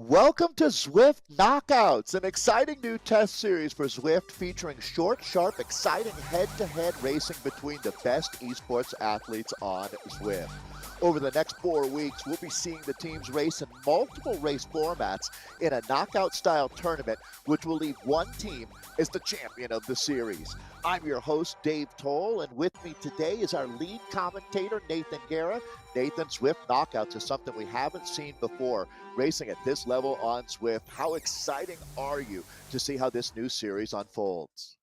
Welcome to Zwift Knockouts, an exciting new test series for Zwift featuring short, sharp, exciting head-to-head racing between the best esports athletes on Zwift. Over the next 4 weeks, we'll be seeing the teams race in multiple race formats in a knockout-style tournament, which will leave one team as the champion of the series. I'm your host, Dave Toll, and with me today is our lead commentator, Nathan Guerra. Nathan, Zwift Knockouts is something we haven't seen before, racing at this level on Zwift. How exciting are you to see how this new series unfolds?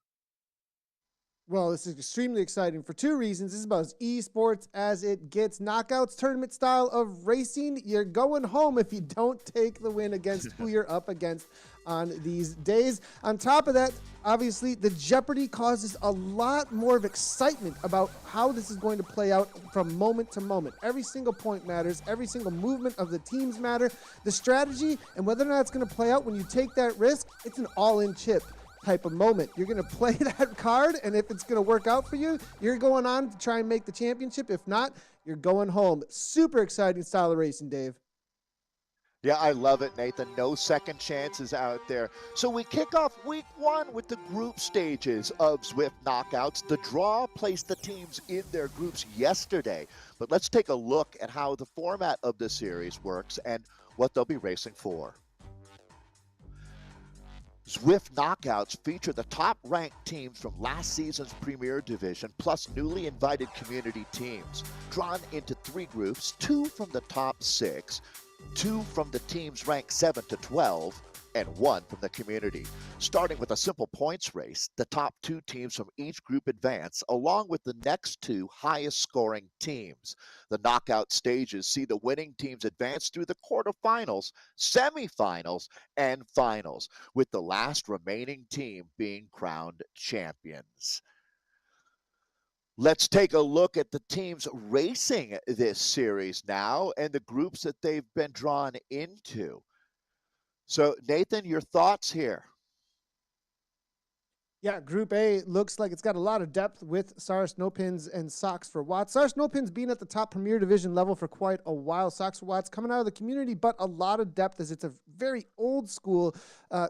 Well, this is extremely exciting for two reasons. This is about as esports as it gets. Knockouts, tournament style of racing. You're going home if you don't take the win against who you're up against on these days. On top of that, obviously, the jeopardy causes a lot more of excitement about how this is going to play out from moment to moment. Every single point matters. Every single movement of the teams matter. The strategy and whether or not it's going to play out when you take that risk, it's an all-in chip type of moment. You're going to play that card, and if it's going to work out for you, you're going on to try and make the championship. If not, you're going home. Super exciting style of racing, Dave. Yeah, I love it, Nathan. No second chances out there. So we kick off week one with the group stages of Zwift Knockouts. The draw placed the teams in their groups yesterday, but let's take a look at how the format of the series works and what they'll be racing for. Zwift Knockouts feature the top-ranked teams from last season's Premier Division, plus newly invited community teams, drawn into 3 groups, 2 from the top 6, 2 from the teams ranked 7 to 12, and 1 from the community. Starting with a simple points race, the top 2 teams from each group advance, along with the next 2 highest-scoring teams. The knockout stages see the winning teams advance through the quarterfinals, semifinals, and finals, with the last remaining team being crowned champions. Let's take a look at the teams racing this series now and the groups that they've been drawn into. So, Nathan, your thoughts here? Yeah, Group A looks like it's got a lot of depth with Saris No Pins and Socks for Watts. Saris No Pins being at the top Premier Division level for quite a while. Socks for Watts coming out of the community, but a lot of depth as it's a very old school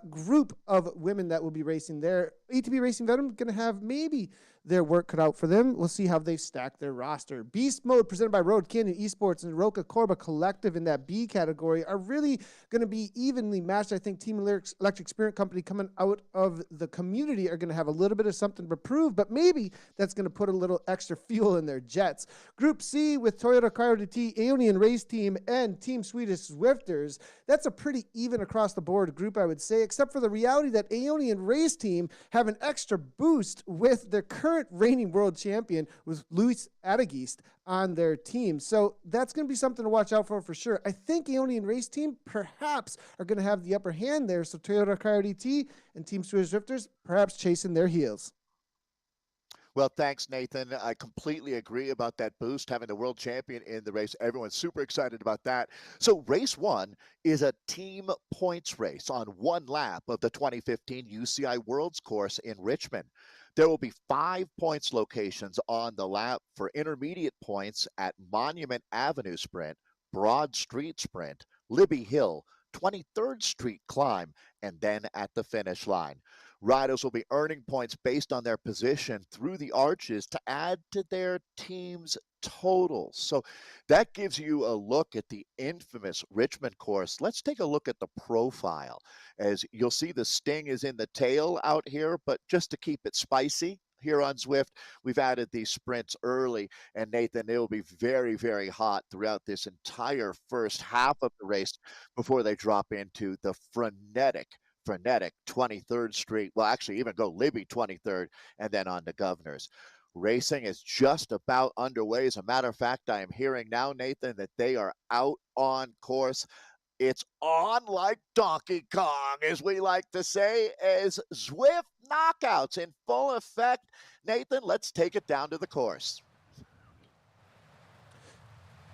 group of women that will be racing there. ATB Racing Veteran going to have maybe their work cut out for them. We'll see how they stack their roster. Beast Mode presented by Road Canyon Esports and Roca Corba Collective in that B category are really going to be evenly matched. I think Team Electric Spirit Company coming out of the community are going to have a little bit of something to prove, but maybe that's going to put a little extra fuel in their jets. Group C with Toyota Coyote T, Aeonian Race Team, and Team Swedish Zwifters. That's a pretty even across the board group, I would say, except for the reality that Aeonian Race Team have an extra boost with their current reigning world champion with Luis Adegeist on their team. So that's going to be something to watch out for sure. I think Aeonian Race Team perhaps are going to have the upper hand there. So Toyota Coyote T and Team Swedish Drifters perhaps chasing their heels. Well, thanks, Nathan. I completely agree about that boost, having the world champion in the race. Everyone's super excited about that. So race 1 is a team points race on 1 lap of the 2015 UCI Worlds course in Richmond. There will be 5 points locations on the lap for intermediate points at Monument Avenue Sprint, Broad Street Sprint, Libbey Hill, 23rd Street Climb, and then at the finish line. Riders will be earning points based on their position through the arches to add to their team's totals. So that gives you a look at the infamous Richmond course. Let's take a look at the profile. As you'll see, the sting is in the tail out here, but just to keep it spicy, here on Zwift, we've added these sprints early, and Nathan, it'll be very, very hot throughout this entire first half of the race before they drop into the frenetic 23rd Street. Well, actually, even go Libbey 23rd and then on to Governors. Racing is just about underway. As a matter of fact, I am hearing now, Nathan, that they are out on course. It's on like Donkey Kong, as we like to say, as Zwift Knockouts in full effect. Nathan, let's take it down to the course.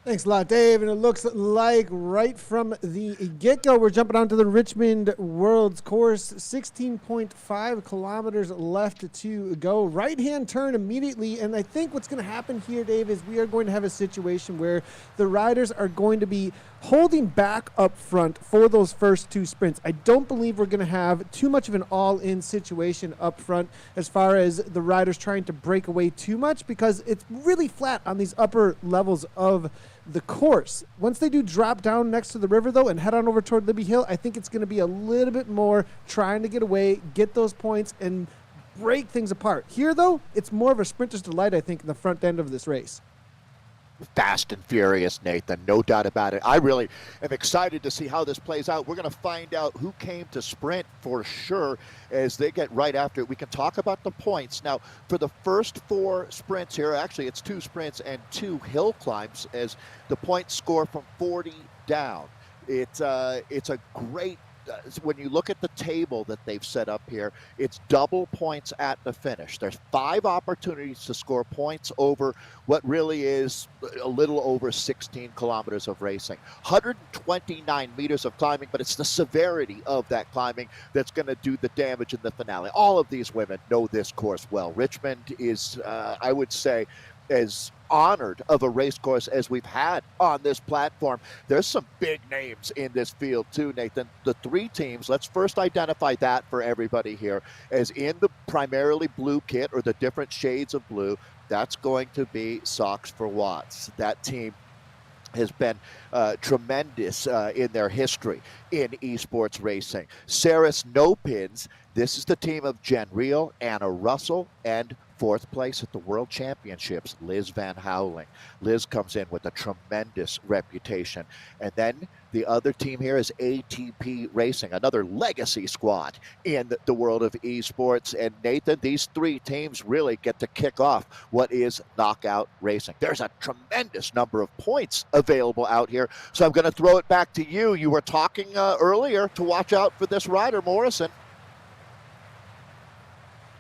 Thanks a lot, Dave. And it looks like right from the get-go, we're jumping onto the Richmond Worlds course. 16.5 kilometers left to go. Right-hand turn immediately. And I think what's going to happen here, Dave, is we are going to have a situation where the riders are going to be holding back up front for those first two sprints. I don't believe we're going to have too much of an all-in situation up front as far as the riders trying to break away too much, because it's really flat on these upper levels of the course. Once they do drop down next to the river, though, and head on over toward Libbey Hill, I think it's going to be a little bit more trying to get away, get those points, and break things apart. Here, though, it's more of a sprinter's delight, I think, in the front end of this race. Fast and furious, Nathan, no doubt about it. I really am excited to see how this plays out. We're going to find out who came to sprint for sure as they get right after it. We can talk about the points. Now, for the first four sprints here, actually it's 2 sprints and 2 hill climbs, as the points score from 40 down. It's a great when you look at the table that they've set up here, it's double points at the finish. There's 5 opportunities to score points over what really is a little over 16 kilometers of racing. 129 meters of climbing, but it's the severity of that climbing that's going to do the damage in the finale. All of these women know this course well. Richmond is, I would say, as honored of a race course as we've had on this platform. There's some big names in this field too, Nathan. The 3 teams, let's first identify that for everybody here, as in the primarily blue kit or the different shades of blue, that's going to be Socks for Watts. That team has been tremendous in their history in esports racing. Ceres No Pins, this is the team of Jen Reel, Anna Russell, and 4th place at the World Championships, Liz Van Houweling. Liz comes in with a tremendous reputation. And then the other team here is ATP Racing, another legacy squad in the world of esports. And Nathan, these 3 teams really get to kick off what is knockout racing. There's a tremendous number of points available out here. So I'm going to throw it back to you. You were talking earlier to watch out for this rider, Morrison.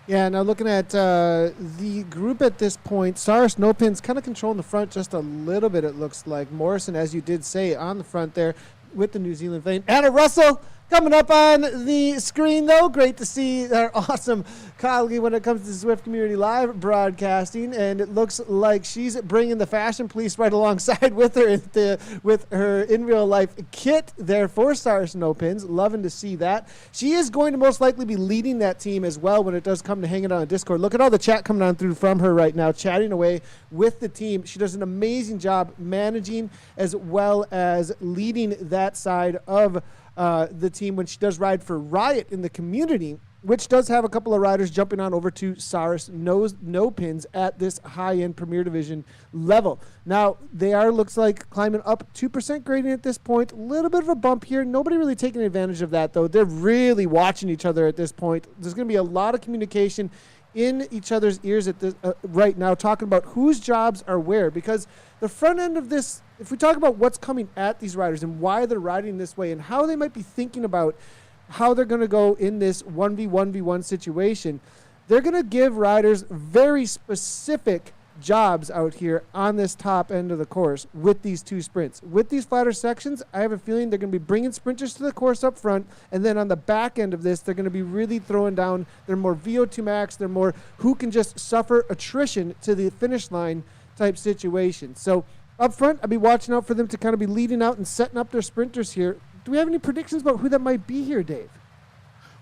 Yeah, now looking at the group at this point, Cyrus No Pins kind of controlling the front just a little bit, it looks like. Morrison, as you did say, on the front there with the New Zealand fame. Anna Russell coming up on the screen, though. Great to see our awesome colleague when it comes to Zwift Community Live broadcasting, and it looks like she's bringing the fashion police right alongside with her with her in real life kit there for Cyrus No Pins. Loving to see that. She is going to most likely be leading that team as well when it does come to hanging out on Discord. Look at all the chat coming on through from her right now, chatting away with the team. She does an amazing job managing as well as leading that side of the team when she does ride for Riot in the community, which does have a couple of riders jumping on over to Cyrus No Pins at this high-end Premier Division level. Now, they are, looks like, climbing up 2% gradient at this point. A little bit of a bump here. Nobody really taking advantage of that, though. They're really watching each other at this point. There's going to be a lot of communication in each other's ears at this right now, talking about whose jobs are where, because the front end of this, if we talk about what's coming at these riders and why they're riding this way and how they might be thinking about how they're going to go in this 1v1v1 situation, they're going to give riders very specific jobs out here on this top end of the course with these 2 sprints. With these flatter sections, I have a feeling they're going to be bringing sprinters to the course up front, and then on the back end of this, they're going to be really throwing down their more VO2 max, their more who can just suffer attrition to the finish line type situation. So up front, I'll be watching out for them to kind of be leading out and setting up their sprinters here. Do we have any predictions about who that might be here, Dave?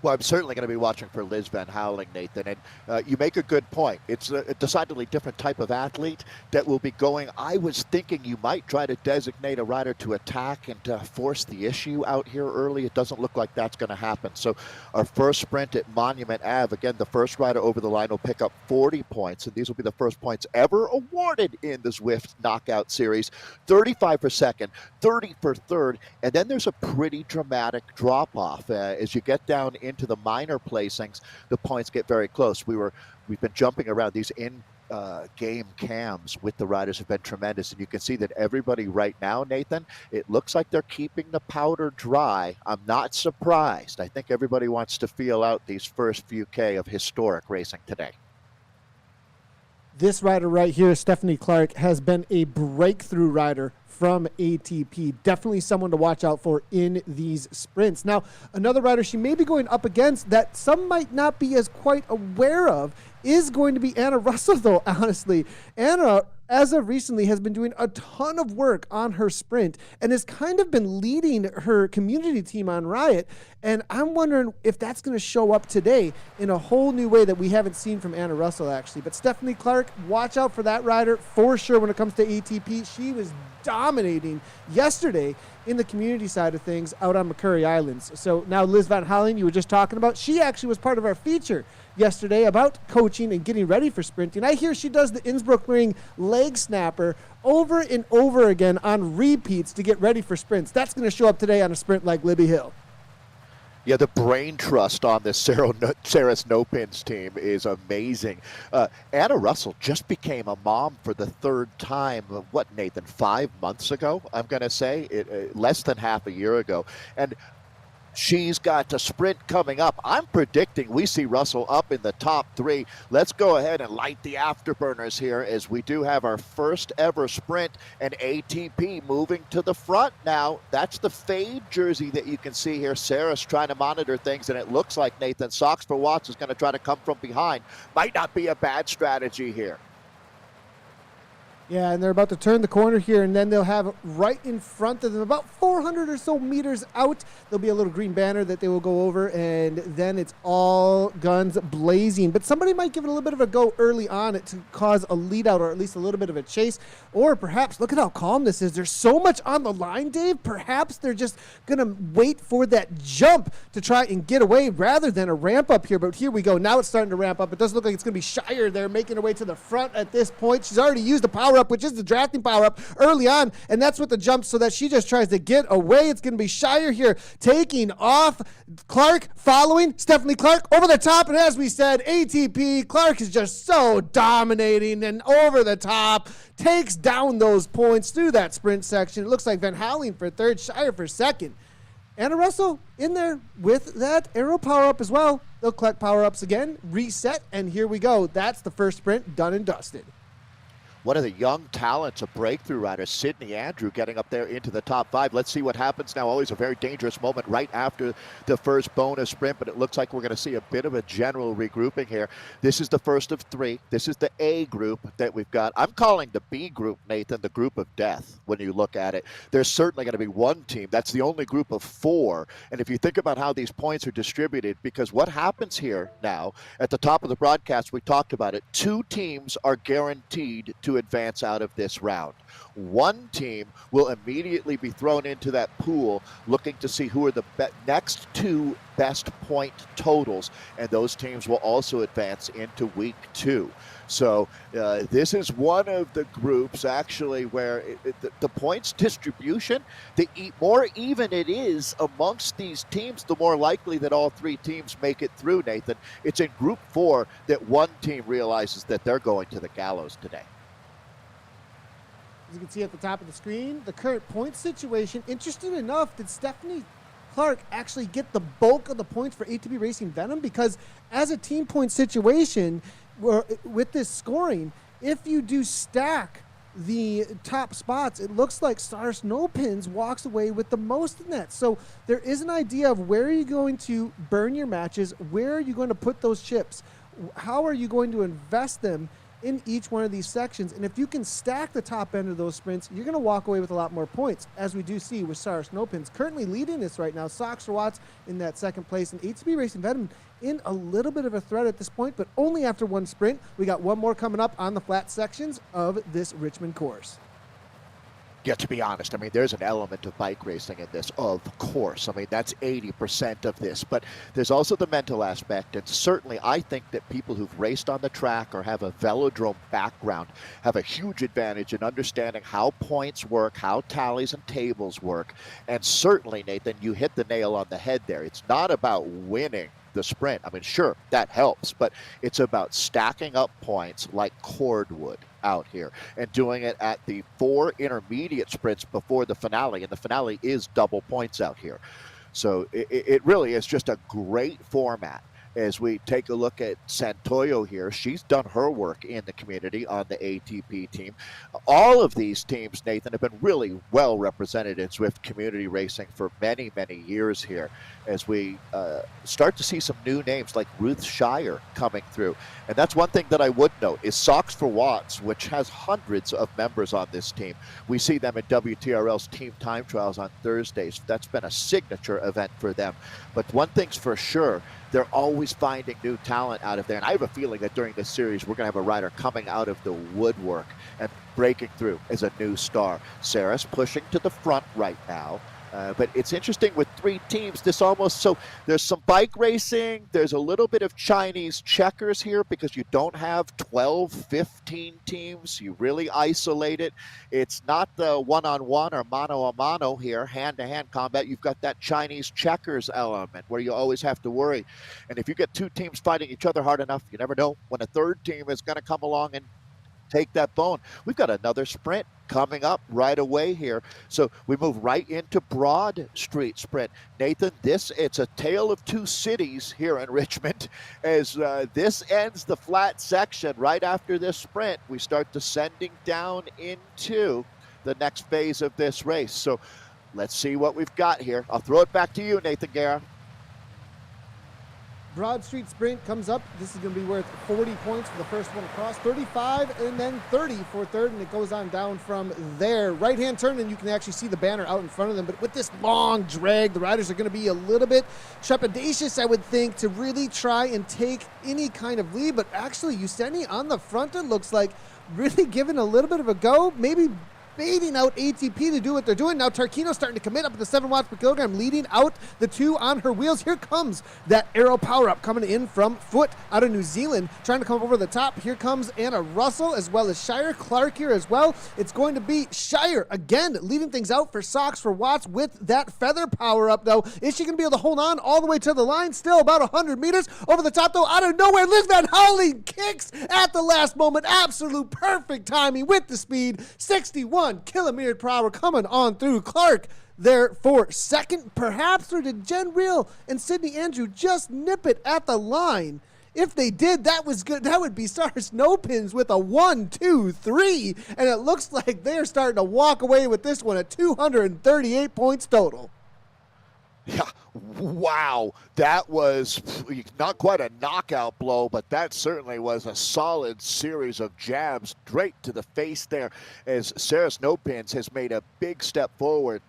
Well, I'm certainly going to be watching for Liz Van Houweling, Nathan, and you make a good point. It's a decidedly different type of athlete that will be going. I was thinking you might try to designate a rider to attack and force the issue out here early. It doesn't look like that's going to happen. So our first sprint at Monument Ave, again, the first rider over the line will pick up 40 points, and these will be the first points ever awarded in the Zwift Knockout Series. 35 for second, 30 for third, and then there's a pretty dramatic drop-off as you get down into the minor placings. The points get very close. We've been jumping around. These game cams with the riders have been tremendous, and you can see that everybody right now, Nathan, it looks like they're keeping the powder dry. I'm not surprised. I think everybody wants to feel out these first few K of historic racing today. This rider right here, Stephanie Clark, has been a breakthrough rider from ATP. Definitely someone to watch out for in these sprints. Now, another rider she may be going up against that some might not be as quite aware of is going to be Anna Russell, though, honestly. Anna as of recently has been doing a ton of work on her sprint and has kind of been leading her community team on Riot. And I'm wondering if that's going to show up today in a whole new way that we haven't seen from Anna Russell, actually. But Stephanie Clark, watch out for that rider for sure when it comes to ATP. She was dominating yesterday in the community side of things out on McCurry Islands. So now Liz Van Hollen, you were just talking about, she actually was part of our feature yesterday about coaching and getting ready for sprinting. I hear she does the Innsbruck ring leg snapper over and over again on repeats to get ready for sprints. That's going to show up today on a sprint like Libbey Hill. Yeah, the brain trust on this Sarah Snowpins team is amazing. Anna Russell just became a mom for the third time, what, Nathan, 5 months ago, I'm going to say, less than half a year ago. And she's got a sprint coming up. I'm predicting we see Russell up in the top 3. Let's go ahead and light the afterburners here as we do have our first ever sprint and ATP moving to the front now. That's the fade jersey that you can see here. Sarah's trying to monitor things, and it looks like Nathan Socks for Watts is going to try to come from behind. Might not be a bad strategy here. Yeah, and they're about to turn the corner here, and then they'll have right in front of them, about 400 or so meters out, there'll be a little green banner that they will go over, and then it's all guns blazing. But somebody might give it a little bit of a go early on to cause a lead out or at least a little bit of a chase. Or perhaps, look at how calm this is. There's so much on the line, Dave. Perhaps they're just going to wait for that jump to try and get away rather than a ramp up here. But here we go. Now it's starting to ramp up. It doesn't look like it's going to be Shire there making her way to the front at this point. She's already used the power up, which is the drafting power up early on, and that's what the jump, so that she just tries to get away. It's going to be Shire here taking off. Clark following. Stephanie Clark over the top, and as we said, ATP, Clark is just so dominating and over the top, takes down those points through that sprint section. It looks like Van Halen for third, Shire for second. Anna Russell in there with that arrow power up as well. They'll collect power ups again, reset, and here we go. That's the first sprint done and dusted. One of the young talents, a breakthrough rider, Sydney Andrew, getting up there into the top 5. Let's see what happens now. Always a very dangerous moment right after the first bonus sprint, but it looks like we're going to see a bit of a general regrouping here. This is the first of 3. This is the A group that we've got. I'm calling the B group, Nathan, the group of death when you look at it. There's certainly going to be one team. That's the only group of 4. And if you think about how these points are distributed, because what happens here now, at the top of the broadcast, we talked about it, 2 teams are guaranteed to advance out of this round. One team will immediately be thrown into that pool looking to see who are the next 2 best point totals, and those teams will also advance into week 2. So this is one of the groups actually where the points distribution, the more even it is amongst these teams, the more likely that all 3 teams make it through, Nathan. It's in group 4 that one team realizes that they're going to the gallows today. As you can see at the top of the screen, the current point situation. Interesting enough, did Stephanie Clark actually get the bulk of the points for ATP Racing Venom? Because as a team point situation, with this scoring, if you do stack the top spots, it looks like Star Snowpins walks away with the most in that. So there is an idea of where are you going to burn your matches, where are you going to put those chips, how are you going to invest them in each one of these sections. And if you can stack the top end of those sprints, you're going to walk away with a lot more points, as we do see with Sarah Snowpins currently leading this right now. Sox or Watts in that second place, and ATP Racing Venom in a little bit of a threat at this point, but only after one sprint. We got one more coming up on the flat sections of this Richmond course. Yeah, to be honest, I mean, there's an element of bike racing in this, of course. I mean, that's 80% of this. But there's also the mental aspect. And certainly, I think that people who've raced on the track or have a velodrome background have a huge advantage in understanding how points work, how tallies and tables work. And certainly, Nathan, you hit the nail on the head there. It's not about winning the sprint. I mean, sure, that helps, but it's about stacking up points like cordwood out here and doing it at the 4 intermediate sprints before the finale, and the finale is double points out here. So it really is just a great format. as we take a look at Santoyo here. She's done her work in the community on the ATP team. All of these teams, Nathan, have been really well represented in Zwift community racing for many, many years here, as we start to see some new names like Ruth Shire coming through. And that's one thing that I would note is Socks for Watts, which has hundreds of members on this team. We see them at WTRL's team time trials on Thursdays. That's been a signature event for them. But one thing's for sure, they're always finding new talent out of there. And I have a feeling that during this series, we're going to have a rider coming out of the woodwork and breaking through as a new star. Sarah's pushing to the front right now. But it's interesting with three teams, this almost, so there's some bike racing, there's a little bit of Chinese checkers here because you don't have 12, 15 teams. You really isolate it. It's not the one-on-one or mano-a-mano here, hand-to-hand combat. You've got that Chinese checkers element where you always have to worry. And if you get two teams fighting each other hard enough, you never know when a third team is going to come along and take that bone. We've got another sprint coming up right away here. So we move right into Broad Street sprint. Nathan, it's a tale of two cities here in Richmond as this ends the flat section. Right after this sprint, we start descending down into the next phase of this race. So let's see what we've got here. I'll throw it back to you, Nathan Guerra. Broad Street Sprint comes up. This is going to be worth 40 points for the first one across, 35, and then 30 for third, and it goes on down from there. Right-hand turn, and you can actually see the banner out in front of them, but with this long drag, the riders are going to be a little bit trepidatious, I would think, to really try and take any kind of lead, but actually, Yuseni on the front, it looks like, really giving a little bit of a go, maybe baiting out ATP to do what they're doing. Now Tarquino starting to commit up at the 7 watts per kilogram, leading out the two on her wheels. Here comes that Aero power-up coming in from Foot out of New Zealand, trying to come over the top. Here comes Anna Russell as well as Shire Clark here as well. It's going to be Shire again leading things out for Socks for Watts with that feather power-up though. Is she going to be able to hold on all the way to the line? Still about 100 meters over the top though. Out of nowhere, Liz Van Houweling kicks at the last moment. Absolute perfect timing with the speed. 61 kilometers per hour coming on through. Clark there for second, perhaps, or did Jen Reel and Sydney Andrew just nip it at the line? If they did, that was good. That would be Stars No Pins with a 1, 2, 3, and it looks like they're starting to walk away with this one at 238 points total. Yeah, wow. That was not quite a knockout blow, but that certainly was a solid series of jabs straight to the face there as Sarah Snowpins has made a big step forward,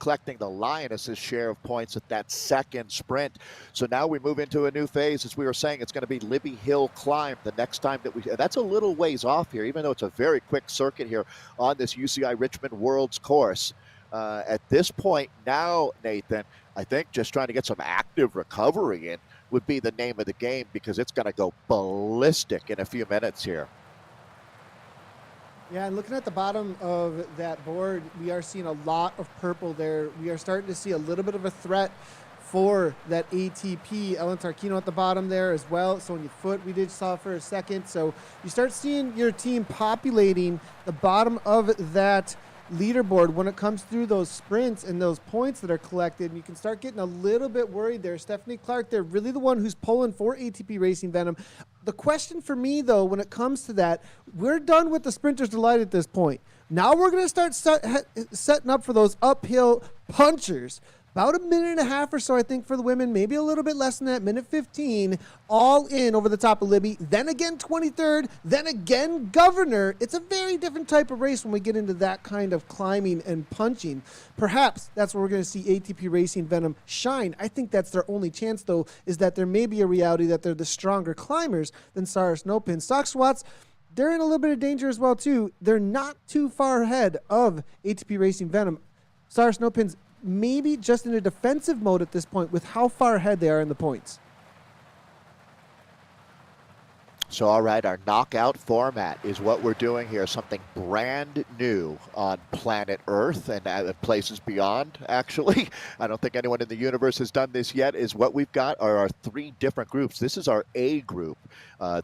collecting the Lioness's share of points at that second sprint. So now we move into a new phase. As we were saying, it's going to be Libbey Hill climb the next time that that's a little ways off here, even though it's a very quick circuit here on this UCI Richmond Worlds course. At this point now, Nathan, I think just trying to get some active recovery in would be the name of the game because it's going to go ballistic in a few minutes here. Yeah, and looking at the bottom of that board, we are seeing a lot of purple there. We are starting to see a little bit of a threat for that ATP. Ellen Tarquino at the bottom there as well. Sonia Foot we did saw for a second. So you start seeing your team populating the bottom of that leaderboard when it comes through those sprints and those points that are collected. And you can start getting a little bit worried there. Stephanie Clark, they're really the one who's pulling for ATP Racing Venom. The question for me, though, when it comes to that, we're done with the Sprinter's Delight at this point. Now we're going to start setting up for those uphill punchers. About a minute and a half or so, I think, for the women. Maybe a little bit less than that, minute 15, all in over the top of Libbey. Then again, 23rd. Then again, Governor. It's a very different type of race when we get into that kind of climbing and punching. Perhaps that's where we're going to see ATP Racing Venom shine. I think that's their only chance, though, is that there may be a reality that they're the stronger climbers than Sarah Snowpin. Sox Watts, they're in a little bit of danger as well, too. They're not too far ahead of ATP Racing Venom. Sarah Snowpin's maybe just in a defensive mode at this point with how far ahead they are in the points. So, all right, our knockout format is what we're doing here. Something brand new on planet Earth and places beyond, actually. I don't think anyone in the universe has done this yet. Is what we've got are our 3 different groups. This is our A group.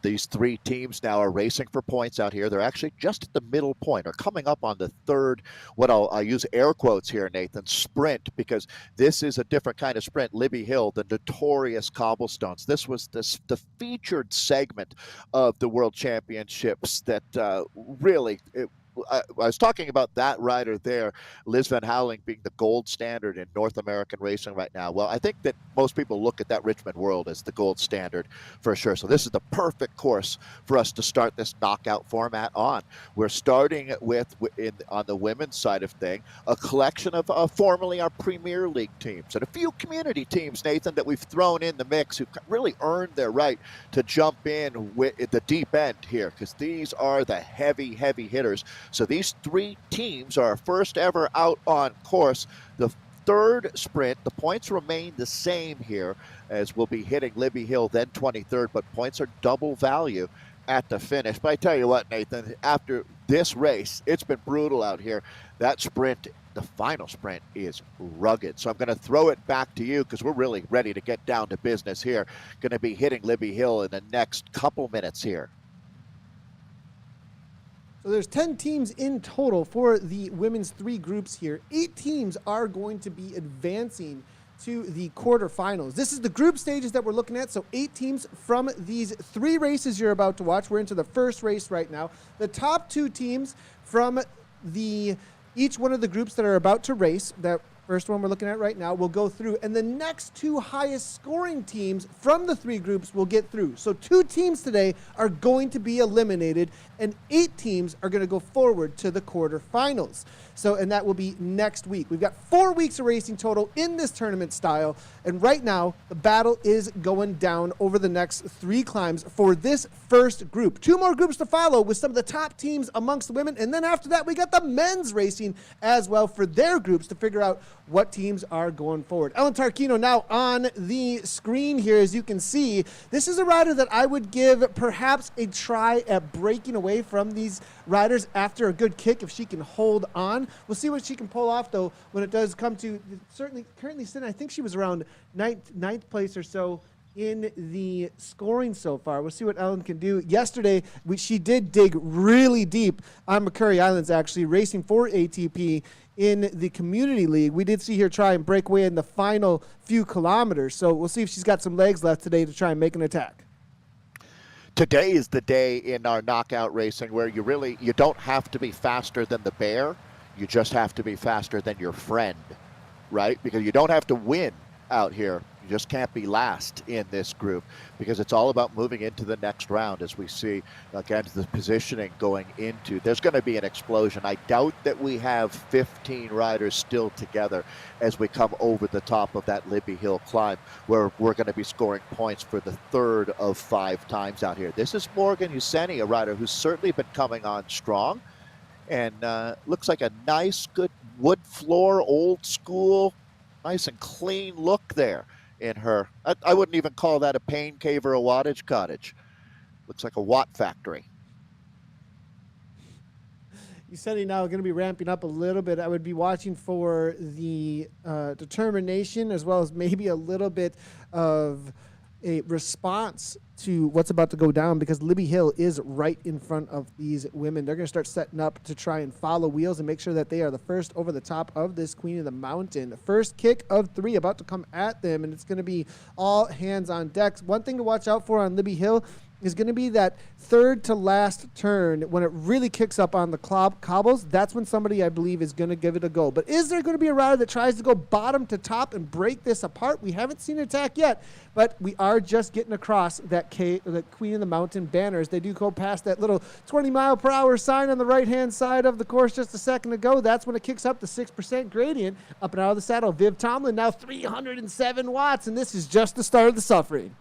These 3 teams now are racing for points out here. They're actually just at the middle point or coming up on the third, what I'll use air quotes here, Nathan, sprint, because this is a different kind of sprint. Libbey Hill, the notorious cobblestones. This was the featured segment of the World Championships that I was talking about that rider there, Liz Van Houweling, being the gold standard in North American racing right now. Well, I think that most people look at that Richmond World as the gold standard for sure. So this is the perfect course for us to start this knockout format on. We're starting with, on the women's side of thing, a collection of formerly our Premier League teams and a few community teams, Nathan, that we've thrown in the mix who really earned their right to jump in with the deep end here, because these are the heavy hitters. So these 3 teams are our first ever out on course. The third sprint, the points remain the same here, as we'll be hitting Libbey Hill, then 23rd, but points are double value at the finish. But I tell you what, Nathan, after this race, it's been brutal out here. That sprint, the final sprint, is rugged. So I'm going to throw it back to you because we're really ready to get down to business here. Going to be hitting Libbey Hill in the next couple minutes here. So there's 10 teams in total for the women's 3 groups here. 8 teams are going to be advancing to the quarterfinals. This is the group stages that we're looking at. So 8 teams from these 3 races you're about to watch. We're into the first race right now. The top 2 teams from each one of the groups that are about to race, that first one we're looking at right now, will go through, and the next 2 highest scoring teams from the 3 groups will get through. So 2 teams today are going to be eliminated, and 8 teams are going to go forward to the quarterfinals. So, and that will be next week. We've got 4 weeks of racing total in this tournament style, and right now the battle is going down over the next 3 climbs for this first group. 2 more groups to follow with some of the top teams amongst the women, and then after that we got the men's racing as well for their groups to figure out what teams are going forward. Ellen Tarquino now on the screen here. As you can see, this is a rider that I would give perhaps a try at breaking away from these riders after a good kick if she can hold on. We'll see what she can pull off, though, when it does come to certainly currently sitting. I think she was around ninth place or so in the scoring so far. We'll see what Ellen can do. Yesterday, she did dig really deep on McCurry Islands, actually, racing for ATP in the community league. We did see her try and break away in the final few kilometers. So we'll see if she's got some legs left today to try and make an attack. Today is the day in our knockout racing where you don't have to be faster than the bear. You just have to be faster than your friend, right? Because you don't have to win out here. You just can't be last in this group, because it's all about moving into the next round. As we see, again, the positioning going into, there's going to be an explosion. I doubt that we have 15 riders still together as we come over the top of that Libbey Hill climb, where we're going to be scoring points for the 3rd of 5 times out here. This is Morgan Husseini, a rider who's certainly been coming on strong, and looks like a nice, good wood floor, old school, nice and clean look there in her. I wouldn't even call that a pain cave or a wattage cottage. Looks like a watt factory. You said he's now going to be ramping up a little bit. I would be watching for the determination, as well as maybe a little bit of a response to what's about to go down, because Libbey Hill is right in front of these women. They're going to start setting up to try and follow wheels and make sure that they are the first over the top of this Queen of the Mountain. First kick of 3 about to come at them, and it's going to be all hands on deck. One thing to watch out for on Libbey Hill is going to be that 3rd to last turn. When it really kicks up on the cobbles, that's when somebody, I believe, is going to give it a go. But is there going to be a rider that tries to go bottom to top and break this apart? We haven't seen an attack yet, but we are just getting across that the Queen of the Mountain banners. They do go past that little 20-mile-per-hour sign on the right-hand side of the course just a second ago. That's when it kicks up the 6% gradient. Up and out of the saddle, Viv Tomlin, now 307 watts, and this is just the start of the suffering.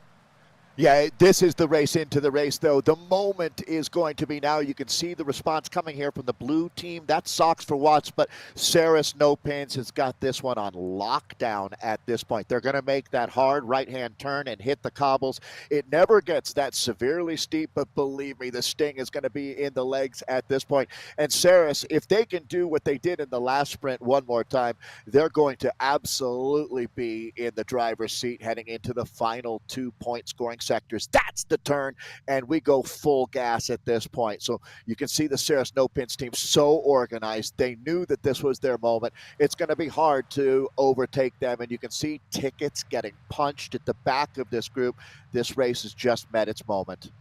Yeah, this is the race into the race, though. The moment is going to be now. You can see the response coming here from the blue team. That's Socks for Watts, but Sarah Snowpins has got this one on lockdown at this point. They're going to make that hard right-hand turn and hit the cobbles. It never gets that severely steep, but believe me, the sting is going to be in the legs at this point. And Saris, if they can do what they did in the last sprint one more time, they're going to absolutely be in the driver's seat heading into the final 2-point scoring sectors. That's the turn, and we go full gas at this point. So you can see the Sarah Snowpins team so organized. They knew that this was their moment. It's going to be hard to overtake them, and you can see tickets getting punched at the back of this group. This race has just met its moment.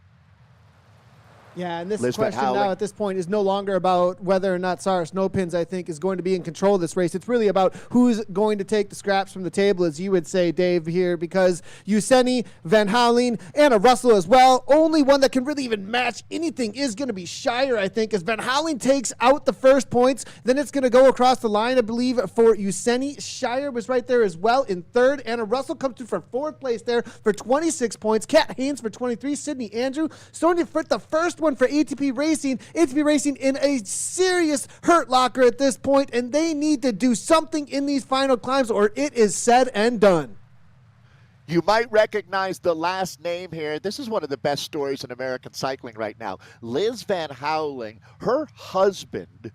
Yeah, and this question now at this point is no longer about whether or not Sarah Snowpins, I think, is going to be in control of this race. It's really about who's going to take the scraps from the table, as you would say, Dave, here, because Usaini, Van Halen, Anna Russell as well. Only one that can really even match anything is going to be Shire, I think, as Van Halen takes out the first points. Then it's going to go across the line, I believe, for Usaini. Shire was right there as well in third. Anna Russell comes through for fourth place there for 26 points. Kat Haynes for 23. Sydney Andrew. Sonia Fritt, the first one for ATP Racing. ATP Racing in a serious hurt locker at this point, and they need to do something in these final climbs or it is said and done. You might recognize the last name here. This is one of the best stories in American cycling right now. Liz Van Houweling, her husband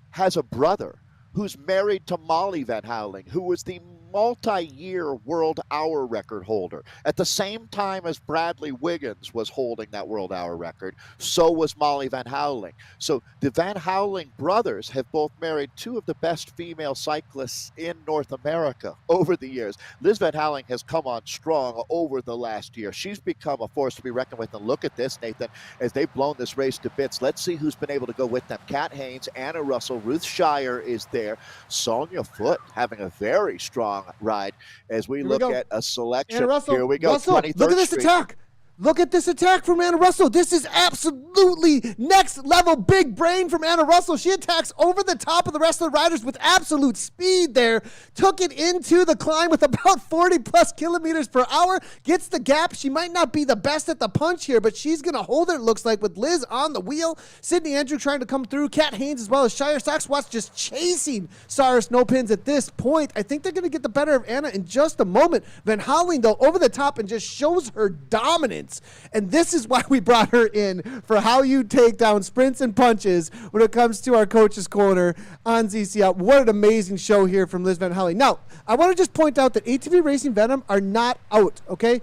has a brother who's married to Molly Van Houweling, who was the multi-year world hour record holder. At the same time as Bradley Wiggins was holding that world hour record, so was Molly Van Houweling. So the Van Houweling brothers have both married two of the best female cyclists in North America over the years. Liz Van Houweling has come on strong over the last year. She's become a force to be reckoned with. And look at this, Nathan, as they've blown this race to bits. Let's see who's been able to go with them. Kat Haynes, Anna Russell, Ruth Shire is there. Sonia Foote having a very strong ride as we look at a selection. Russell, here we go. Russell, look at this attack. Look at this attack from Anna Russell. This is absolutely next level big brain from Anna Russell. She attacks over the top of the rest of the riders with absolute speed there. Took it into the climb with about 40 plus kilometers per hour. Gets the gap. She might not be the best at the punch here, but she's going to hold it, looks like, with Liz on the wheel. Sydney Andrew trying to come through. Kat Haynes as well as Shire. Socks Watts just chasing Sarah Snowpins at this point. I think they're going to get the better of Anna in just a moment. Van Houweling, though, over the top and just shows her dominance. And this is why we brought her in, for how you take down sprints and punches when it comes to our Coach's Corner on ZCL. What an amazing show here from Liz Van Houweling. Now, I want to just point out that ATV Racing Venom are not out, okay?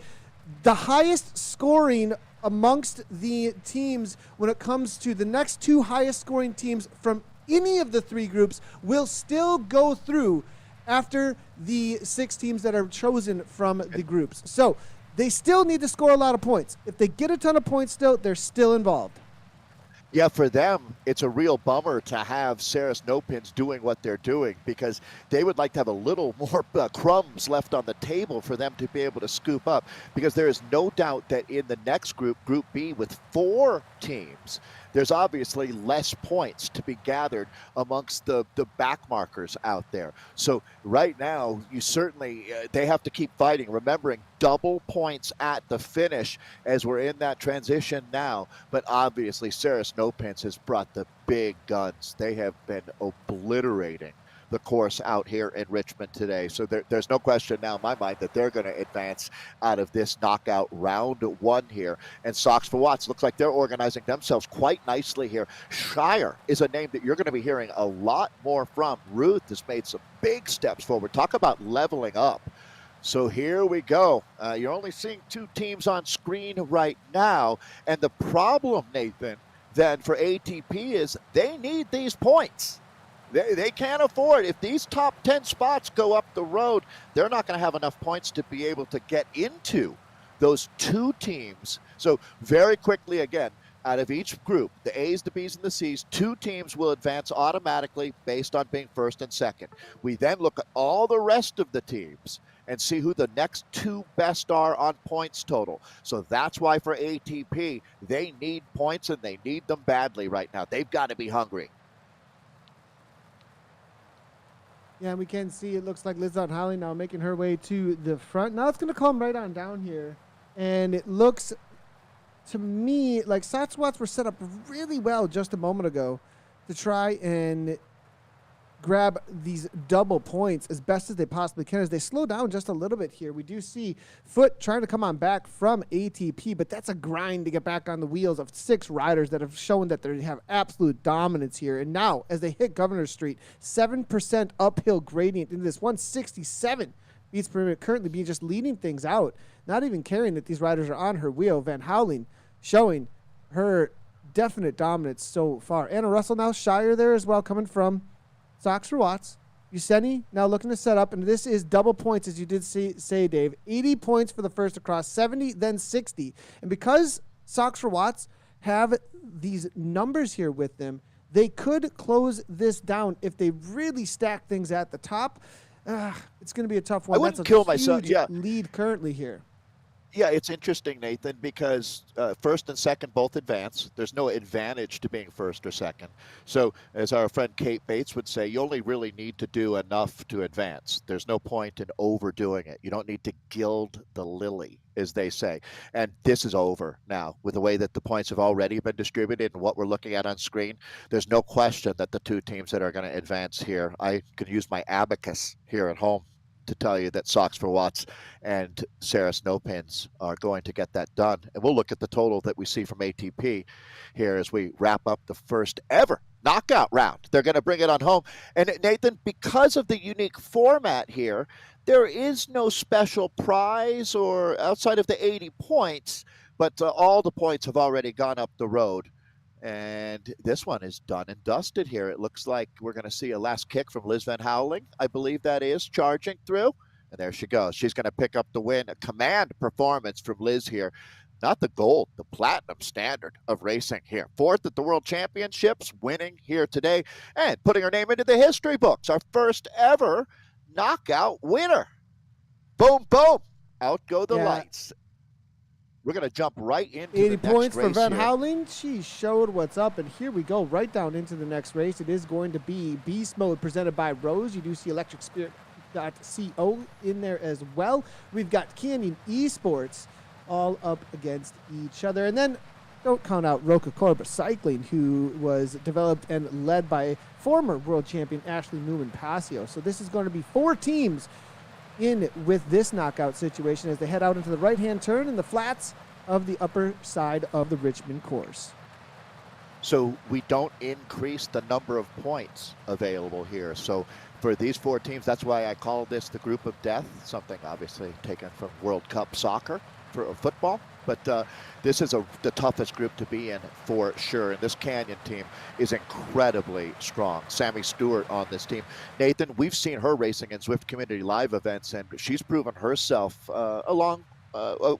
The highest scoring amongst the teams when it comes to the next two highest scoring teams from any of the three groups will still go through after the 6 teams that are chosen from the groups. So they still need to score a lot of points. If they get a ton of points still, they're still involved. Yeah, for them, it's a real bummer to have Sarah Snowpins doing what they're doing, because they would like to have a little more crumbs left on the table for them to be able to scoop up, because there is no doubt that in the next group, Group B, with 4 teams, there's obviously less points to be gathered amongst the back markers out there. So right now, you certainly, they have to keep fighting, remembering double points at the finish as we're in that transition now. But obviously, Sarah Snowpins has brought the big guns. They have been obliterating the course out here in Richmond today. So there's no question now in my mind that they're going to advance out of this knockout round 1 here. And Socks for Watts looks like they're organizing themselves quite nicely here. Shire is a name that you're going to be hearing a lot more from. Ruth has made some big steps forward. Talk about leveling up. So here we go. You're only seeing 2 teams on screen right now. And the problem, Nathan, then for ATP is they need these points. They can't afford, if these top 10 spots go up the road, they're not going to have enough points to be able to get into those 2 teams. So very quickly, again, out of each group, the A's, the B's, and the C's, 2 teams will advance automatically based on being first and second. We then look at all the rest of the teams and see who the next 2 best are on points total. So that's why for ATP, they need points, and they need them badly right now. They've got to be hungry. Yeah, we can see it looks like Liz Van Houweling now making her way to the front. Now it's going to come right on down here And it looks to me like Satswats were set up really well just a moment ago to try and grab these double points as best as they possibly can. As they slow down just a little bit here, we do see Foot trying to come on back from ATP, but that's a grind to get back on the wheels of 6 riders that have shown that they have absolute dominance here. And now, as they hit Governor Street, 7% uphill gradient into this 167 beats per minute, currently being just leading things out, not even caring that these riders are on her wheel. Van Houweling showing her definite dominance so far. Anna Russell now Shire there as well, coming from Sox for Watts. Useni now looking to set up, and this is double points, as you did say, Dave. 80 points for the first across, 70, then 60. And because Sox for Watts have these numbers here with them, they could close this down if they really stack things at the top. It's going to be a tough one. I wouldn't kill myself. Yeah. Lead currently here. Yeah, it's interesting, Nathan, because first and second both advance. There's no advantage to being first or second. So, as our friend Kate Bates would say, you only really need to do enough to advance. There's no point in overdoing it. You don't need to gild the lily, as they say. And this is over now with the way that the points have already been distributed and what we're looking at on screen. There's no question that the 2 teams that are going to advance here, I could use my abacus here at home to tell you that Sox for Watts and Sarah Snowpins are going to get that done. And we'll look at the total that we see from ATP here as we wrap up the first ever knockout round. They're going to bring it on home. And Nathan, because of the unique format here, there is no special prize or outside of the 80 points, but all the points have already gone up the road. And this one is done and dusted here. It looks like we're going to see a last kick from Liz Van Houweling, I believe that is, charging through. And there she goes. She's going to pick up the win. A command performance from Liz here. Not the gold, the platinum standard of racing here. 4th at the World Championships, winning here today and putting her name into the history books. Our first ever knockout winner. Boom, boom. Out go the lights. We're going to jump right into 80 the next points race for Van here. Houweling. She showed what's up, and here we go right down into the next race. It is going to be Beast Mode presented by Rose. You do see electricspirit.co in there as well. We've got Canyon Esports all up against each other. And then don't count out Roca Corba Cycling, who was developed and led by former world champion Ashley Newman-Passio. So this is going to be 4 teams in with this knockout situation as they head out into the right-hand turn in the flats of the upper side of the Richmond course. So we don't increase the number of points available here. So for these 4 teams, that's why I call this the group of death, something obviously taken from World Cup soccer for football. But this is the toughest group to be in for sure. And this Canyon team is incredibly strong. Sammy Stewart on this team. Nathan, we've seen her racing in Zwift Community Live events, and she's proven herself along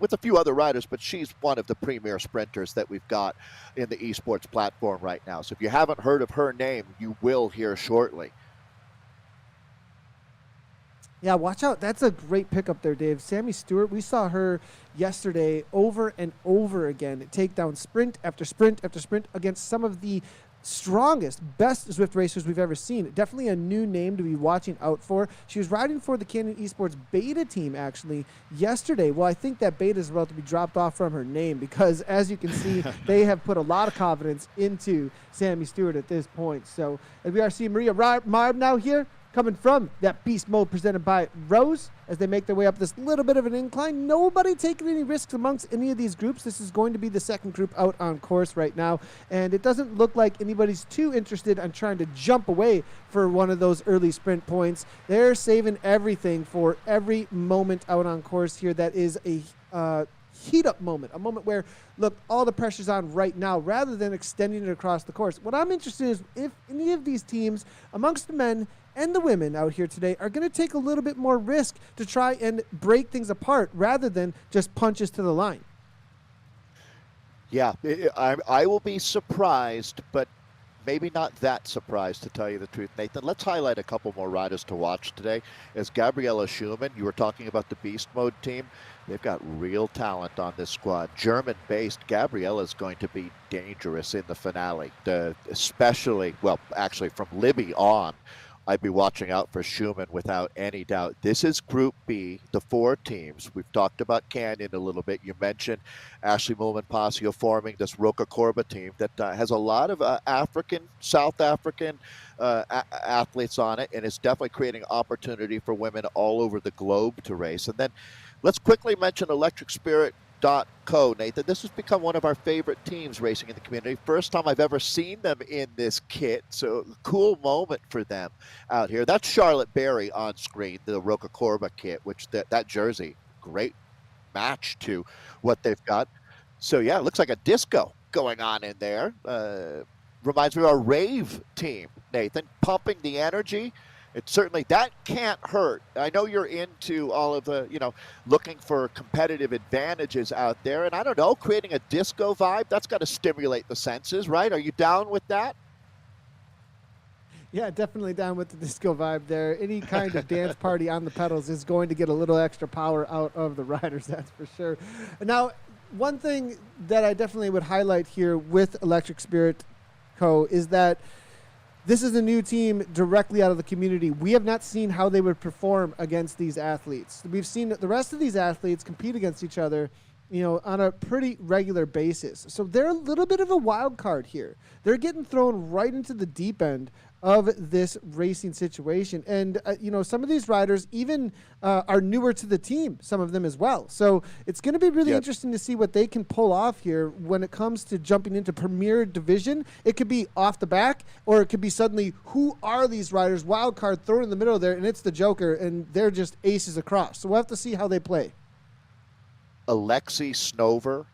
with a few other riders, but she's one of the premier sprinters that we've got in the esports platform right now. So if you haven't heard of her name, you will hear shortly. Yeah, watch out. That's a great pickup there, Dave. Sammy Stewart, we saw her yesterday over and over again take down sprint after sprint after sprint against some of the strongest, best Zwift racers we've ever seen. Definitely a new name to be watching out for. She was riding for the Canyon Esports beta team, actually, yesterday. Well, I think that beta is about to be dropped off from her name because, as you can see, they have put a lot of confidence into Sammy Stewart at this point. So, as we are seeing Maria Marb now here, coming from that beast mode presented by Rose as they make their way up this little bit of an incline. Nobody taking any risks amongst any of these groups. This is going to be the second group out on course right now, and it doesn't look like anybody's too interested on trying to jump away for one of those early sprint points. They're saving everything for every moment out on course here that is a heat up moment, a moment where, look, all the pressure's on right now rather than extending it across the course. What I'm interested in is if any of these teams amongst the men and the women out here today are going to take a little bit more risk to try and break things apart rather than just punches to the line. Yeah, I will be surprised, but maybe not that surprised, to tell you the truth, Nathan. Let's highlight a couple more riders to watch today. As Gabriella Schumann, you were talking about the Beast Mode team. They've got real talent on this squad. German-based Gabriella is going to be dangerous in the finale, especially, well, actually from Libbey on. I'd be watching out for Schumann without any doubt. This is Group B, the 4 teams. We've talked about Canyon a little bit. You mentioned Ashley Mulman-Pasio forming this Roca Corba team that has a lot of South African athletes on it, and it's definitely creating opportunity for women all over the globe to race. And then let's quickly mention Electric Spirit Co. Nathan, this has become one of our favorite teams racing in the community. First time I've ever seen them in this kit, so cool moment for them out here. That's Charlotte Berry on screen, the Roca Corba kit, which that jersey, great match to what they've got. So yeah, it looks like a disco going on in there. Reminds me of our rave team, Nathan, pumping the energy. It certainly, that can't hurt. I know you're into all of the, looking for competitive advantages out there. And I don't know, creating a disco vibe, that's got to stimulate the senses, right? Are you down with that? Yeah, definitely down with the disco vibe there. Any kind of dance party on the pedals is going to get a little extra power out of the riders, that's for sure. Now, one thing that I definitely would highlight here with Electric Spirit Co. is that this is a new team directly out of the community. We have not seen how they would perform against these athletes. We've seen the rest of these athletes compete against each other, on a pretty regular basis. So they're a little bit of a wild card here. They're getting thrown right into the deep end of this racing situation. And, some of these riders even are newer to the team, some of them as well. So it's going to be really interesting to see what they can pull off here when it comes to jumping into Premier Division. It could be off the back, or it could be suddenly, who are these riders? Wild card thrown in the middle there, and it's the Joker, and they're just aces across. So we'll have to see how they play. Alexi Snover,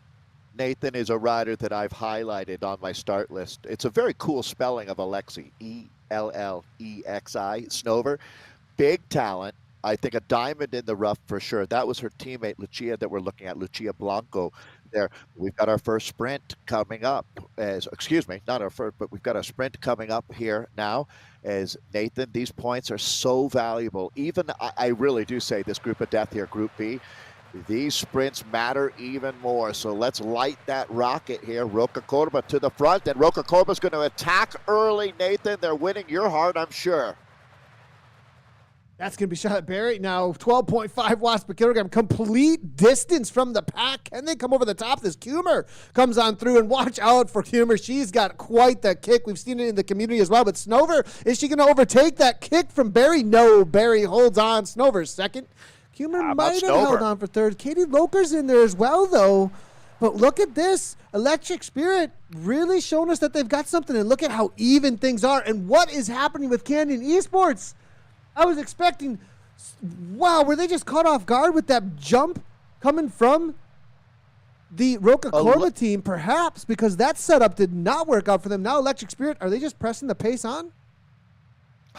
Nathan, is a rider that I've highlighted on my start list. It's a very cool spelling of Alexi, E-L-L-E-X-I, Snover. Big talent. I think a diamond in the rough for sure. That was her teammate, Lucia, that we're looking at, Lucia Blanco there. We've got our first sprint coming up not our first, but we've got a sprint coming up here now. As Nathan, these points are so valuable. Even, I really do say this group of death here, Group B, these sprints matter even more. So let's light that rocket here. Roca Corba to the front, and Roca Corba's going to attack early, Nathan. They're winning your heart, I'm sure. That's going to be Charlotte Berry. Now 12.5 watts per kilogram. Complete distance from the pack. Can they come over the top? This Kummer comes on through, and watch out for Kummer. She's got quite the kick. We've seen it in the community as well. But Snover, is she going to overtake that kick from Berry? No, Berry holds on. Snover's second. Kummer might have held on for third. Katie Loker's in there as well, though. But look at this. Electric Spirit really showing us that they've got something. And look at how even things are. And what is happening with Canyon Esports? I was expecting, wow, were they just caught off guard with that jump coming from the Roca Corba team? Perhaps, because that setup did not work out for them. Now Electric Spirit, are they just pressing the pace on?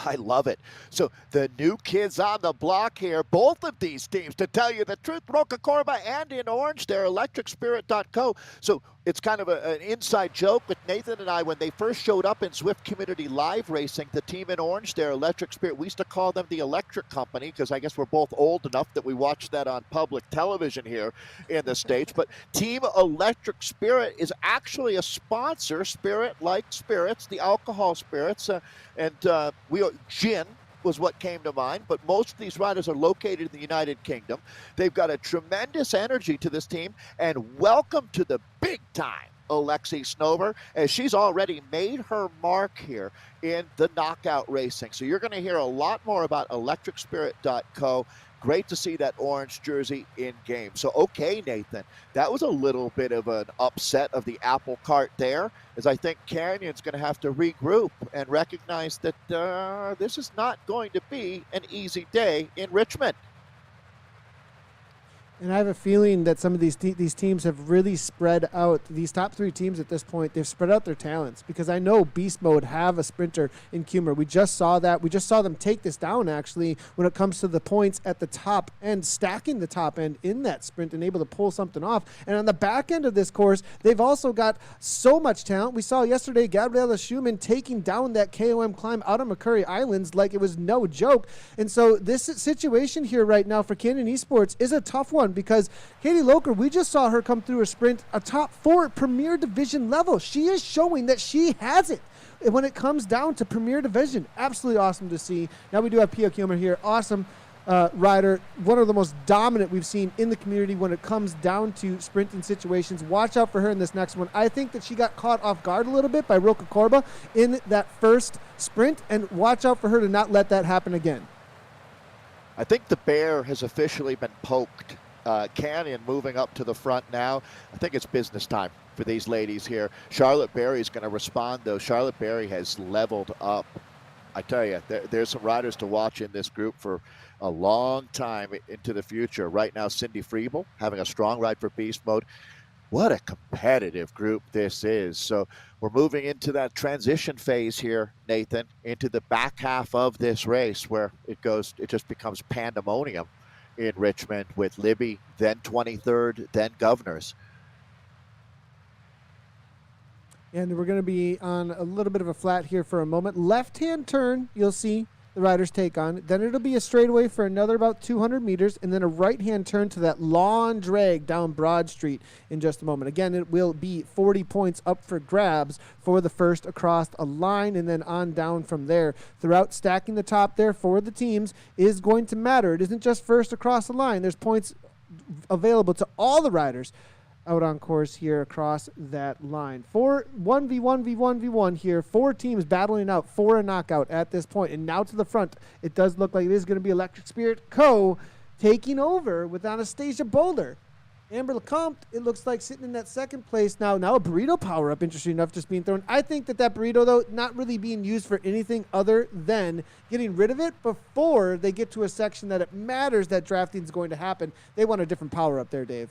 I love it. So the new kids on the block here, both of these teams, to tell you the truth, Roca Corba and in orange, they're electricspirit.co. So it's kind of an inside joke with Nathan and I. When they first showed up in Zwift Community Live Racing, the team in orange, they're Electric Spirit. We used to call them the Electric Company because I guess we're both old enough that we watched that on public television here in the States. But Team Electric Spirit is actually a sponsor, Spirit like spirits, the alcohol spirits, gin was what came to mind, but most of these riders are located in the United Kingdom. They've got a tremendous energy to this team, and welcome to the big time, Alexi Snover, as she's already made her mark here in the knockout racing. So you're going to hear a lot more about electricspirit.co. Great to see that orange jersey in game. So, okay, Nathan, that was a little bit of an upset of the apple cart there, as I think Canyon's going to have to regroup and recognize that this is not going to be an easy day in Richmond. And I have a feeling that some of these teams have really spread out. These top three teams at this point, they've spread out their talents, because I know Beast Mode have a sprinter in Kummer. We just saw that. We just saw them take this down, actually, when it comes to the points at the top end, stacking the top end in that sprint and able to pull something off. And on the back end of this course, they've also got so much talent. We saw yesterday Gabriella Schumann taking down that KOM climb out of McCurry Islands like it was no joke. And so this situation here right now for Canyon Esports is a tough one, because Katie Loker, we just saw her come through a sprint, a top 4 Premier Division level. She is showing that she has it. when it comes down to Premier Division. Absolutely awesome to see. Now we do have Pia Kilmer here. Awesome rider. One of the most dominant we've seen in the community when it comes down to sprinting situations. Watch out for her in this next one. I think that she got caught off guard a little bit by Roka Korba in that first sprint, and watch out for her to not let that happen again. I think the bear has officially been poked. Canyon moving up to the front now. I think it's business time for these ladies here. Charlotte Berry's going to respond, though. Charlotte Berry has leveled up. I tell you, there's some riders to watch in this group for a long time into the future. Right now, Cindy Friebel having a strong ride for Beast Mode. What a competitive group this is. So we're moving into that transition phase here, Nathan, into the back half of this race where it just becomes pandemonium in Richmond with Libbey, then 23rd, then Governors. And we're going to be on a little bit of a flat here for a moment. Left-hand turn, you'll see the riders take on. Then it'll be a straightaway for another about 200 meters, and then a right-hand turn to that long drag down Broad Street in just a moment. Again, it will be 40 points up for grabs for the first across a line, and then on down from there. Throughout, stacking the top there for the teams is going to matter. It isn't just first across the line. There's points available to all the riders out on course here across that line. 1v1 here. 4 teams battling out for a knockout at this point. And now to the front, it does look like it is going to be Electric Spirit Co. taking over with Anastasia Boulder. Amber Lecomte, it looks like sitting in that second place now. Now a burrito power-up, interesting enough, just being thrown. I think that burrito, though, not really being used for anything other than getting rid of it before they get to a section that it matters that drafting is going to happen. They want a different power-up there, Dave.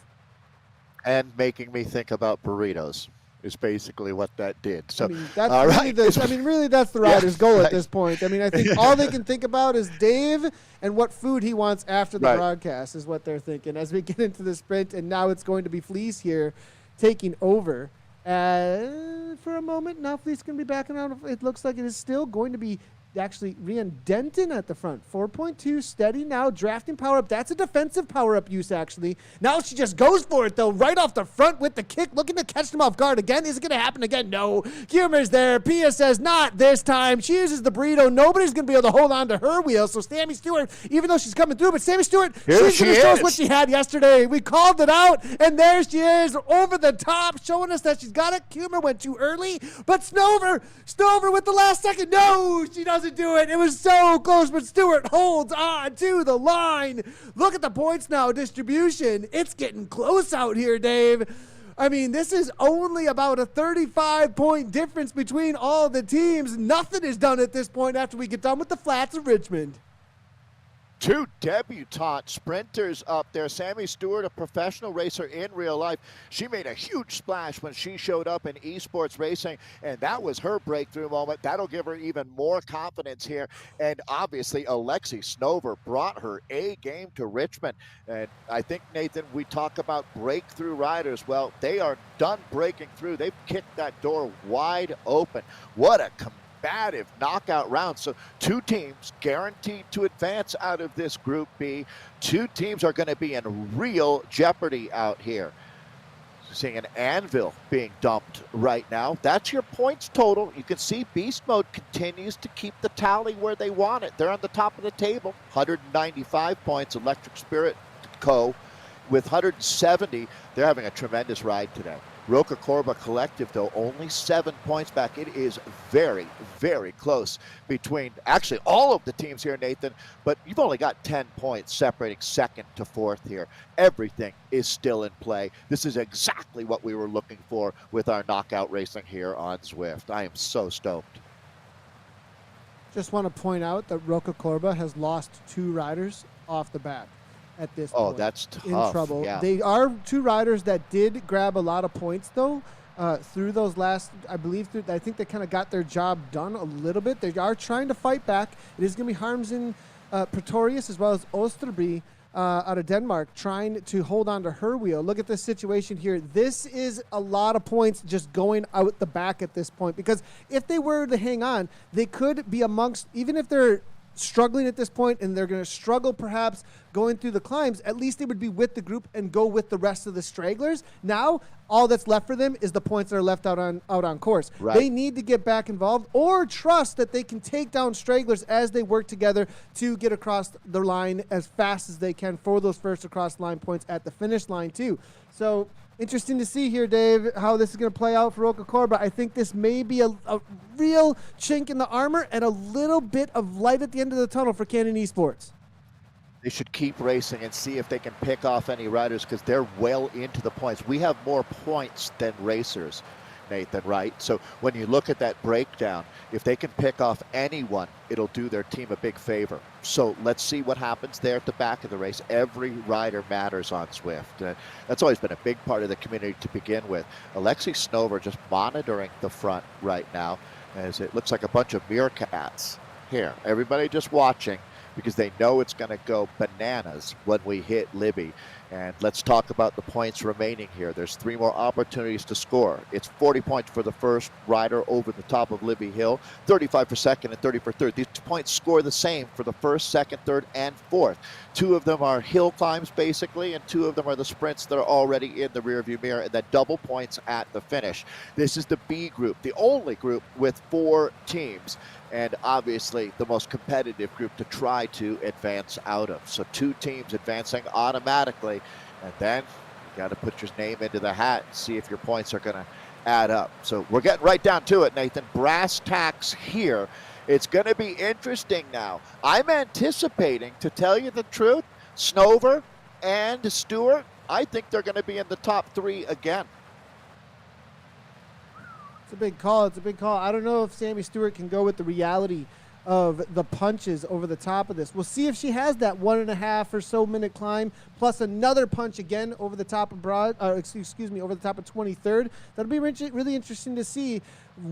And making me think about burritos is basically what that did. So, I mean, that's really that's the rider's goal at this point. I mean, I think all they can think about is Dave and what food he wants after the broadcast is what they're thinking as we get into the sprint. And now it's going to be Fleece here taking over for a moment. Now Fleece going to be backing out. It looks like it is still going to be actually Rian Denton at the front. 4.2 steady now, drafting power up. That's a defensive power up use actually. Now she just goes for it though, right off the front with the kick, looking to catch them off guard again. Is it going to happen again? No. Humor's there. Pia says not this time. She uses the burrito. Nobody's going to be able to hold on to her wheel. So Sammy Stewart, even though she's coming through, but Sammy Stewart, she's going to show us what she had yesterday. We called it out, and there she is over the top, showing us that she's got it. Humor went too early, but Stover with the last second. No, she doesn't do it. It was so close, but Stewart holds on to the line. Look at the points now, distribution. It's getting close out here, Dave. I mean, this is only about a 35-point difference between all the teams. Nothing is done at this point after we get done with the flats of Richmond. 2 debutante sprinters up there. Sammy Stewart, a professional racer in real life. She made a huge splash when she showed up in esports racing, and that was her breakthrough moment. That'll give her even more confidence here. And obviously, Alexi Snover brought her A game to Richmond. And I think, Nathan, we talk about breakthrough riders. Well, they are done breaking through. They've kicked that door wide open. What a combative knockout round. So 2 teams guaranteed to advance out of this Group B. 2 teams are going to be in real jeopardy out here. Seeing an anvil being dumped right now. That's your points total. You can see Beast Mode continues to keep the tally where they want it. They're on the top of the table. 195 points. Electric Spirit Co. with 170. They're having a tremendous ride today. Roka Korba Collective, though, only 7 points back. It is very, very close between actually all of the teams here, Nathan, but you've only got 10 points separating second to fourth here. Everything is still in play. This is exactly what we were looking for with our knockout racing here on Zwift. I am so stoked. Just want to point out that Roka Korba has lost 2 riders off the bat at this point. Oh, that's tough. In trouble. Yeah. They are 2 riders that did grab a lot of points, though, through those last, I think they kind of got their job done a little bit. They are trying to fight back. It is going to be Harmsen Pretorius as well as Osterby out of Denmark trying to hold on to her wheel. Look at this situation here. This is a lot of points just going out the back at this point, because if they were to hang on, they could be amongst, even if they're struggling at this point and they're going to struggle perhaps going through the climbs, at least they would be with the group and go with the rest of the stragglers. Now, all that's left for them is the points that are left out on course. Right. They need to get back involved or trust that they can take down stragglers as they work together to get across the line as fast as they can for those first across line points at the finish line too. So interesting to see here, Dave, how this is going to play out for Roca Corba. I think this may be a real chink in the armor and a little bit of light at the end of the tunnel for Canyon Esports. They should keep racing and see if they can pick off any riders because they're well into the points. We have more points than racers, Nathan, right? So when you look at that breakdown, if they can pick off anyone, it'll do their team a big favor. So let's see what happens there at the back of the race. Every rider matters on Zwift. That's always been a big part of the community to begin with. Alexei Snover just monitoring the front right now as it looks like a bunch of meerkats here. Everybody just watching, because they know it's going to go bananas when we hit Libbey. And let's talk about the points remaining here. There's 3 more opportunities to score. It's 40 points for the first rider over the top of Libbey Hill, 35 for second and 30 for third. These points score the same for the first, second, third, and fourth. 2 of them are hill climbs, basically, and 2 of them are the sprints that are already in the rearview mirror, and then double points at the finish. This is the B group, the only group with 4 teams, and obviously the most competitive group to try to advance out of. So 2 teams advancing automatically, and then you got to put your name into the hat and see if your points are going to add up. So we're getting right down to it, Nathan. Brass tacks here. It's going to be interesting now. I'm anticipating, to tell you the truth, Snover and Stewart, I think they're going to be in the top 3 again. It's a big call. It's a big call. I don't know if Sammy Stewart can go with the reality of the punches over the top of this. We'll see if she has that 1.5 or so minute climb plus another punch again over the top of over the top of 23rd. That'll be really interesting to see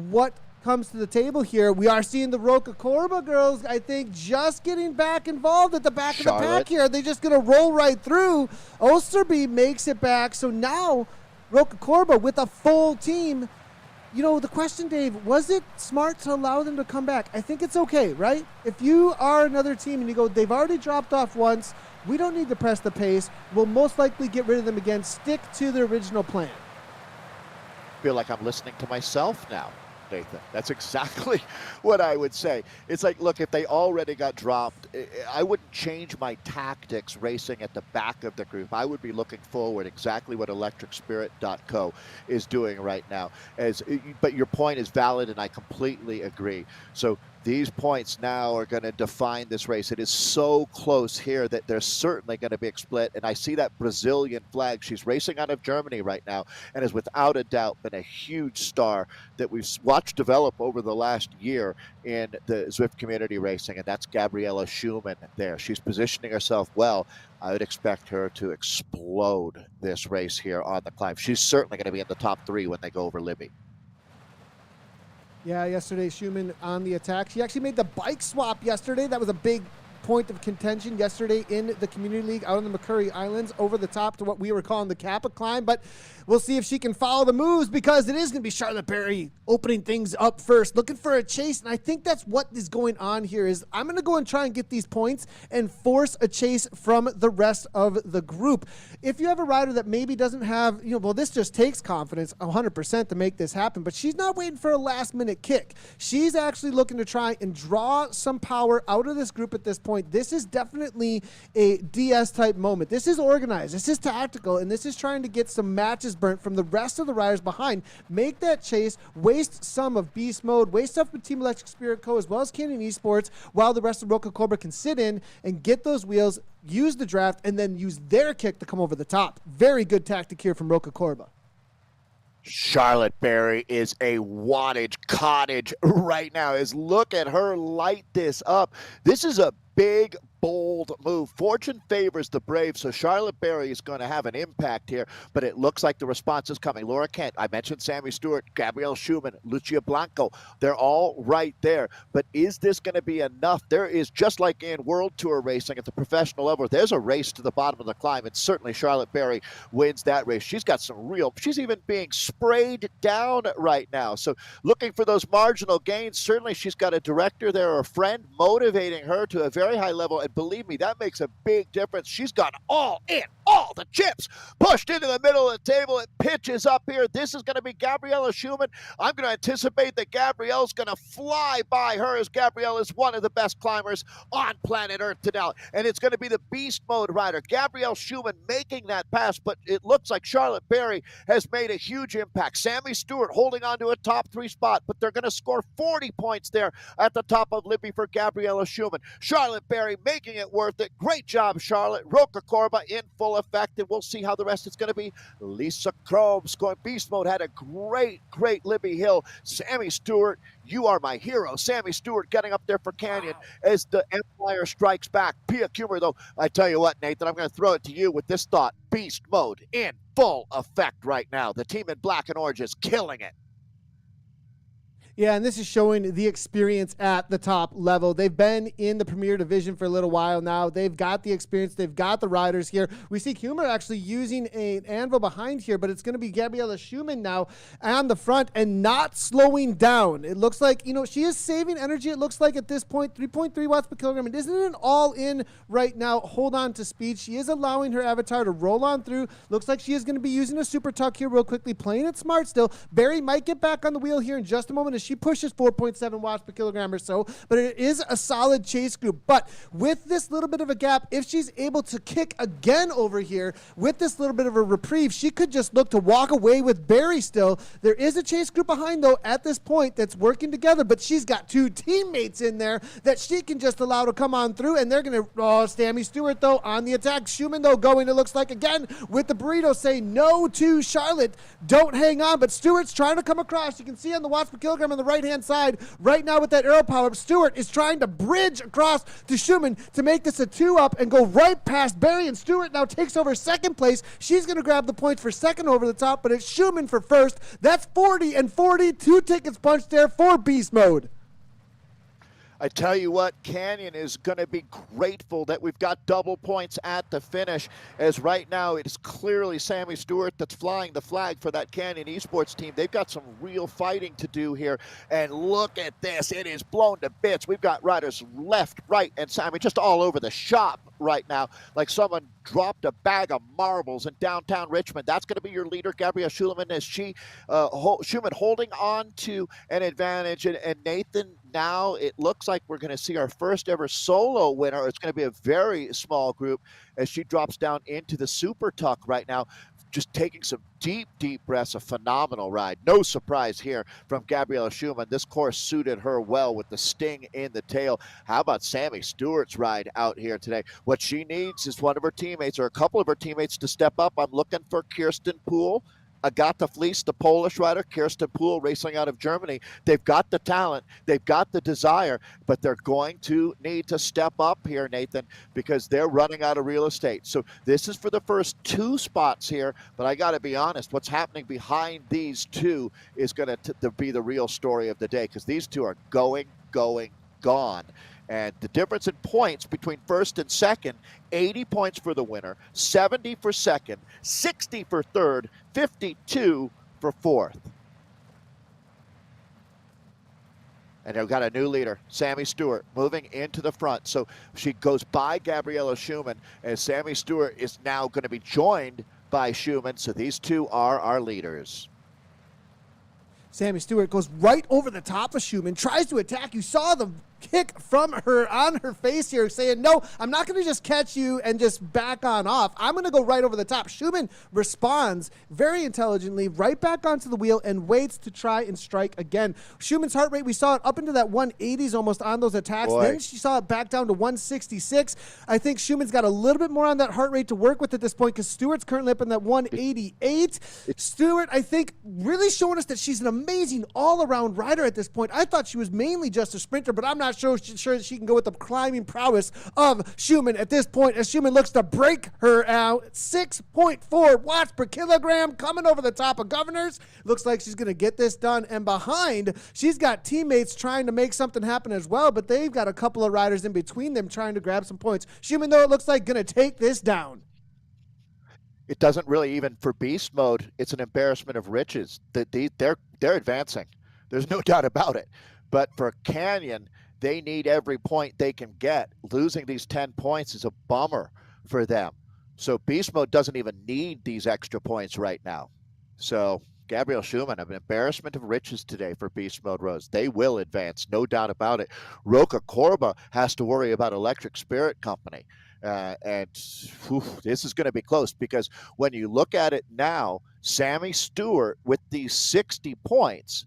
what comes to the table here. We are seeing the Roca Corba girls, I think, just getting back involved at the back of the pack here. They're just going to roll right through. Osterby makes it back. So now Roca Corba with a full team. You know, the question, Dave, was it smart to allow them to come back? I think it's okay, right? If you are another team and you go, they've already dropped off once, we don't need to press the pace. We'll most likely get rid of them again. Stick to the original plan. I feel like I'm listening to myself now, Nathan. That's exactly what I would say. It's like, look, if they already got dropped, I wouldn't change my tactics racing at the back of the group. I would be looking forward, exactly what electricspirit.co is doing right now. But your point is valid, and I completely agree. So these points now are going to define this race. It is so close here that there's certainly going to be a split. And I see that Brazilian flag. She's racing out of Germany right now and has without a doubt been a huge star that we've watched develop over the last year in the Zwift community racing. And that's Gabriela Schumann there. She's positioning herself well. I would expect her to explode this race here on the climb. She's certainly going to be in the top 3 when they go over Libbey. Yeah, yesterday, Schumann on the attack. She actually made the bike swap yesterday. That was a big point of contention yesterday in the Community League out on the McCurry Islands over the top to what we were calling the Kappa climb. But we'll see if she can follow the moves, because it is going to be Charlotte Berry opening things up first, looking for a chase. And I think that's what is going on here is I'm going to go and try and get these points and force a chase from the rest of the group. If you have a rider that maybe doesn't have, well, this just takes confidence 100% to make this happen, but she's not waiting for a last minute kick. She's actually looking to try and draw some power out of this group at this point. This is definitely a DS type moment. This is organized. This is tactical, and this is trying to get some matches burnt from the rest of the riders behind. Make that chase, waste some of Beast Mode, waste stuff with Team Electric Spirit Co. as well as Canyon Esports, while the rest of Roca Corba can sit in and get those wheels, use the draft, and then use their kick to come over the top. Very good tactic here from Roca Corba. Charlotte Berry is a wattage cottage right now. Look at her light this up. This is a big, bold move. Fortune favors the brave, so Charlotte Berry is going to have an impact here, but it looks like the response is coming. Laura Kent, I mentioned Sammy Stewart, Gabrielle Schumann, Lucia Blanco. They're all right there, but is this going to be enough? There is, just like in World Tour racing at the professional level, there's a race to the bottom of the climb, and certainly Charlotte Berry wins that race. She's got she's even being sprayed down right now, so looking for those marginal gains. Certainly she's got a director there, or a friend, motivating her to a very high level, and believe me, that makes a big difference. She's got all in, all the chips pushed into the middle of the table. It pitches up here. This is going to be Gabriella Schumann. I'm going to anticipate that Gabrielle's going to fly by her, as Gabrielle is one of the best climbers on planet Earth today. And it's going to be the beast mode rider, Gabrielle Schumann, making that pass. But it looks like Charlotte Berry has made a huge impact. Sammy Stewart holding on to a top 3 spot, but they're going to score 40 points there at the top of Libbey for Gabriella Schumann. Charlotte Berry making it worth it. Great job, Charlotte. Roca Corba in full effect, and we'll see how the rest is going to be. Lisa Krohn scoring beast mode, had a great Libbey Hill. Sammy Stewart, you are my hero. Sammy Stewart getting up there for Canyon as the Empire strikes back. Pia Kummer, though, I tell you what, Nathan, I'm going to throw it to you with this thought. Beast mode in full effect right now. The team in black and orange is killing it. Yeah, and this is showing the experience at the top level. They've been in the Premier Division for a little while now. They've got the experience. They've got the riders here. We see Kummer actually using an anvil behind here, but it's going to be Gabriella Schumann now on the front and not slowing down. It looks like, she is saving energy. It looks like at this point, 3.3 watts per kilogram. It isn't an all-in right now. Hold on to speed. She is allowing her avatar to roll on through. Looks like she is going to be using a super tuck here real quickly, playing it smart still. Barry might get back on the wheel here in just a moment as she pushes 4.7 watts per kilogram or so, but it is a solid chase group. But with this little bit of a gap, if she's able to kick again over here with this little bit of a reprieve, she could just look to walk away with Barry still. There is a chase group behind, though, at this point that's working together, but she's got 2 teammates in there that she can just allow to come on through, and they're going to, Sammy Stewart, though, on the attack. Schumann, though, going, it looks like, again, with the burrito, say no to Charlotte. Don't hang on, but Stewart's trying to come across. You can see on the watts per kilogram on the right-hand side right now with that arrow power. Stewart is trying to bridge across to Schumann to make this a 2-up and go right past Barry, and Stewart now takes over second place. She's going to grab the points for second over the top, but it's Schumann for first. That's 40 and 40. 2 tickets punched there for beast mode. I tell you what, Canyon is going to be grateful that we've got double points at the finish, as right now it is clearly Sammy Stewart that's flying the flag for that Canyon esports team. They've got some real fighting to do here, and look at this. It is blown to bits. We've got riders left, right, and just all over the shop right now, like someone dropped a bag of marbles in downtown Richmond. That's going to be your leader, Gabrielle Schumann, as Schumann holding on to an advantage. And Nathan, now it looks like we're going to see our first ever solo winner. It's going to be a very small group as she drops down into the super tuck right now, just taking some deep breaths. A phenomenal ride. No surprise here from Gabriella Schumann. This course suited her well with the sting in the tail. How about Sammy Stewart's ride out here today? What she needs is one of her teammates or a couple of her teammates to step up. I'm looking for Kirsten Poole, Agatha Fleece, the Polish rider, Kirsten Poole racing out of Germany. They've got the talent, they've got the desire, but they're going to need to step up here, Nathan, because they're running out of real estate. So this is for the first 2 spots here, but I got to be honest, what's happening behind these 2 is going to be the real story of the day, because these 2 are gone. And the difference in points between first and second, 80 points for the winner, 70 for second, 60 for third, 52 for fourth. And they've got a new leader, Sammy Stewart, moving into the front. So she goes by Gabriella Schumann, and Sammy Stewart is now going to be joined by Schumann. So these 2 are our leaders. Sammy Stewart goes right over the top of Schumann, tries to attack. You saw the kick from her on her face here saying, no, I'm not going to just catch you and just back on off. I'm going to go right over the top. Schumann responds very intelligently right back onto the wheel and waits to try and strike again. Schumann's heart rate, we saw it up into that 180s almost on those attacks. Boy. Then she saw it back down to 166. I think Schumann's got a little bit more on that heart rate to work with at this point because Stewart's currently up in that 188. Stewart, I think, really showing us that she's an amazing all-around rider at this point. I thought she was mainly just a sprinter, but I'm not sure that she can go with the climbing prowess of Schumann at this point as Schumann looks to break her out. 6.4 watts per kilogram coming over the top of Governors. Looks like she's going to get this done. And behind, she's got teammates trying to make something happen as well, but they've got a couple of riders in between them trying to grab some points. Schumann, though, it looks like going to take this down. It doesn't really, even for beast mode, it's an embarrassment of riches. They're advancing. There's no doubt about it. But for Canyon, they need every point they can get. Losing these 10 points is a bummer for them. So beast mode doesn't even need these extra points right now. So Gabriel Schumann, an embarrassment of riches today for beast mode Rose. They will advance, no doubt about it. Roca Corba has to worry about Electric Spirit Company. And this is going to be close, because when you look at it now, Sammy Stewart with these 60 points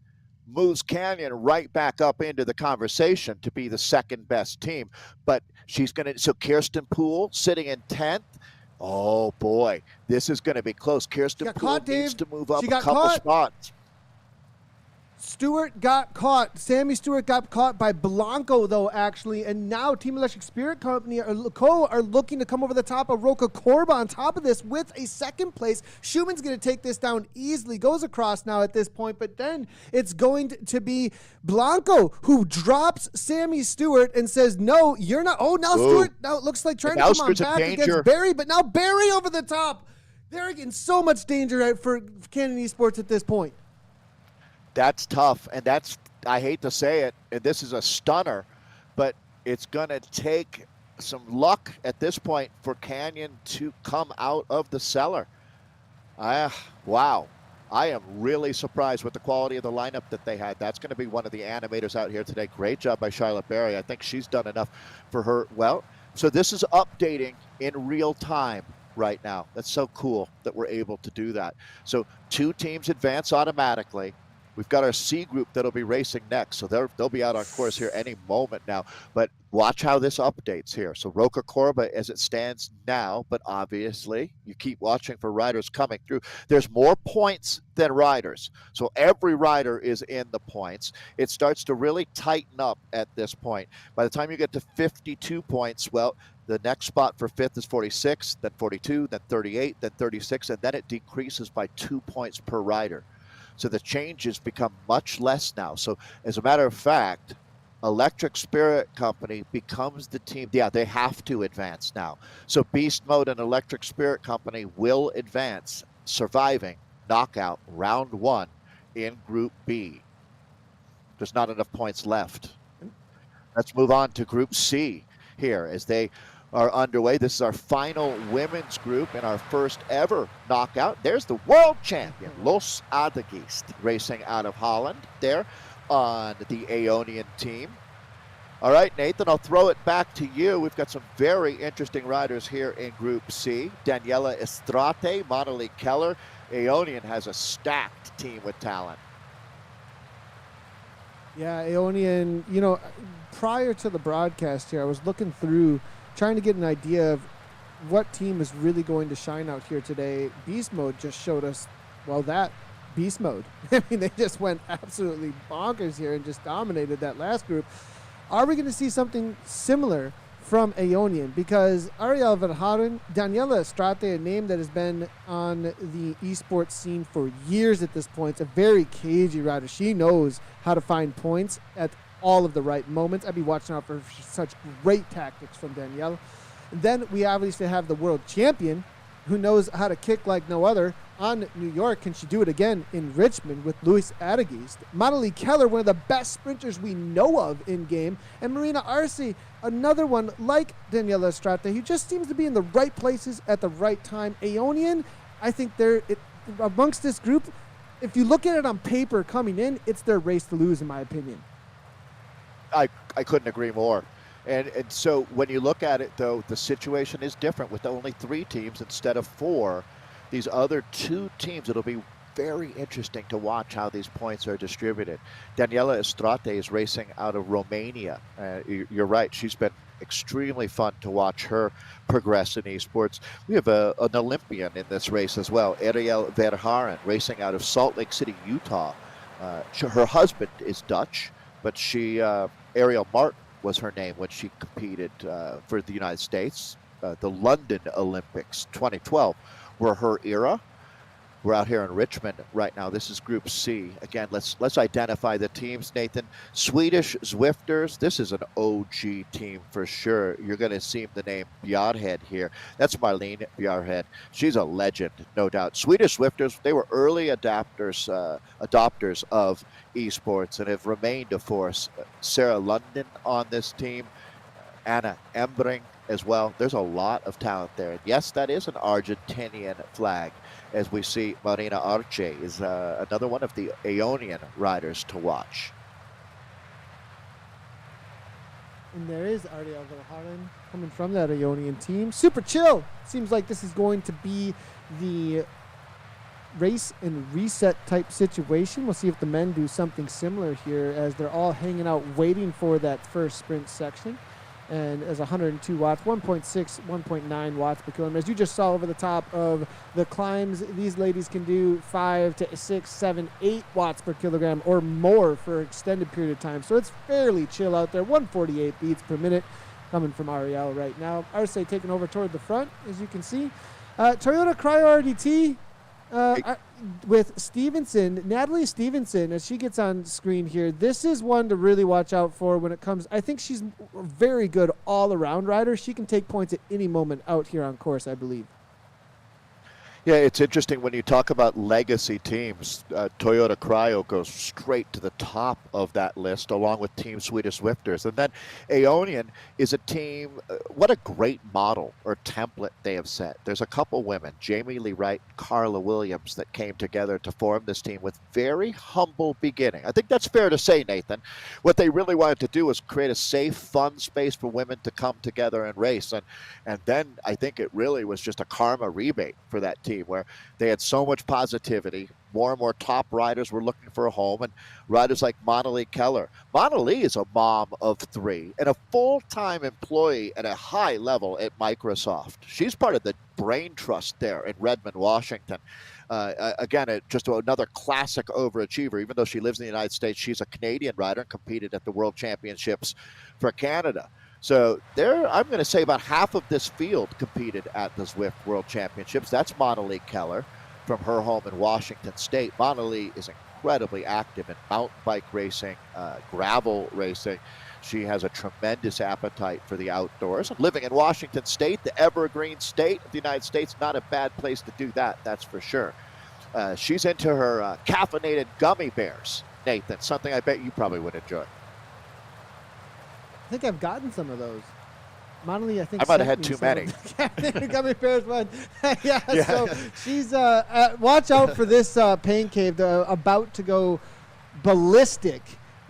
moves Canyon right back up into the conversation to be the second best team. But she's going to, so Kirsten Poole sitting in 10th. Oh boy, this is going to be close. Kirsten Poole needs to move up a couple spots. Stewart got caught. Sammy Stewart got caught by Blanco, though, actually. And now Team Electric Spirit Company are looking to come over the top of Roca Corba on top of this with a second place. Schumann's going to take this down easily. Goes across now at this point. But then it's going to be Blanco who drops Sammy Stewart and says, no, you're not. Oh, now Stewart now it looks like trying to come on back against Barry. But now Barry over the top. They're in so much danger for Canyon Esports at this point. That's tough, and that's, I hate to say it, and this is a stunner, but it's going to take some luck at this point for Canyon to come out of the cellar. Wow. I am really surprised with the quality of the lineup that they had. That's going to be one of the animators out here today. Great job by Charlotte Berry. I think she's done enough for her. Well, so this is updating in real time right now. That's so cool that we're able to do that. So 2 teams advance automatically. We've got our C group that'll be racing next, so they'll be out on course here any moment now. But watch how this updates here. So Roca Corba as it stands now, but obviously you keep watching for riders coming through. There's more points than riders, so every rider is in the points. It starts to really tighten up at this point. By the time you get to 52 points, well, the next spot for 5th is 46, then 42, then 38, then 36, and then it decreases by 2 points per rider. So the changes become much less now. So as a matter of fact, Electric Spirit Company becomes the team. Yeah, they have to advance now. So Beast Mode and Electric Spirit Company will advance, surviving knockout round 1 in Group B. There's not enough points left. Let's move on to Group C here as they are underway. This is our final women's group in our first ever knockout. There's the world champion, Los Adagist, racing out of Holland there on the Aeonian team. All right, Nathan, I'll throw it back to you. We've got some very interesting riders here in Group C. Daniela Estrate, Monali Keller. Aeonian has a stacked team with talent. Yeah, Aeonian, you know, prior to the broadcast here, I was looking through trying to get an idea of what team is really going to shine out here today. Beast Mode just showed us, well, that Beast Mode. I mean, they just went absolutely bonkers here and just dominated that last group. Are we going to see something similar from Aeonian? Because Ariel Verhaeren, Daniela Estrate, a name that has been on the esports scene for years at this point, a very cagey rider. She knows how to find points at all of the right moments. I'd be watching out for such great tactics from Danielle. And then we obviously have the world champion who knows how to kick like no other on New York. Can she do it again in Richmond with Luis Adagist? Monali Keller, one of the best sprinters we know of in game. And Marina Arce, another one like Daniela Estrate, who just seems to be in the right places at the right time. Aeonian, I think they're amongst this group. If you look at it on paper coming in, it's their race to lose, in my opinion. I couldn't agree more. And so when you look at it, though, the situation is different with only 3 teams instead of 4. These other 2 teams, it'll be very interesting to watch how these points are distributed. Daniela Estrate is racing out of Romania. You're right. She's been extremely fun to watch her progress in esports. We have an Olympian in this race as well, Ariel Verhaeren, racing out of Salt Lake City, Utah. Her husband is Dutch, but Ariel Martin was her name when she competed for the United States. The London Olympics 2012 were her era. We're out here in Richmond right now. This is Group C. Again, let's identify the teams, Nathan. Swedish Zwifters. This is an OG team for sure. You're going to see the name Bjarhed here. That's Marlene Bjarhed. She's a legend, no doubt. Swedish Zwifters, they were early adopters of esports and have remained a force. Sarah London on this team. Anna Embring as well. There's a lot of talent there. And yes, that is an Argentinian flag. As we see, Marina Arce is another one of the Ionian riders to watch. And there is Ariel Vilharen coming from that Ionian team. Super chill. Seems like this is going to be the race and reset type situation. We'll see if the men do something similar here as they're all hanging out waiting for that first sprint section. And as 102 watts, 1.6, 1.9 watts per kilometer. As you just saw over the top of the climbs, these ladies can do 5 to 6, 7, 8 watts per kilogram or more for an extended period of time. So it's fairly chill out there. 148 beats per minute coming from Ariel right now. Arce taking over toward the front, as you can see. Toyota Cryo RDT with Stevenson, Natalie Stevenson, as she gets on screen here. This is one to really watch out for when it comes. I think she's a very good all-around rider. She can take points at any moment out here on course, I believe. Yeah, it's interesting when you talk about legacy teams. Toyota Cryo goes straight to the top of that list, along with Team Swedish Zwifters. And then Aonian is a team. What a great model or template they have set. There's a couple women, Jamie Lee Wright, Carla Williams, that came together to form this team with very humble beginning. I think that's fair to say, Nathan. What they really wanted to do was create a safe, fun space for women to come together and race. And then I think it really was just a karma rebate for that team, where they had so much positivity. More and more top riders were looking for a home, and riders like Mona Keller. Mona is a mom of 3 and a full-time employee at a high level at Microsoft. She's part of the brain trust there in Redmond, Washington. Again, just another classic overachiever. Even though she lives in the United States, she's a Canadian rider and competed at the World Championships for Canada. So there, I'm going to say about half of this field competed at the Zwift World Championships. That's Mona Keller from her home in Washington State. Mona is incredibly active in mountain bike racing, gravel racing. She has a tremendous appetite for the outdoors. Living in Washington State, the evergreen state of the United States, not a bad place to do that, that's for sure. She's into her caffeinated gummy bears, Nathan, something I bet you probably would enjoy. I think I've gotten some of those. Monley, I think I might have had too many. Gummy bears one. Yeah, so she's watch out for this pain cave. About to go ballistic,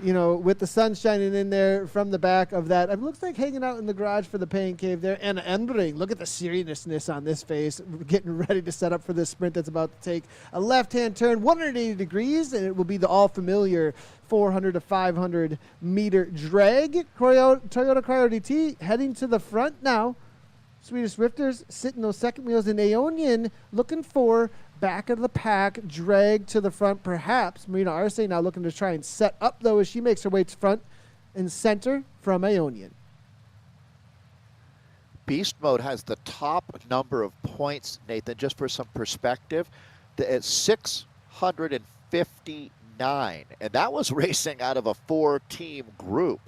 you know, with the sun shining in there from the back of that. It looks like hanging out in the garage for the pain cave there. And Embring, look at the seriousness on this face, getting ready to set up for this sprint that's about to take a left-hand turn, 180 degrees, and it will be the all-familiar 400 to 500 meter drag. Toyota Cryo DT heading to the front now. Swedish Zwifters sitting those second wheels, in Aonian looking for back of the pack drag to the front. Perhaps Marina Arce now looking to try and set up though as she makes her way to front and center from Aonian. Beast Mode has the top number of points, Nathan, just for some perspective. It's 659. And that was racing out of a 4-team group.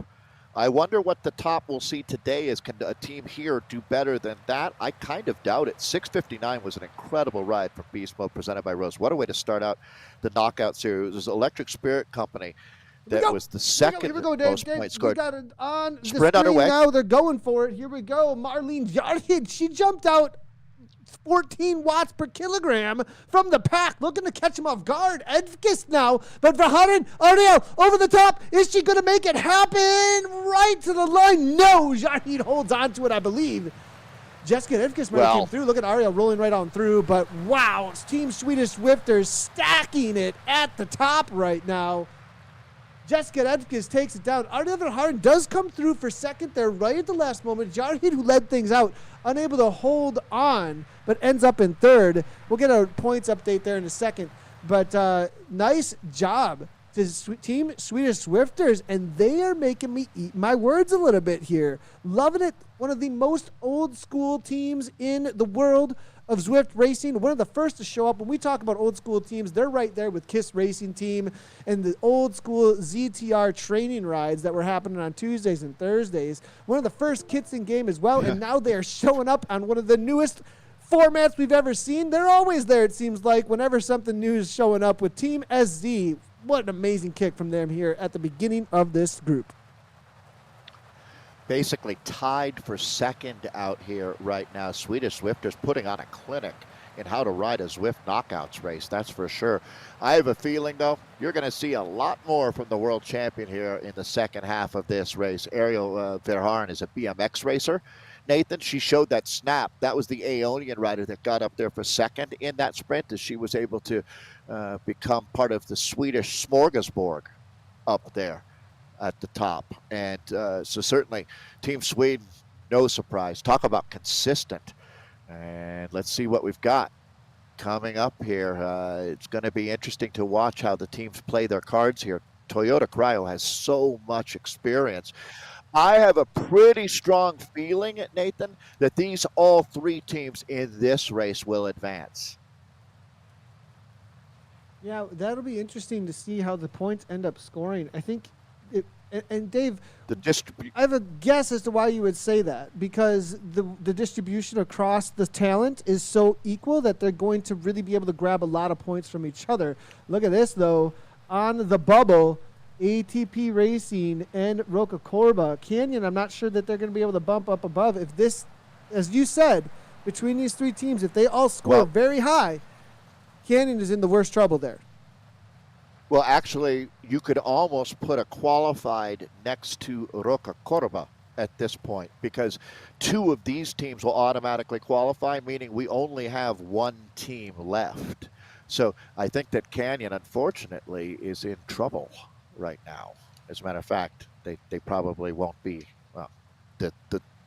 I wonder what the top we'll see today is. Can a team here do better than that? I kind of doubt it. 659 was an incredible ride from Beast Mode presented by Rose. What a way to start out the knockout series. It was Electric Spirit Company that was the second most points scored. We got it on Sprint the underway. Now they're going for it. Here we go. Marlene Jarhed, she jumped out 14 watts per kilogram from the pack, looking to catch him off guard. Edkis now, but Verhaeren, Ariel over the top. Is she going to make it happen? Right to the line. No, Jarhed holds on to it, I believe. Jessica Edkis might have came through. Look at Ariel rolling right on through, but wow, it's Team Swedish Zwifters stacking it at the top right now. Jessica Edkis takes it down. Ariel Verhaeren does come through for second there right at the last moment. Jarhed, who led things out, unable to hold on, but ends up in third. We'll get a points update there in a second. But nice job to Team Swedish Zwifters, and they are making me eat my words a little bit here. Loving it. One of the most old school teams in the world of Zwift Racing, one of the first to show up. When we talk about old school teams, they're right there with KISS Racing Team and the old school ZTR training rides that were happening on Tuesdays and Thursdays. One of the first kits in game as well, and now they're showing up on one of the newest formats we've ever seen. They're always there, it seems like, whenever something new is showing up with Team SZ. What an amazing kick from them here at the beginning of this group. Basically tied for second out here right now. Swedish Zwifters putting on a clinic in how to ride a Zwift Knockouts race, that's for sure. I have a feeling, though, you're going to see a lot more from the world champion here in the second half of this race. Ariel Verhaeren is a BMX racer. Nathan, she showed that snap. That was the Aeonian rider that got up there for second in that sprint, as she was able to become part of the Swedish smorgasbord up there at the top. And so certainly Team Sweden, no surprise. Talk about consistent. And let's see what we've got coming up here. It's going to be interesting to watch how the teams play their cards here. Toyota Cryo has so much experience. I have a pretty strong feeling, Nathan, that these all three teams in this race will advance. Yeah, that'll be interesting to see how the points end up scoring. I think and Dave, I have a guess as to why you would say that, because the distribution across the talent is so equal that they're going to really be able to grab a lot of points from each other. Look at this, though. On the bubble, ATP Racing and Roca Corba. Canyon, I'm not sure that they're going to be able to bump up above. If this, as you said, between these three teams, if they all score very high, Canyon is in the worst trouble there. Well, actually, you could almost put a qualified next to Roca Corba at this point, because two of these teams will automatically qualify, meaning we only have one team left. So I think that Canyon, unfortunately, is in trouble right now. As a matter of fact, they probably won't be. Well, the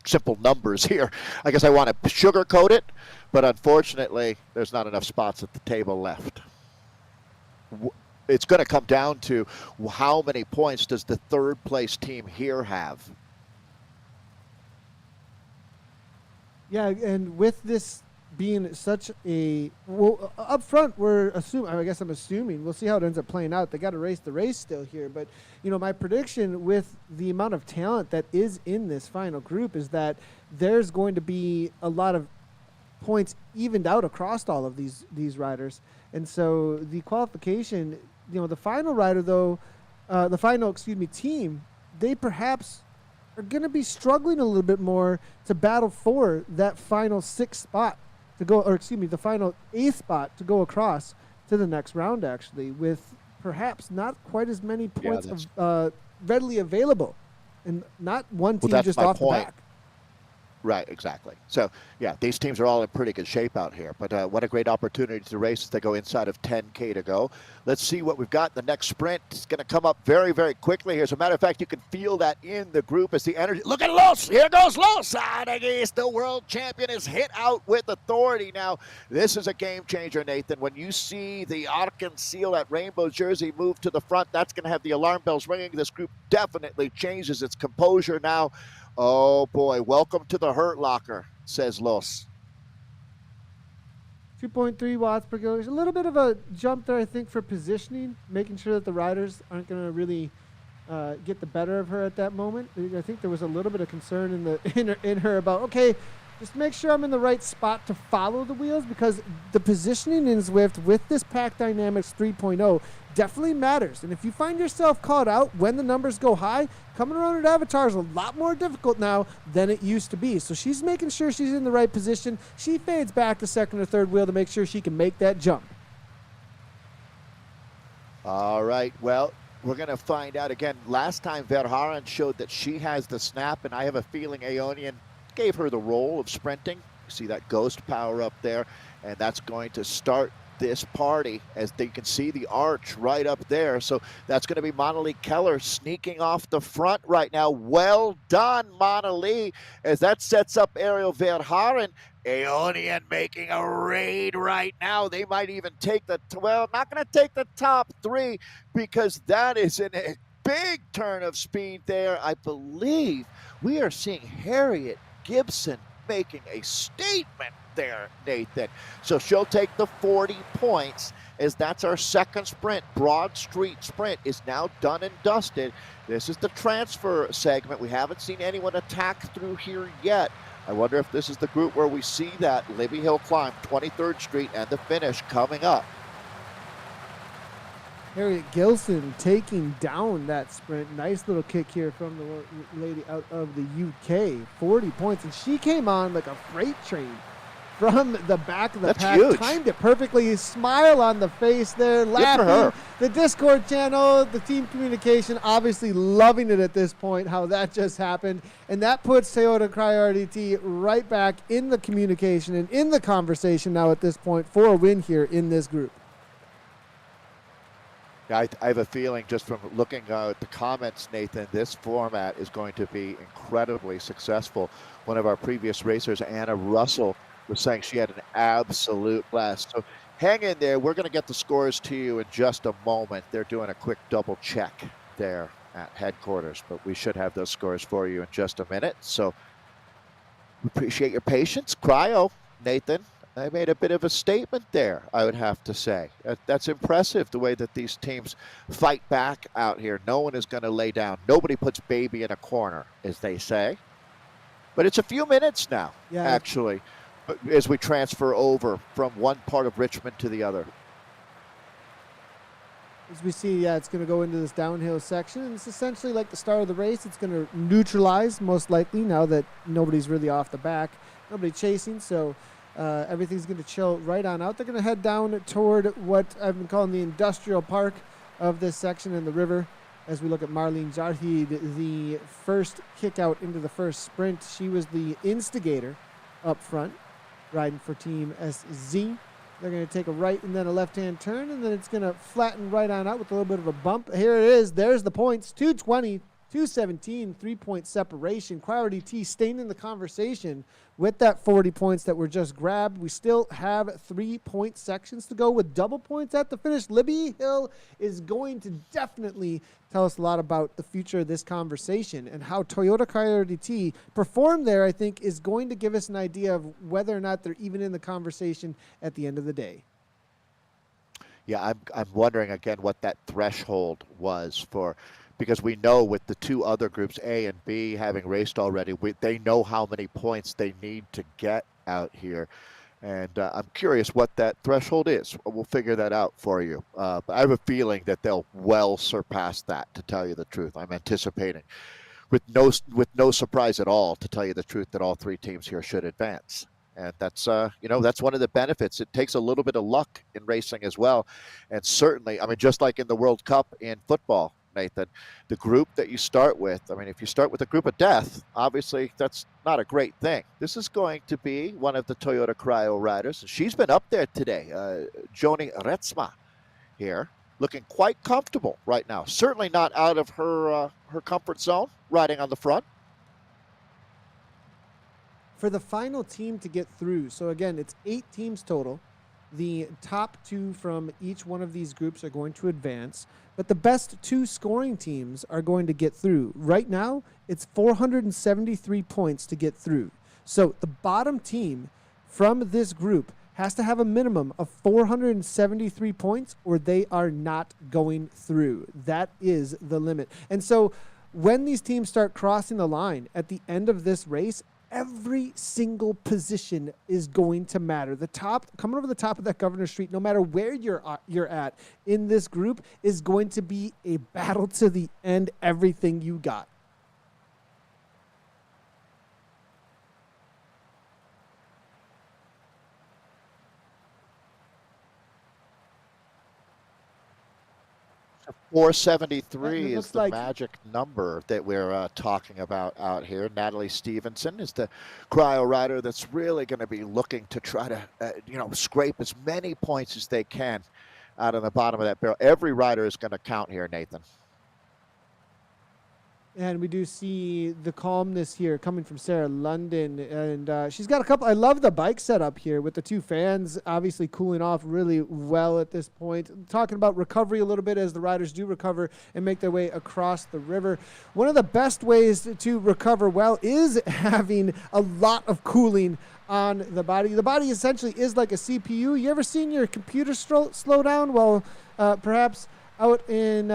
simple numbers here, I guess I want to sugarcoat it, but unfortunately, there's not enough spots at the table left. It's going to come down to how many points does the third place team here have. Yeah, and with this being such a, well, up front, we're assuming, I guess I'm assuming, we'll see how it ends up playing out. They got to race the race still here. But, you know, my prediction with the amount of talent that is in this final group is that there's going to be a lot of points evened out across all of these riders. And so the qualification, you know, the final rider, though, team, they perhaps are going to be struggling a little bit more to battle for that final sixth spot to go, or the final eighth spot to go across to the next round, actually, with perhaps not quite as many points readily available, and not one team just off the back. Right, exactly. So, yeah, these teams are all in pretty good shape out here. But what a great opportunity to race as they go inside of 10K to go. Let's see what we've got. The next sprint is going to come up very, very quickly here. As a matter of fact, you can feel that in the group as the energy. Look at Los. Here goes Los. The world champion is hit out with authority. Now, this is a game changer, Nathan. When you see the Arkan Seal, that rainbow jersey, move to the front, that's going to have the alarm bells ringing. This group definitely changes its composure now. Oh, boy. Welcome to the Hurt Locker, says Los. 2.3 watts per kilometer. A little bit of a jump there, I think, for positioning, making sure that the riders aren't going to really get the better of her at that moment. I think there was a little bit of concern in her about, okay, just make sure I'm in the right spot to follow the wheels, because the positioning in Zwift with this Pack Dynamics 3.0 definitely matters. And if you find yourself caught out when the numbers go high, coming around at Avatar is a lot more difficult now than it used to be. So she's making sure she's in the right position. She fades back to second or third wheel to make sure she can make that jump. All right, well, we're going to find out again. Last time Verhaeren showed that she has the snap, and I have a feeling Aeonian gave her the role of sprinting. You see that ghost power up there, and that's going to start this party, as they can see the arch right up there. So that's going to be Monali Keller sneaking off the front right now. Well done, Monali, as that sets up Ariel Verhaeren. Aeonian making a raid right now. They might even take not going to take the top three, because that is a big turn of speed there. I believe we are seeing Harriet Gibson making a statement there, Nathan. So she'll take the 40 points, as that's our second sprint. Broad Street Sprint is now done and dusted. This is the transfer segment. We haven't seen anyone attack through here yet. I wonder if this is the group where we see that Libbey Hill climb, 23rd Street, and the finish coming up. Harriet Gilson taking down that sprint. Nice little kick here from the lady out of the UK. 40 points, and she came on like a freight train from the back of the pack. Huge. Timed it perfectly. Smile on the face there, laughing. Good for her. The Discord channel, the team communication, obviously loving it at this point, how that just happened. And that puts Toyota Cryo RDT right back in the communication and in the conversation now at this point for a win here in this group. I have a feeling, just from looking at the comments, Nathan, this format is going to be incredibly successful. One of our previous racers, Anna Russell, was saying she had an absolute blast. So hang in there. We're going to get the scores to you in just a moment. They're doing a quick double check there at headquarters, but we should have those scores for you in just a minute. So appreciate your patience. Cryo, Nathan, I made a bit of a statement there, I would have to say. That's impressive, the way that these teams fight back out here. No one is going to lay down. Nobody puts baby in a corner, as they say. But it's a few minutes now, actually, as we transfer over from one part of Richmond to the other. As we see, it's going to go into this downhill section, and it's essentially like the start of the race. It's going to neutralize, most likely, now that nobody's really off the back. Nobody chasing, so everything's going to chill right on out. They're going to head down toward what I've been calling the industrial park of this section in the river. As we look at Marlene Jarhid, the first kick out into the first sprint. She was the instigator up front, riding for Team SZ. They're going to take a right and then a left-hand turn, and then it's going to flatten right on out with a little bit of a bump. Here it is. There's the points. 220, 217, 3-point separation. Cryo RDT staying in the conversation with that 40 points that were just grabbed. We still have 3-point sections to go with double points at the finish. Libbey Hill is going to definitely tell us a lot about the future of this conversation, and how Toyota Cryo RDT performed there, I think, is going to give us an idea of whether or not they're even in the conversation at the end of the day. Yeah, I'm wondering again what that threshold was for, because we know with the two other groups, A and B, having raced already, they know how many points they need to get out here. And I'm curious what that threshold is. We'll figure that out for you. But I have a feeling that they'll well surpass that, to tell you the truth. I'm anticipating, with no surprise at all, to tell you the truth, that all three teams here should advance. And that's, that's one of the benefits. It takes a little bit of luck in racing as well. And certainly, I mean, just like in the World Cup in football, Nathan, the group that you start with, I mean, if you start with a group of death, obviously that's not a great thing. This is going to be one of the Toyota Cryo riders. She's been up there today, Joni Retzma here, looking quite comfortable right now. Certainly not out of her comfort zone, riding on the front. For the final team to get through, so again, it's 8 teams total. The top 2 from each one of these groups are going to advance, but the best 2 scoring teams are going to get through. Right now, it's 473 points to get through. So the bottom team from this group has to have a minimum of 473 points, or they are not going through. That is the limit. And so when these teams start crossing the line at the end of this race, every single position is going to matter. The top, coming over the top of that Governor Street, no matter where you're at in this group, is going to be a battle to the end, everything you got. So 473 is the magic number that we're talking about out here. Natalie Stevenson is the cryo rider that's really going to be looking to try to, scrape as many points as they can out on the bottom of that barrel. Every rider is going to count here, Nathan. And we do see the calmness here coming from Sarah London. And she's got a couple. I love the bike setup here with the two fans obviously cooling off really well at this point. Talking about recovery a little bit as the riders do recover and make their way across the river. One of the best ways to recover well is having a lot of cooling on the body. The body essentially is like a CPU. You ever seen your computer slow down? Well, perhaps out in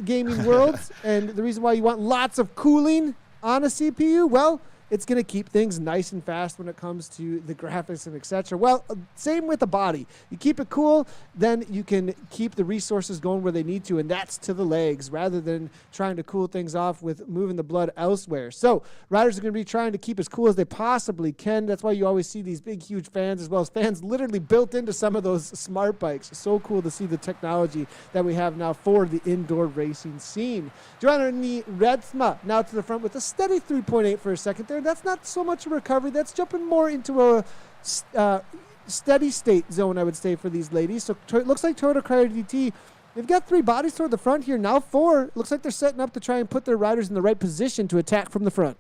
gaming worlds, and the reason why you want lots of cooling on a CPU, well, it's going to keep things nice and fast when it comes to the graphics and etc. Well, same with the body. You keep it cool, then you can keep the resources going where they need to, and that's to the legs rather than trying to cool things off with moving the blood elsewhere. So riders are going to be trying to keep as cool as they possibly can. That's why you always see these big, huge fans, as well as fans literally built into some of those smart bikes. So cool to see the technology that we have now for the indoor racing scene. Joanna Redsma now to the front with a steady 3.8 for a second there. That's not so much a recovery. That's jumping more into a steady state zone, I would say, for these ladies. So it looks like Toyota Cryo DT, they've got 3 bodies toward the front here. Now 4. Looks like they're setting up to try and put their riders in the right position to attack from the front.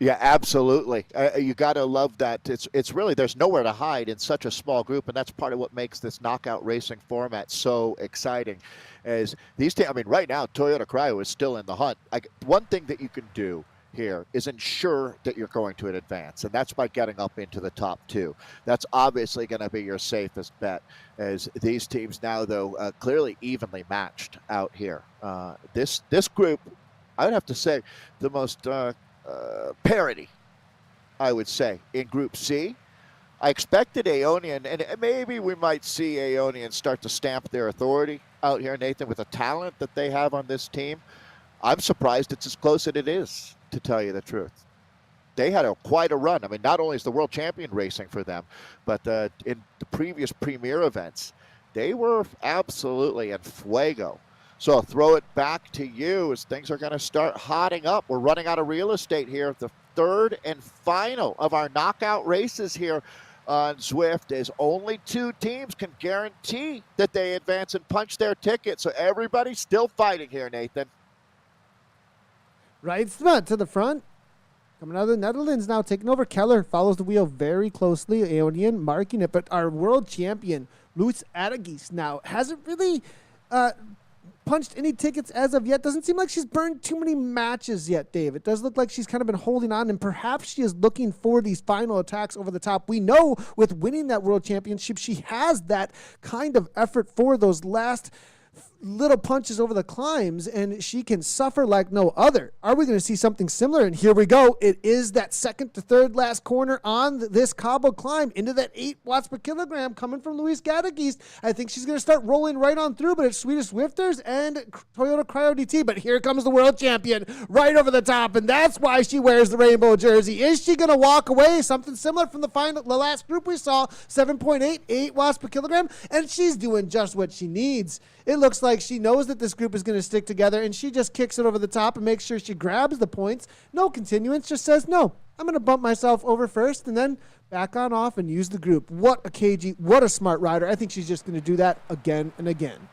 Yeah, absolutely. You got to love that. It's really, there's nowhere to hide in such a small group, and that's part of what makes this knockout racing format so exciting. As these teams, I mean, right now, Toyota Cryo is still in the hunt. One thing that you can do here is ensure that you're going to advance, and that's by getting up into the top 2. That's obviously going to be your safest bet, as these teams now, though, clearly evenly matched out here. This group, I would have to say, the most parity, I would say, in Group C. I expected Aeonian, and maybe we might see Aeonian start to stamp their authority out here, Nathan, with the talent that they have on this team. I'm surprised it's as close as it is, to tell you the truth. They had quite a run. I mean, not only is the world champion racing for them, but in the previous premier events, they were absolutely in fuego. So I'll throw it back to you as things are going to start hotting up. We're running out of real estate here. The third and final of our knockout races here on Zwift, as only 2 teams can guarantee that they advance and punch their ticket. So everybody's still fighting here, Nathan. Reitsma to the front. Coming out of the Netherlands now, taking over. Keller follows the wheel very closely. Aeonian marking it, but our world champion, Luis Adagis, now hasn't really punched any tickets as of yet. Doesn't seem like she's burned too many matches yet, Dave. It does look like she's kind of been holding on, and perhaps she is looking for these final attacks over the top. We know with winning that world championship, she has that kind of effort for those last little punches over the climbs, and she can suffer like no other. Are we going to see something similar? And here we go. It is that second to third last corner on this cobble climb into that 8 watts per kilogram coming from Luis Gadagis. I think she's going to start rolling right on through, but it's Swedish Swifters and Toyota Cryo DT. But here comes the world champion right over the top, and that's why she wears the rainbow jersey. Is she going to walk away? Something similar from the last group we saw, 7.8, 8 watts per kilogram, and she's doing just what she needs. It looks like she knows that this group is going to stick together, and she just kicks it over the top and makes sure she grabs the points. No continuance, just says, no, I'm going to bump myself over first and then back on off and use the group. What a KG, what a smart rider. I think she's just going to do that again and again.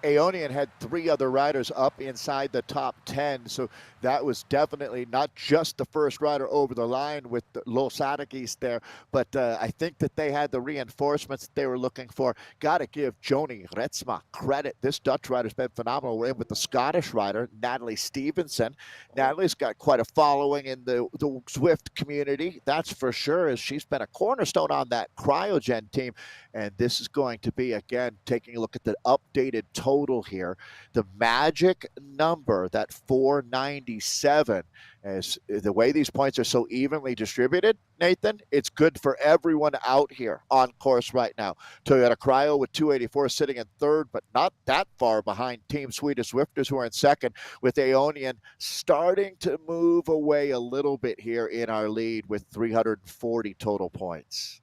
Aeonian had 3 other riders up inside the top 10, so that was definitely not just the first rider over the line with Los Adagis there, but I think that they had the reinforcements that they were looking for. Got to give Joni Reitsma credit. This Dutch rider's been phenomenal. We're in with the Scottish rider, Natalie Stevenson. Natalie's got quite a following in the Zwift community, that's for sure, as she's been a cornerstone on that Cryogen team. And this is going to be, again, taking a look at the updated total here. The magic number, that 497, as the way these points are so evenly distributed, Nathan, it's good for everyone out here on course right now. Toyota Cryo with 284 sitting in third, but not that far behind Team Swedish Swifters, who are in second, with Aeonian starting to move away a little bit here in our lead with 340 total points.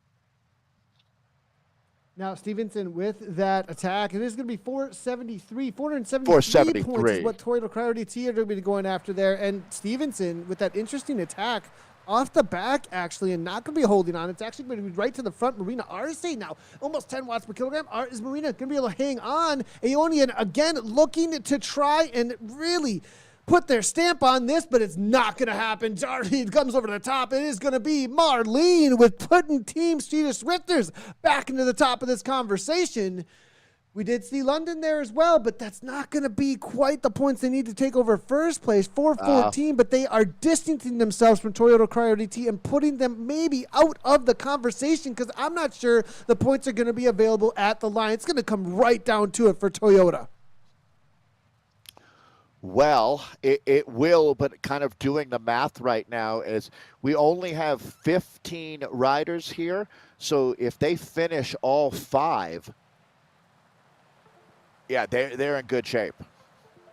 Now, Stevenson with that attack, it is going to be 473 points is what Toyota Cryo DT are going to be going after there. And Stevenson with that interesting attack off the back, actually, and not going to be holding on. It's actually going to be right to the front. Marina Arce now, almost 10 watts per kilogram. Is Marina going to be able to hang on? Aeonian, again, looking to try and really put their stamp on this, but it's not going to happen. Darlene comes over to the top. It is going to be Marlene with putting Team Swedish Swifters back into the top of this conversation. We did see London there as well, but that's not going to be quite the points they need to take over first place. 4:14, but they are distancing themselves from Toyota Cryo DT and putting them maybe out of the conversation, because I'm not sure the points are going to be available at the line. It's going to come right down to it for Toyota. Well, it will, but kind of doing the math right now is we only have 15 riders here. So if they finish all 5, yeah, they're in good shape.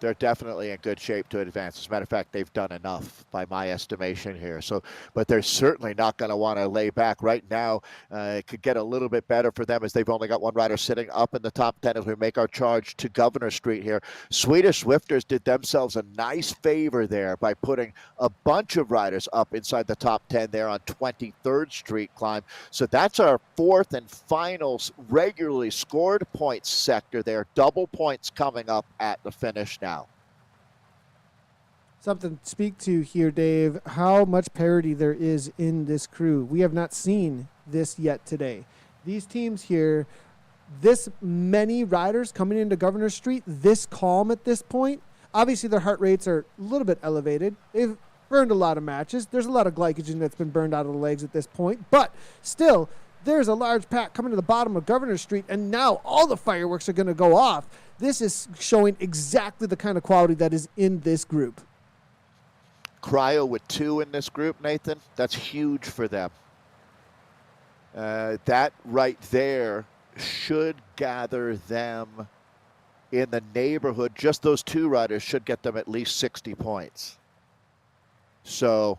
They're definitely in good shape to advance. As a matter of fact, they've done enough by my estimation here. So, but they're certainly not going to want to lay back right now. It could get a little bit better for them as they've only got one rider sitting up in the top 10 as we make our charge to Governor Street here. Swedish Swifters did themselves a nice favor there by putting a bunch of riders up inside the top 10 there on 23rd Street climb. So that's our 4th and final regularly scored points sector there. Double points coming up at the finish now. Something to speak to here, Dave, how much parity there is in this crew. We have not seen this yet today. These teams here, this many riders coming into Governor Street, this calm at this point. Obviously, their heart rates are a little bit elevated. They've burned a lot of matches. There's a lot of glycogen that's been burned out of the legs at this point. But still, there's a large pack coming to the bottom of Governor Street, and now all the fireworks are going to go off. This is showing exactly the kind of quality that is in this group. Cryo with 2 in this group, Nathan. That's huge for them. That right there should gather them in the neighborhood. Just those 2 riders should get them at least 60 points. So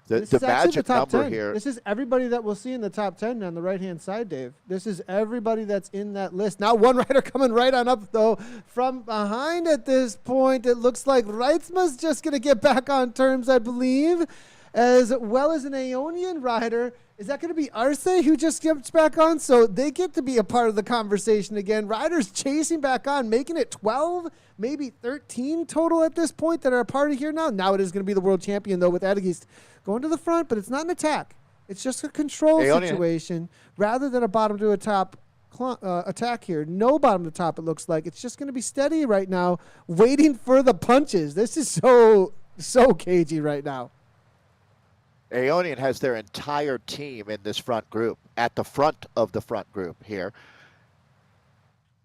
the magic number 10. here. This is everybody that we'll see in the top 10 on the right-hand side, Dave. This is everybody that's in that list. Now one rider coming right on up, though, from behind at this point. It looks like Reitzma's just going to get back on terms, I believe, as well as an Aeonian rider. Is that going to be Arce who just gets back on? So they get to be a part of the conversation again. Riders chasing back on, making it 12, maybe 13 total at this point that are a part of here now. Now it is going to be the world champion, though, with Adegist going to the front, but it's not an attack. It's just a control situation rather than a bottom to a top attack here. No bottom to top, it looks like. It's just going to be steady right now, waiting for the punches. This is so cagey right now. Aeonian has their entire team in this front group, at the front of the front group here.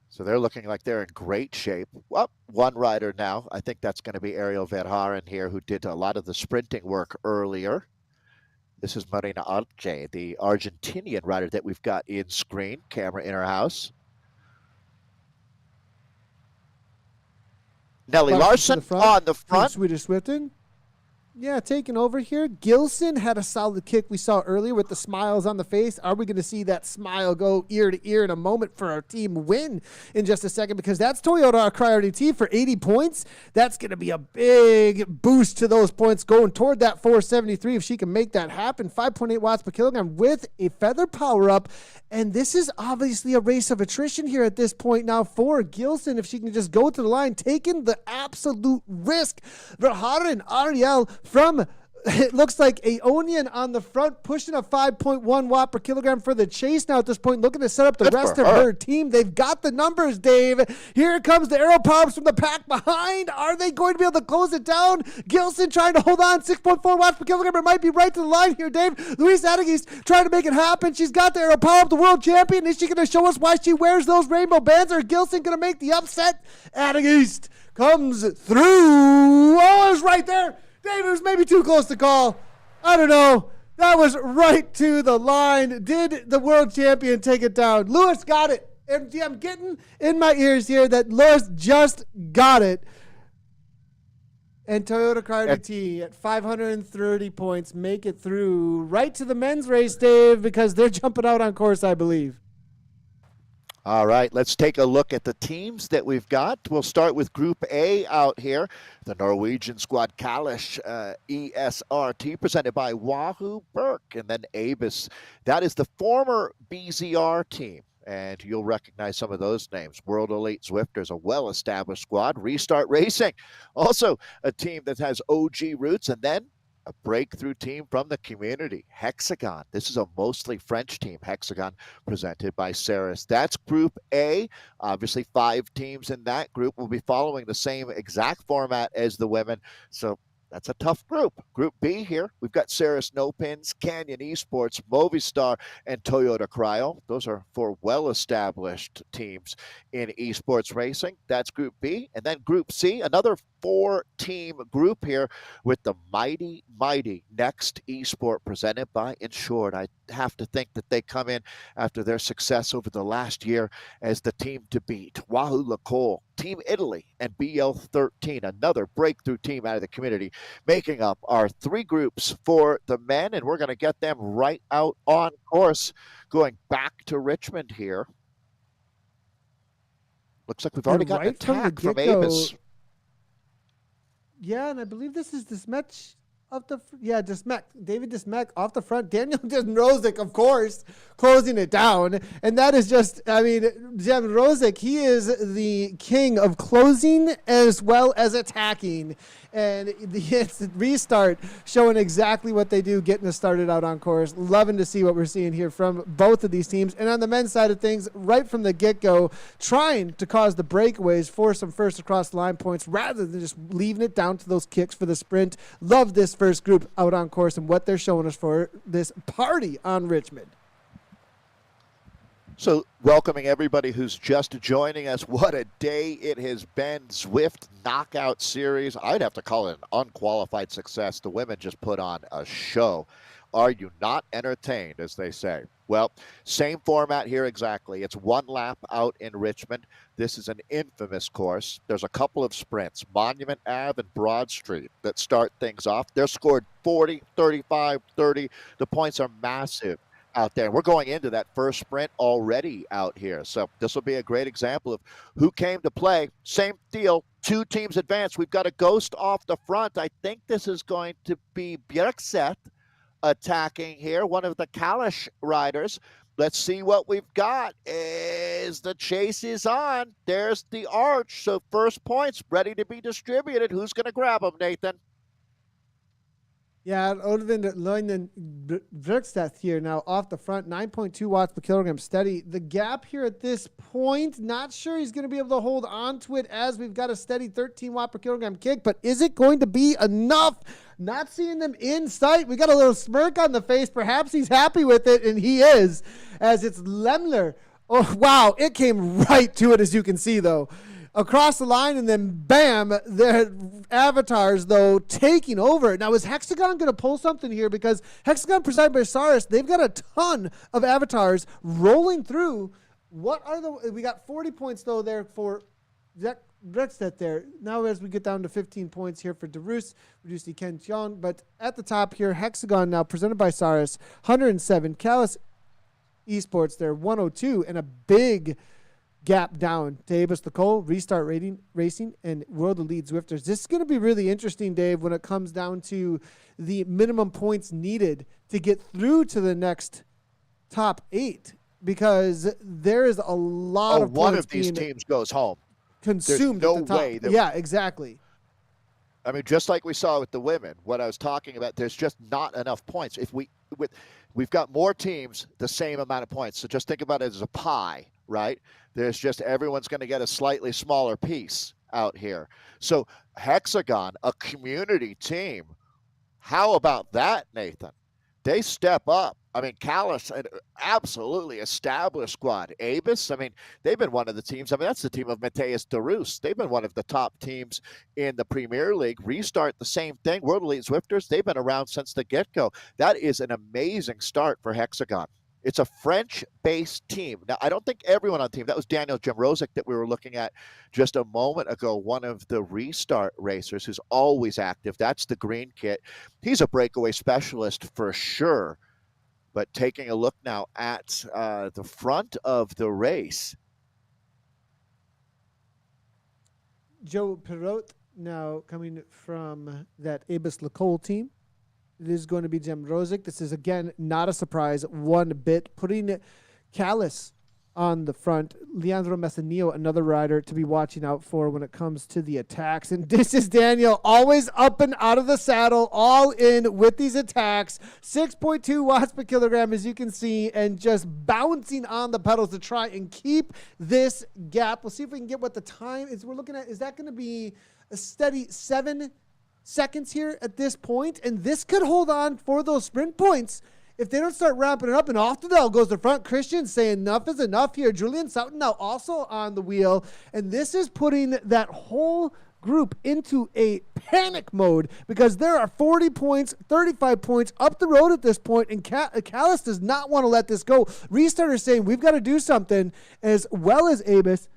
So they're looking like they're in great shape. Well, one rider now. I think that's going to be Ariel Verhaeren here, who did a lot of the sprinting work earlier. This is Marina Arce, the Argentinian rider that we've got in screen, camera in our house. Nelly Larson on the front. Swedish Swiften. Yeah, taking over here. Gilson had a solid kick we saw earlier with the smiles on the face. Are we going to see that smile go ear to ear in a moment for our team win in just a second? Because that's Toyota Cryo DT for 80 points. That's going to be a big boost to those points going toward that 473 if she can make that happen. 5.8 watts per kilogram with a feather power up. And this is obviously a race of attrition here at this point now for Gilson. If she can just go to the line, taking the absolute risk. Verhaeren, Ariel from, it looks like Aeonian on the front, pushing a 5.1 watt per kilogram for the chase now at this point, looking to set up the rest of her team. They've got the numbers, Dave. Here comes the arrow pops from the pack behind. Are they going to be able to close it down? Gilson trying to hold on, 6.4 watts per kilogram. It might be right to the line here, Dave. Louise Adegist trying to make it happen. She's got the arrow power up, the world champion. Is she going to show us why she wears those rainbow bands? Or Gilson going to make the upset? Adegist comes through. Oh, it's right there. David was maybe too close to call. I don't know. That was right to the line. Did the world champion take it down? Lewis got it. And I'm getting in my ears here that Lewis just got it. And Toyota Cryo DT at 530 points make it through right to the men's race, Dave, because they're jumping out on course, I believe. All right, let's take a look at the teams that we've got. We'll start with Group A out here. The Norwegian squad Kalish ESRT presented by Wahoo Burke, and then Avis. That is the former BZR team. And you'll recognize some of those names. World Elite Zwifters, a well-established squad. Restart Racing, also a team that has OG roots. And then a breakthrough team from the community, Hexagon. This is a mostly French team, Hexagon, presented by Saris. That's Group A. Obviously, 5 teams in that group will be following the same exact format as the women. So that's a tough group. Group B here, we've got Saris No Pins, Canyon Esports, Movistar, and Toyota Cryo. Those are 4 well-established teams in esports racing. That's Group B. And then Group C, another 4-team group here with the mighty Next Esport presented by Insured. I have to think that they come in after their success over the last year as the team to beat. Wahoo Lacole, Team Italy, and BL13, another breakthrough team out of the community, making up our 3 groups for the men, and we're going to get them right out on course, going back to Richmond here. Looks like we've already got an attack from Avis. Yeah, and I believe this is Desmet off the Desmet. David Desmet off the front. Daniel Rosick, of course, closing it down. And that is just, I mean, Jem Rosick, he is the king of closing as well as attacking. And it's Restart showing exactly what they do, getting us started out on course. Loving to see what we're seeing here from both of these teams. And on the men's side of things, right from the get-go, trying to cause the breakaways for some first across the line points rather than just leaving it down to those kicks for the sprint. Love this first group out on course and what they're showing us for this party on Richmond. So welcoming everybody who's just joining us. What a day it has been. Zwift Knockout Series. I'd have to call it an unqualified success. The women just put on a show. Are you not entertained, as they say? Well, same format here exactly. It's 1 lap out in Richmond. This is an infamous course. There's a couple of sprints, Monument Ave and Broad Street, that start things off. They're scored 40, 35, 30. The points are massive out there. We're going into that first sprint already out here. So this will be a great example of who came to play. Same deal. 2 teams advance. We've got a ghost off the front. I think this is going to be Bjerkset attacking here, one of the Kalish riders. Let's see what we've got as the chase is on. There's the arch. So first points ready to be distributed. Who's going to grab them, Nathan? Yeah, Odvind Leinen Bjerkset here now off the front, 9.2 watts per kilogram steady. The gap here at this point, not sure he's going to be able to hold on to it as we've got a steady 13 watt per kilogram kick, but is it going to be enough? Not seeing them in sight. We got a little smirk on the face. Perhaps he's happy with it, and he is, as it's Lemler. Oh, wow, it came right to it, as you can see, though. Across the line, and then bam, their avatars, though, taking over. Now, is Hexagon going to pull something here? Because Hexagon, presented by Saris, they've got a ton of avatars rolling through. What are the... We got 40 points, though, there for Bjerkset there. Now, as we get down to 15 points here for DeRoos, we do see Ken Cheong. But at the top here, Hexagon now, presented by Saris, 107. Callis Esports there, 102. And a big gap down to Avis Lacole, Restart Racing, and World Elite Zwifters. This is going to be really interesting, Dave, when it comes down to the minimum points needed to get through to the next top 8, because there is a lot of points. One of these teams goes home. Consumed. There's no at the top. way that yeah, exactly. I mean, just like we saw with the women, what I was talking about, there's just not enough points. We've got more teams, the same amount of points. So just think about it as a pie, right? There's just everyone's going to get a slightly smaller piece out here. So Hexagon, a community team, how about that, Nathan? They step up. I mean, Callis, an absolutely established squad. Avis, I mean, they've been one of the teams. I mean, that's the team of Mateus DeRoos. They've been one of the top teams in the Premier League. Restart, the same thing. World Elite Zwifters, they've been around since the get-go. That is an amazing start for Hexagon. It's a French-based team. Now, I don't think everyone on the team, that was Daniel Jemrozik that we were looking at just a moment ago, one of the Restart racers who's always active. That's the green kit. He's a breakaway specialist for sure. But taking a look now at the front of the race, Joe Perot now coming from that Abus Lacole team. It is going to be Jem Rosick. This is, again, not a surprise one bit. Putting Callis on the front. Leandro Messanillo, another rider to be watching out for when it comes to the attacks. And this is Daniel, always up and out of the saddle, all in with these attacks. 6.2 watts per kilogram, as you can see, and just bouncing on the pedals to try and keep this gap. We'll see if we can get what the time is. We're looking at, is that going to be a steady 7 seconds here at this point? And this could hold on for those sprint points if they don't start wrapping it up. And off the bell goes the front. Christian saying enough is enough here. Julian Souton now also on the wheel. And this is putting that whole group into a panic mode because there are 40 points, 35 points up the road at this point, and Callis does not want to let this go. Restarter saying we've got to do something, as well as Abus,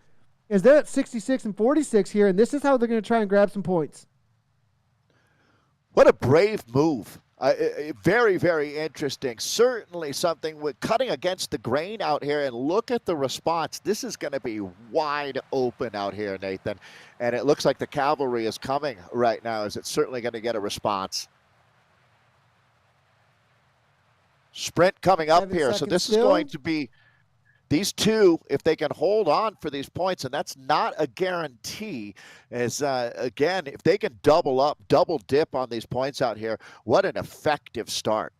as they're at 66 and 46 here, and this is how they're going to try and grab some points. What a brave move. Very, very interesting. Certainly something with cutting against the grain out here, and look at the response. This is going to be wide open out here, Nathan. And it looks like the cavalry is coming right now, as it's certainly going to get a response. Sprint coming up here. So this is going to be these two, if they can hold on for these points, and that's not a guarantee, as, again, if they can double dip on these points out here, what an effective start.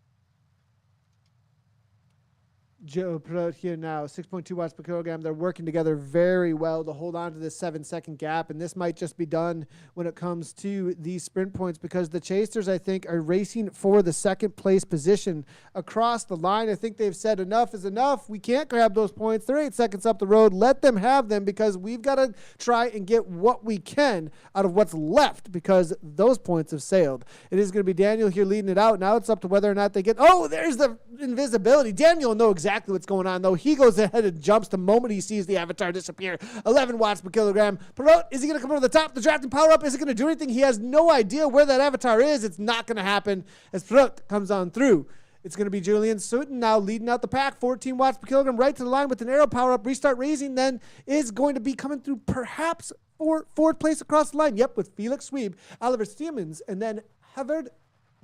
Joe Perot here now, 6.2 watts per kilogram. They're working together very well to hold on to this 7-second gap, and this might just be done when it comes to these sprint points because the Chasers, I think, are racing for the second place position across the line. I think they've said enough is enough. We can't grab those points. They're 8 seconds up the road. Let them have them because we've got to try and get what we can out of what's left because those points have sailed. It is going to be Daniel here leading it out. Now it's up to whether or not they get, oh, there's the invisibility. Daniel will know exactly what's going on, though. He goes ahead and jumps the moment he sees the avatar disappear. 11 watts per kilogram. Perot, is he going to come over the top? The drafting power-up, is it going to do anything? He has no idea where that avatar is. It's not going to happen as Perot comes on through. It's going to be Julian Sutton now leading out the pack. 14 watts per kilogram right to the line with an arrow power-up. Restart Raising then is going to be coming through perhaps for fourth place across the line. Yep, with Felix Sweeb, Oliver Steemans, and then Havard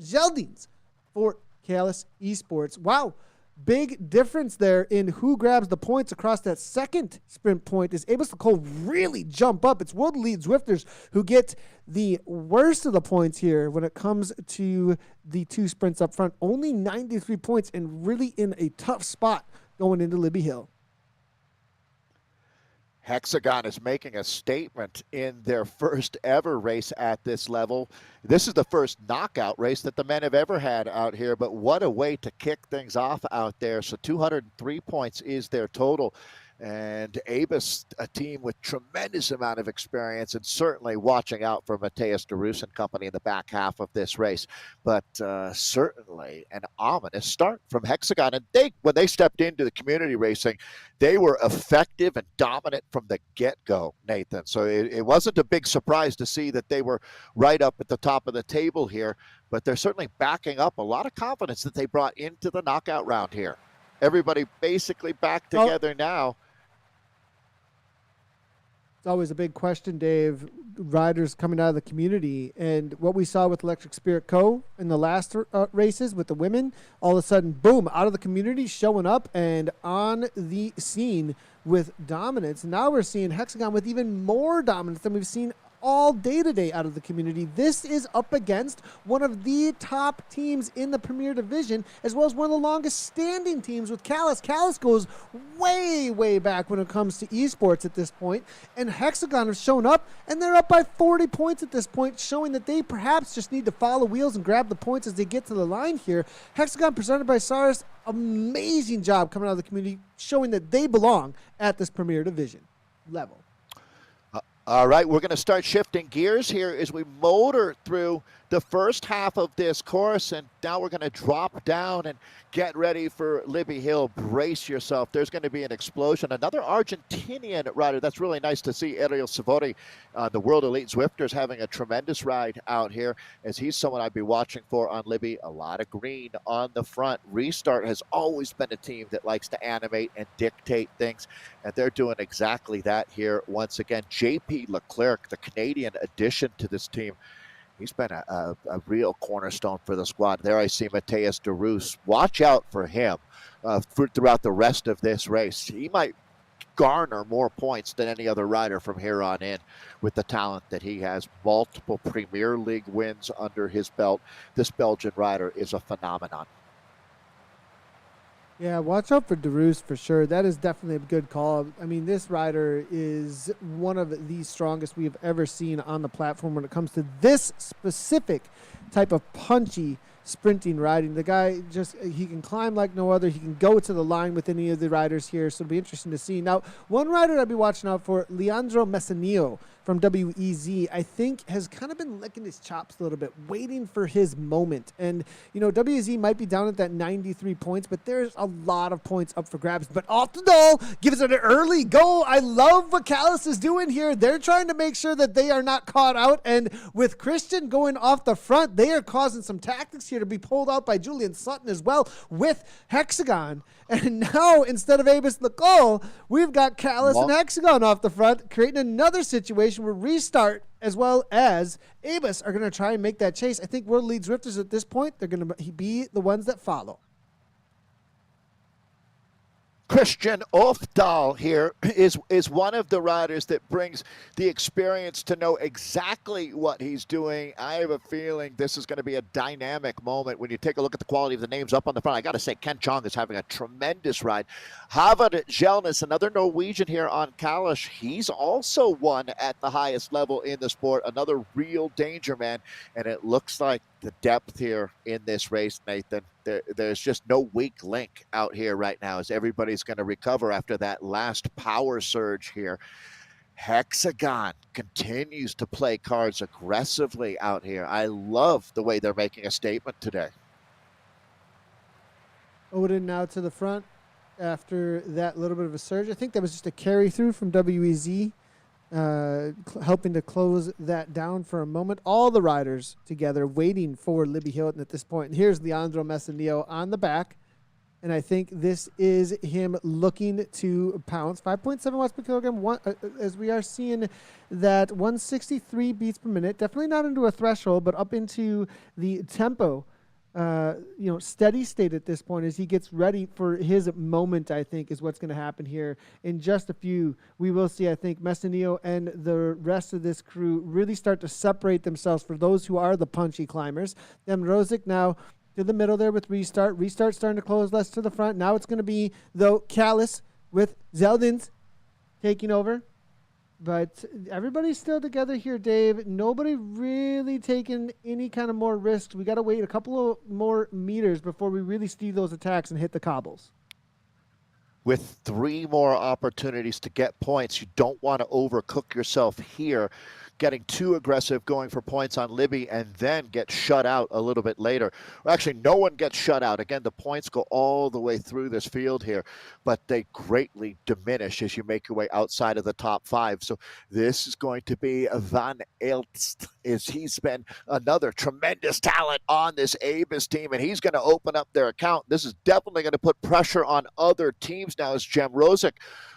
Geldings for Callis Esports. Wow. Big difference there in who grabs the points across that second sprint point is Abus Lacole really jump up. It's world lead Zwifters who get the worst of the points here when it comes to the two sprints up front. Only 93 points and really in a tough spot going into Libbey Hill. Hexagon is making a statement in their first ever race at this level. This is the first knockout race that the men have ever had out here, but what a way to kick things off out there. So 203 points is their total. And Abus, a team with tremendous amount of experience and certainly watching out for Mateus DeRoos and company in the back half of this race. But certainly an ominous start from Hexagon. And when they stepped into the community racing, they were effective and dominant from the get-go, Nathan. So it wasn't a big surprise to see that they were right up at the top of the table here, but they're certainly backing up a lot of confidence that they brought into the knockout round here. Everybody basically back together now. It's always a big question, Dave. Riders coming out of the community, and what we saw with Electric Spirit Co. in the last races with the women, all of a sudden, boom, out of the community, showing up and on the scene with dominance. Now we're seeing Hexagon with even more dominance than we've seen all day today out of the community. This is up against one of the top teams in the Premier Division, as well as one of the longest standing teams with Callis. Callis goes way, way back when it comes to esports at this point, and Hexagon have shown up, and they're up by 40 points at this point, showing that they perhaps just need to follow wheels and grab the points as they get to the line here. Hexagon presented by Saris, amazing job coming out of the community, showing that they belong at this Premier Division level. All right, we're going to start shifting gears here as we motor through the first half of this course, and now we're going to drop down and get ready for Libbey Hill. Brace yourself. There's going to be an explosion. Another Argentinian rider. That's really nice to see. Ariel Savoni, the World Elite Zwifters, having a tremendous ride out here, as he's someone I'd be watching for on Libbey. A lot of green on the front. Restart has always been a team that likes to animate and dictate things, and they're doing exactly that here once again. JP Leclerc, the Canadian addition to this team, he's been a real cornerstone for the squad. There I see Mateus de Roos. Watch out for him throughout the rest of this race. He might garner more points than any other rider from here on in with the talent that he has. Multiple Premier League wins under his belt. This Belgian rider is a phenomenon. Yeah, watch out for DeRoos for sure. That is definitely a good call. I mean, this rider is one of the strongest we have ever seen on the platform when it comes to this specific type of punchy sprinting riding. The guy he can climb like no other. He can go to the line with any of the riders here, so it'll be interesting to see. Now, one rider I'd be watching out for, Leandro Messinillo from WEZ, I think has kind of been licking his chops a little bit, waiting for his moment. And, WEZ might be down at that 93 points, but there's a lot of points up for grabs. But off the goal, gives it an early goal. I love what Callis is doing here. They're trying to make sure that they are not caught out. And with Christian going off the front, they are causing some tactics here to be pulled out by Julian Sutton as well with Hexagon. And now, instead of Abus Lecole, we've got Callis and Hexagon off the front, creating another situation where Restart as well as Abus are going to try and make that chase. I think World Elite Zwifters at this point, they're going to be the ones that follow. Christian Ofdahl here is one of the riders that brings the experience to know exactly what he's doing. I have a feeling this is going to be a dynamic moment when you take a look at the quality of the names up on the front. I got to say, Ken Chong is having a tremendous ride. Havard Jelnes, another Norwegian here on Kalish. He's also won at the highest level in the sport. Another real danger man, and it looks like the depth here in this race, Nathan. There's just no weak link out here right now, as everybody's going to recover after that last power surge here. Hexagon continues to play cards aggressively out here. I love the way they're making a statement today. Odin now to the front after that little bit of a surge. I think that was just a carry through from WEZ. Helping to close that down for a moment. All the riders together waiting for Libbey Hill at this point. And here's Leandro Messinillo on the back. And I think this is him looking to pounce. 5.7 watts per kilogram, as we are seeing that 163 beats per minute. Definitely not into a threshold, but up into the tempo. Steady state at this point as he gets ready for his moment, I think, is what's going to happen here. In just a few, we will see, I think, Messinillo and the rest of this crew really start to separate themselves for those who are the punchy climbers. Then Rosic now to the middle there with Restart. Restart starting to close less to the front. Now it's going to be, though, Callis with Zeldins taking over. But everybody's still together here, Dave. Nobody really taking any kind of more risks. We got to wait a couple of more meters before we really see those attacks and hit the cobbles. With 3 more opportunities to get points, you don't want to overcook yourself here, getting too aggressive, going for points on Libbey, and then get shut out a little bit later. Well, actually, no one gets shut out. Again, the points go all the way through this field here, but they greatly diminish as you make your way outside of the top 5. So this is going to be Van Elst, as he's been another tremendous talent on this Abus team, and he's going to open up their account. This is definitely going to put pressure on other teams now, as Jem Rosic,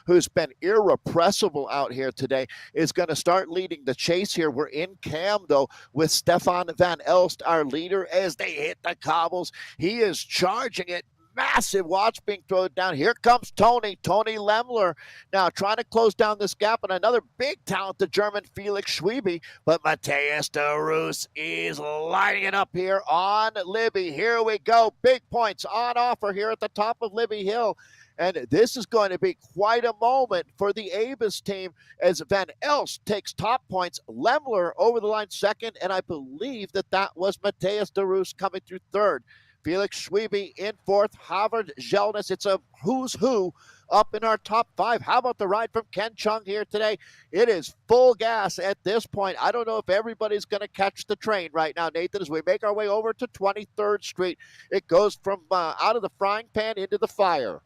who's been irrepressible out here today, is going to start leading the chase here. We're in cam, though, with Stefan Van Elst, our leader, as they hit the cobbles. He is charging it. Massive watch being thrown down. Here comes Tony Lemler, now trying to close down this gap, and another big talent, the German Felix Schwiebe. But Mateus de Roos is lighting it up here on Libbey. Here we go. Big points on offer here at the top of Libbey Hill. And this is going to be quite a moment for the Abus team as Van Elst takes top points. Lemler over the line second, and I believe that was Mateus de Roos coming through third. Felix Schwiebe in fourth. Havard Jelnes. It's a who's who up in our top 5. How about the ride from Ken Chung here today? It is full gas at this point. I don't know if everybody's going to catch the train right now, Nathan, as we make our way over to 23rd Street. It goes from out of the frying pan into the fire.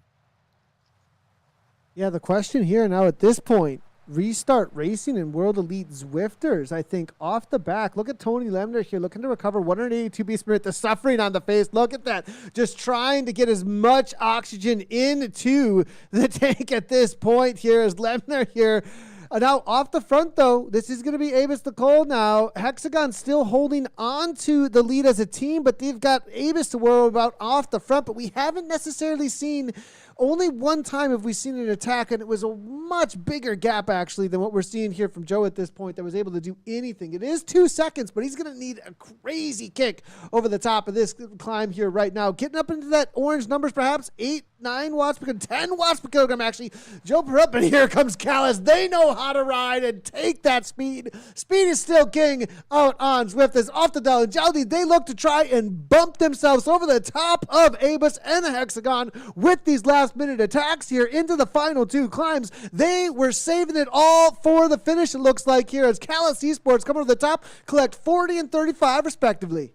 Yeah, the question here now at this point, restart racing in World Elite Zwifters. I think off the back, look at Tony Lemner here looking to recover 182 beats per minute. The suffering on the face. Look at that. Just trying to get as much oxygen into the tank at this point here as Lemner here. Now, off the front, though, this is going to be Avis Nicole now. Hexagon still holding on to the lead as a team, but they've got Avis to worry about off the front. But we haven't necessarily seen, only one time have we seen an attack, and it was a much bigger gap, actually, than what we're seeing here from Joe at this point that was able to do anything. It is 2 seconds, but he's going to need a crazy kick over the top of this climb here right now. Getting up into that orange numbers, perhaps 8, 9 watts per kilogram, 10 watts per kilogram, actually. Joe Perut, and here comes Callis. They know how to ride and take that speed. Speed is still king out on Zwift. As off the dial and Jaldi, they look to try and bump themselves over the top of Abus and the Hexagon with these last-minute attacks here into the final 2 climbs. They were saving it all for the finish, it looks like here, as Callis Esports come over the top, collect 40 and 35 respectively.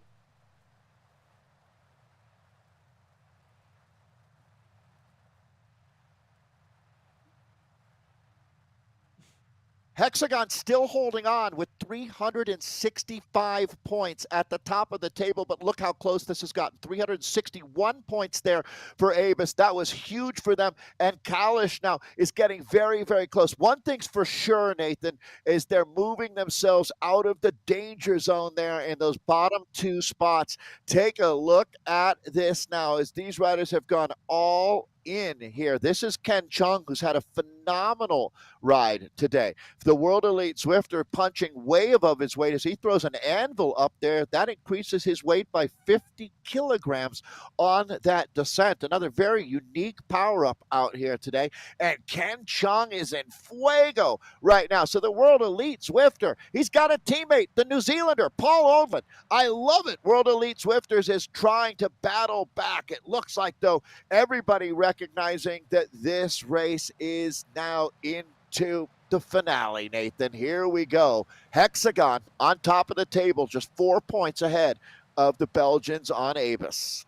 Hexagon still holding on with 365 points at the top of the table, but look how close this has gotten. 361 points there for Avis. That was huge for them, and Kalish now is getting very, very close. One thing's for sure, Nathan, is they're moving themselves out of the danger zone there in those bottom 2 spots. Take a look at this now as these riders have gone all in here. This is Ken Chung, who's had a phenomenal ride today. The World Elite Zwifter punching way above his weight as he throws an anvil up there. That increases his weight by 50 kilograms on that descent. Another very unique power-up out here today. And Ken Chung is in fuego right now. So the World Elite Zwifter, he's got a teammate, the New Zealander, Paul Oldman. I love it. World Elite Zwifters is trying to battle back. It looks like, though, everybody recognizing that this race is now into the finale, Nathan. Here we go. Hexagon on top of the table, just 4 points ahead of the Belgians on Avis.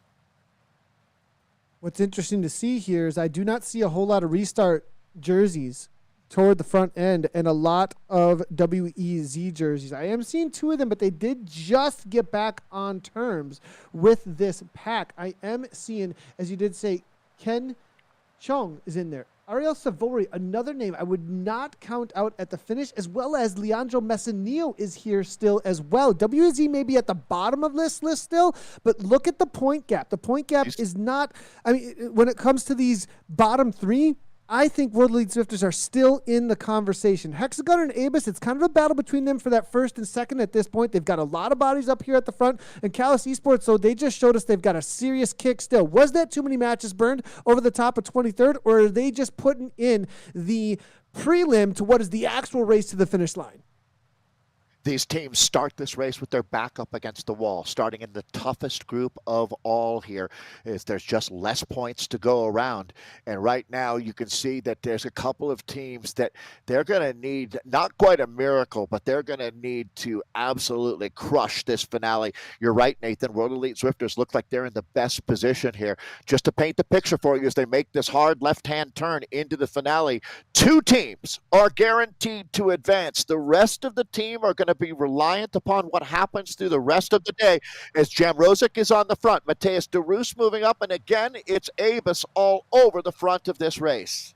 What's interesting to see here is I do not see a whole lot of restart jerseys toward the front end and a lot of WEZ jerseys. I am seeing 2 of them, but they did just get back on terms with this pack. I am seeing, as you did say, Ken Chung is in there. Ariel Savori, another name I would not count out at the finish, as well as Leandro Messinillo is here still as well. WZ may be at the bottom of this list still, but look at the point gap. The point gap is not, I mean, when it comes to these bottom 3, I think World Elite Zwifters are still in the conversation. Hexagon and Avis, it's kind of a battle between them for that first and second at this point. They've got a lot of bodies up here at the front. And Callis Esports, so they just showed us they've got a serious kick still. Was that too many matches burned over the top of 23rd, or are they just putting in the prelim to what is the actual race to the finish line? These teams start this race with their back up against the wall, starting in the toughest group of all here. Is there's just less points to go around. And right now you can see that there's a couple of teams that they're going to need, not quite a miracle, but they're going to need to absolutely crush this finale. You're right, Nathan. World Elite Zwifters look like they're in the best position here. Just to paint the picture for you as they make this hard left-hand turn into the finale, 2 teams are guaranteed to advance. The rest of the team are going to be reliant upon what happens through the rest of the day as Jamrozic is on the front. Mateus de Roos moving up, and again, it's Avis all over the front of this race.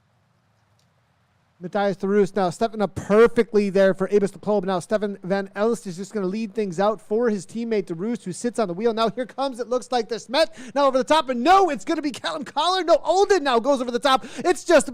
Matthias de Roos now stepping up perfectly there for Avis de Klob. Now Stefan Van Elst is just going to lead things out for his teammate de Roos, who sits on the wheel. Now here comes, it looks like the Smet now over the top, and no, it's going to be Callum Collard. No, Olden now goes over the top. It's just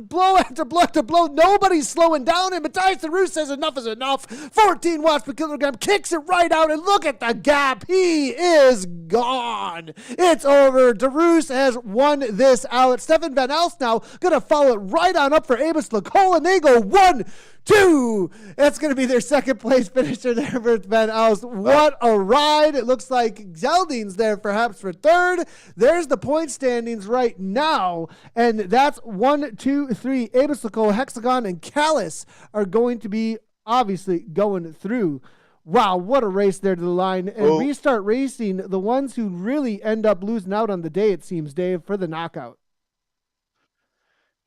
blow after blow after blow. Nobody's slowing down, and Matthias de Roos says enough is enough. 14 watts per kilogram, kicks it right out, and look at the gap. He is gone. It's over. De Roos has won this out. Stefan Van Elst now going to follow it right on up for Avis de hole, and they go 1, 2. That's going to be their second place finisher there for Van Alst. What a ride. It looks like Zelding's there perhaps for third. There's the point standings right now, and that's 1, 2, 3. Abislaco, Hexagon, and Callis are going to be obviously going through. Wow, what a race there to the line. And Restart Racing, the ones who really end up losing out on the day, it seems, Dave, for the knockout.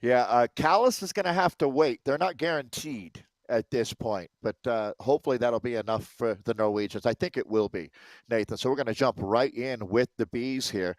Yeah, Callis is going to have to wait. They're not guaranteed at this point, but hopefully that'll be enough for the Norwegians. I think it will be, Nathan. So we're going to jump right in with the bees here.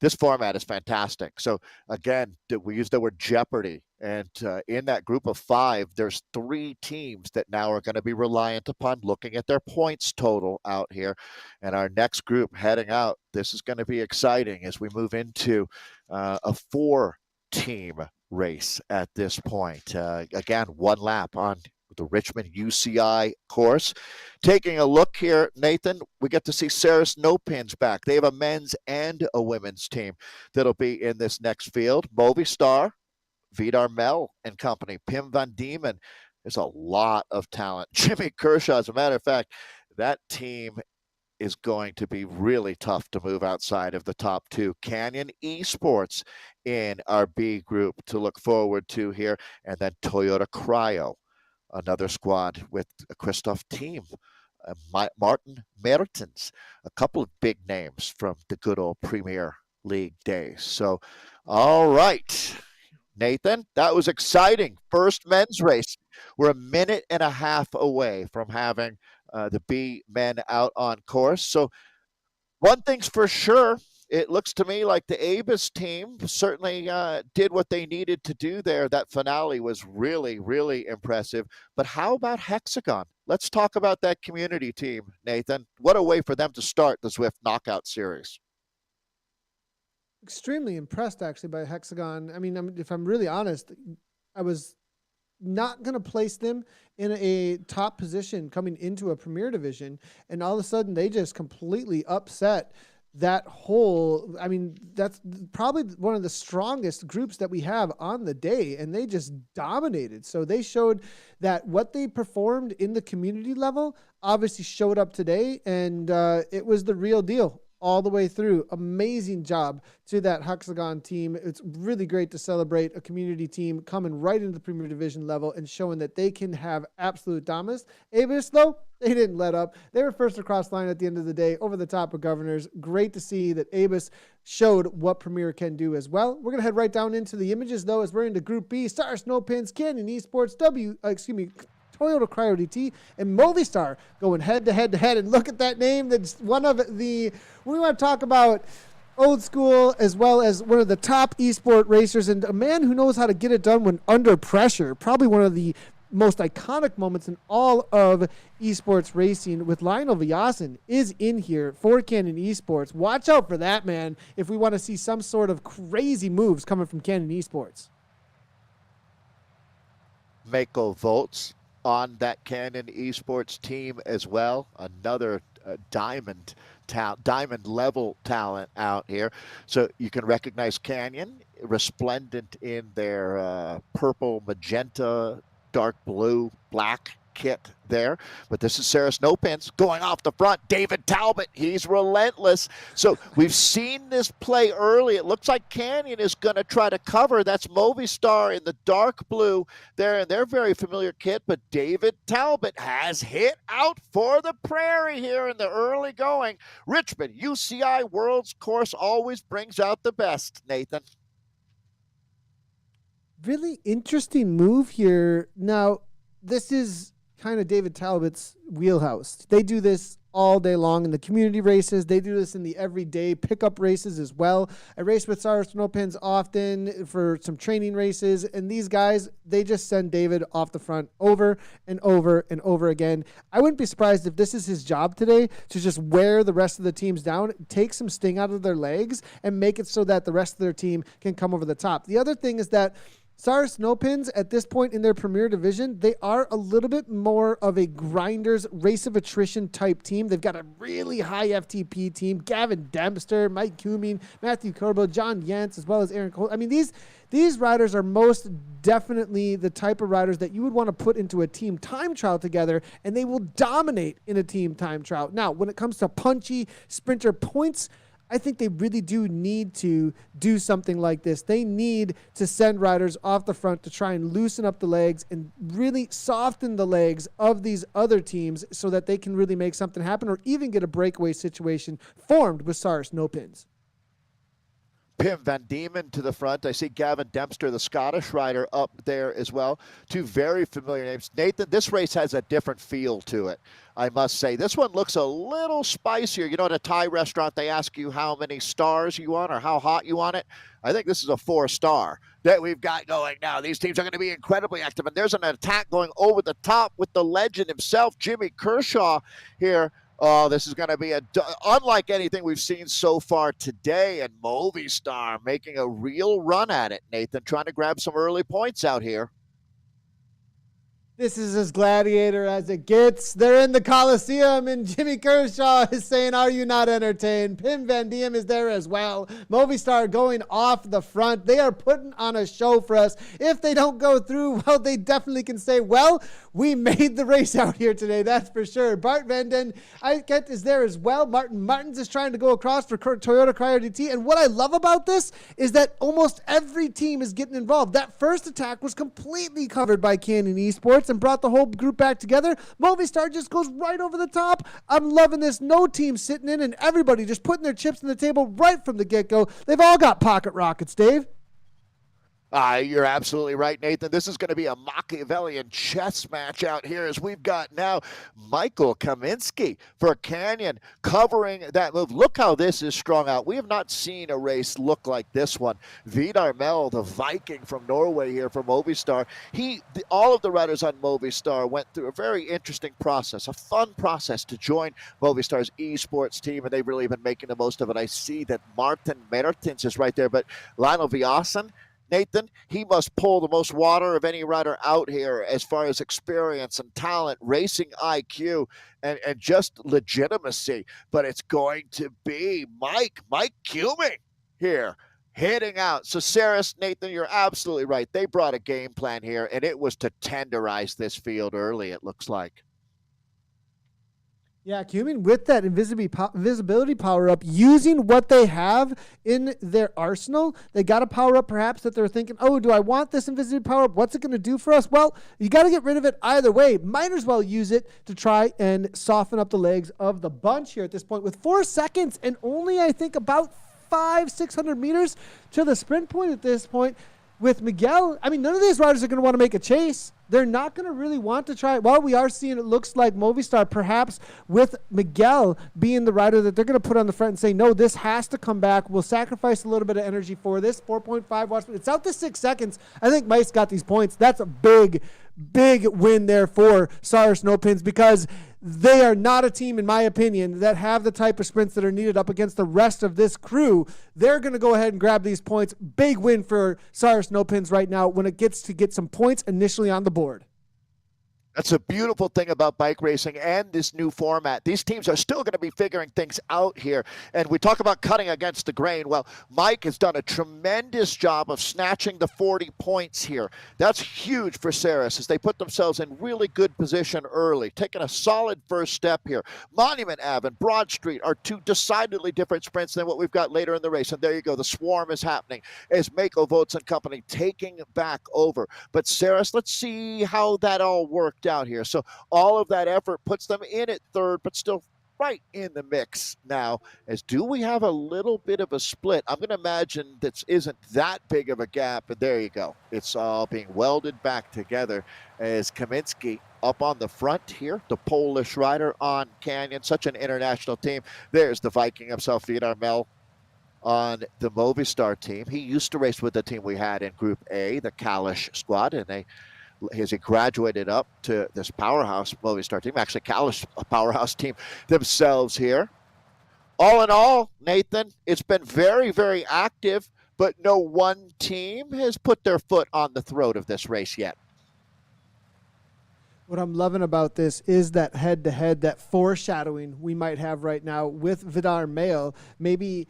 This format is fantastic. So again, we use the word jeopardy. And in that group of 5, there's 3 teams that now are going to be reliant upon looking at their points total out here. And our next group heading out, this is going to be exciting as we move into a 4-team race at this point. Again, 1 lap on the Richmond UCI course. Taking a look here, Nathan, we get to see Sarah Snowpins back. They have a men's and a women's team that'll be in this next field. Movistar, Vidar Mel and company, Pim van Diemen. There's a lot of talent. Jimmy Kershaw, as a matter of fact, that team is going to be really tough to move outside of the top 2. Canyon Esports in our B group to look forward to here. And then Toyota Cryo, another squad with Christoph Team, Martin Mertens, a couple of big names from the good old Premier League days. So, all right, Nathan, that was exciting. First men's race. We're a minute and a half away from having the B men out on course. So one thing's for sure, it looks to me like the Avis team certainly did what they needed to do there. That finale was really, really impressive. But how about Hexagon? Let's talk about that community team, Nathan. What a way for them to start the Zwift Knockout Series. Extremely impressed, actually, by Hexagon. I mean, if I'm really honest, I was not going to place them in a top position coming into a Premier Division, and all of a sudden they just completely upset that whole, I mean, that's probably one of the strongest groups that we have on the day, and they just dominated. So they showed that what they performed in the community level obviously showed up today, and it was the real deal all the way through. Amazing job to that Hexagon team. It's really great to celebrate a community team coming right into the Premier Division level and showing that they can have absolute dominance. Avis, though, they didn't let up. They were first across the line at the end of the day over the top of Governors. Great to see that Avis showed what Premier can do as well. We're going to head right down into the images, though, as we're into Group B. Star Snowpins, Canyon Esports, Toyota Cryo DT, and Movistar going head to head to head. And look at that name. That's one of the, we want to talk about old school as well as one of the top esport racers and a man who knows how to get it done when under pressure. Probably one of the most iconic moments in all of esports racing with Lionel Viasen is in here for Canyon Esports. Watch out for that, man, if we want to see some sort of crazy moves coming from Canyon Esports. Mako Volts on that Canyon Esports team as well. Another diamond level talent out here. So you can recognize Canyon, resplendent in their purple, magenta, dark blue, black kit there. But this is Sarah Snowpins going off the front. David Talbot, he's relentless. So we've seen this play early. It looks like Canyon is going to try to cover. That's Movistar in the dark blue there in their very familiar kit. But David Talbot has hit out for the prairie here in the early going. Richmond, UCI World's course always brings out the best, Nathan. Really interesting move here. Now, this is kind of David Talbot's wheelhouse. They do this all day long in the community races. They do this in the everyday pickup races as well. I race with Sarah Snowpins often for some training races, and these guys, they just send David off the front over and over and over again. I wouldn't be surprised if this is his job today, to just wear the rest of the teams down, take some sting out of their legs, and make it so that the rest of their team can come over the top. The other thing is that Sars Snowpins at this point in their Premier Division, they are a little bit more of a grinders, race of attrition type team. They've got a really high FTP team. Gavin Dempster, Mike Cuming, Matthew Corbo, John Yance, as well as Aaron Cole. I mean, these riders are most definitely the type of riders that you would want to put into a team time trial together, and they will dominate in a team time trial. Now, when it comes to punchy sprinter points, I think they really do need to do something like this. They need to send riders off the front to try and loosen up the legs and really soften the legs of these other teams so that they can really make something happen or even get a breakaway situation formed with Sars no pins. Pim Van Diemen to the front. I see Gavin Dempster, the Scottish rider, up there as well. Two very familiar names. Nathan, this race has a different feel to it, I must say. This one looks a little spicier. You know, at a Thai restaurant, they ask you how many stars you want or how hot you want it. I think this is a 4-star that we've got going now. These teams are going to be incredibly active, and there's an attack going over the top with the legend himself, Jimmy Kershaw, here. Oh, this is going to be unlike anything we've seen so far today. And Movistar making a real run at it, Nathan, trying to grab some early points out here. This is as gladiator as it gets. They're in the Coliseum, and Jimmy Kershaw is saying, are you not entertained? Pim Van Diem is there as well. Movistar going off the front. They are putting on a show for us. If they don't go through, well, they definitely can say, well, we made the race out here today, that's for sure. Bart Van Den is there as well. Martin Martins is trying to go across for Toyota Cryo DT. And what I love about this is that almost every team is getting involved. That first attack was completely covered by Canyon Esports and brought the whole group back together. Movistar just goes right over the top. I'm loving this. No team sitting in and everybody just putting their chips on the table right from the get-go. They've all got pocket rockets, Dave. You're absolutely right, Nathan. This is going to be a Machiavellian chess match out here as we've got now Michael Kaminsky for Canyon covering that move. Look how this is strung out. We have not seen a race look like this one. Vidar Mel, the Viking from Norway here for Movistar. All of the riders on Movistar went through a very interesting process, a fun process to join Movistar's esports team, and they've really been making the most of it. I see that Martin Mertens is right there, but Lionel Viasen, Nathan, he must pull the most water of any rider out here as far as experience and talent, racing IQ, and just legitimacy. But it's going to be Mike Cuming here hitting out. So, Saris, Nathan, you're absolutely right. They brought a game plan here, and it was to tenderize this field early, it looks like. Yeah, Cuming with that invisibility power up, using what they have in their arsenal. They got a power up perhaps that they're thinking, oh, do I want this invisibility power up? What's it going to do for us? Well, you got to get rid of it either way. Might as well use it to try and soften up the legs of the bunch here at this point with 4 seconds and only, I think, about 500-600 meters to the sprint point at this point. With Miguel, I mean, none of these riders are going to want to make a chase. They're not going to really want to try it. Well, we are seeing it looks like Movistar, perhaps with Miguel being the rider that they're going to put on the front and say, no, this has to come back. We'll sacrifice a little bit of energy for this. 4.5 watts. It's out to 6 seconds. I think Mike's got these points. That's a big win there for Sars No Pins because they are not a team, in my opinion, that have the type of sprints that are needed up against the rest of this crew. They're going to go ahead and grab these points. Big win for Sars No Pins right now when it gets to get some points initially on the board. That's a beautiful thing about bike racing and this new format. These teams are still going to be figuring things out here. And we talk about cutting against the grain. Well, Mike has done a tremendous job of snatching the 40 points here. That's huge for Saris as they put themselves in really good position early, taking a solid first step here. Monument Ave and Broad Street are two decidedly different sprints than what we've got later in the race. And there you go. The swarm is happening as Mako Votes and company taking back over. But Saris, let's see how that all worked out here. So all of that effort puts them in at third, but still right in the mix now. As do we have a little bit of a split? I'm going to imagine this isn't that big of a gap, but there you go. It's all being welded back together as Kaminsky up on the front here, the Polish rider on Canyon, such an international team. There's the Viking himself, Vidar Mel, on the Movistar team. He used to race with the team we had in Group A, the Kalish squad, and he graduated up to this powerhouse Movistar team. Actually, Kalish, a powerhouse team themselves here. All in all, Nathan, it's been very, very active. but no one team has put their foot on the throat of this race yet. What I'm loving about this is that head-to-head, that foreshadowing we might have right now with Vidar Mail, maybe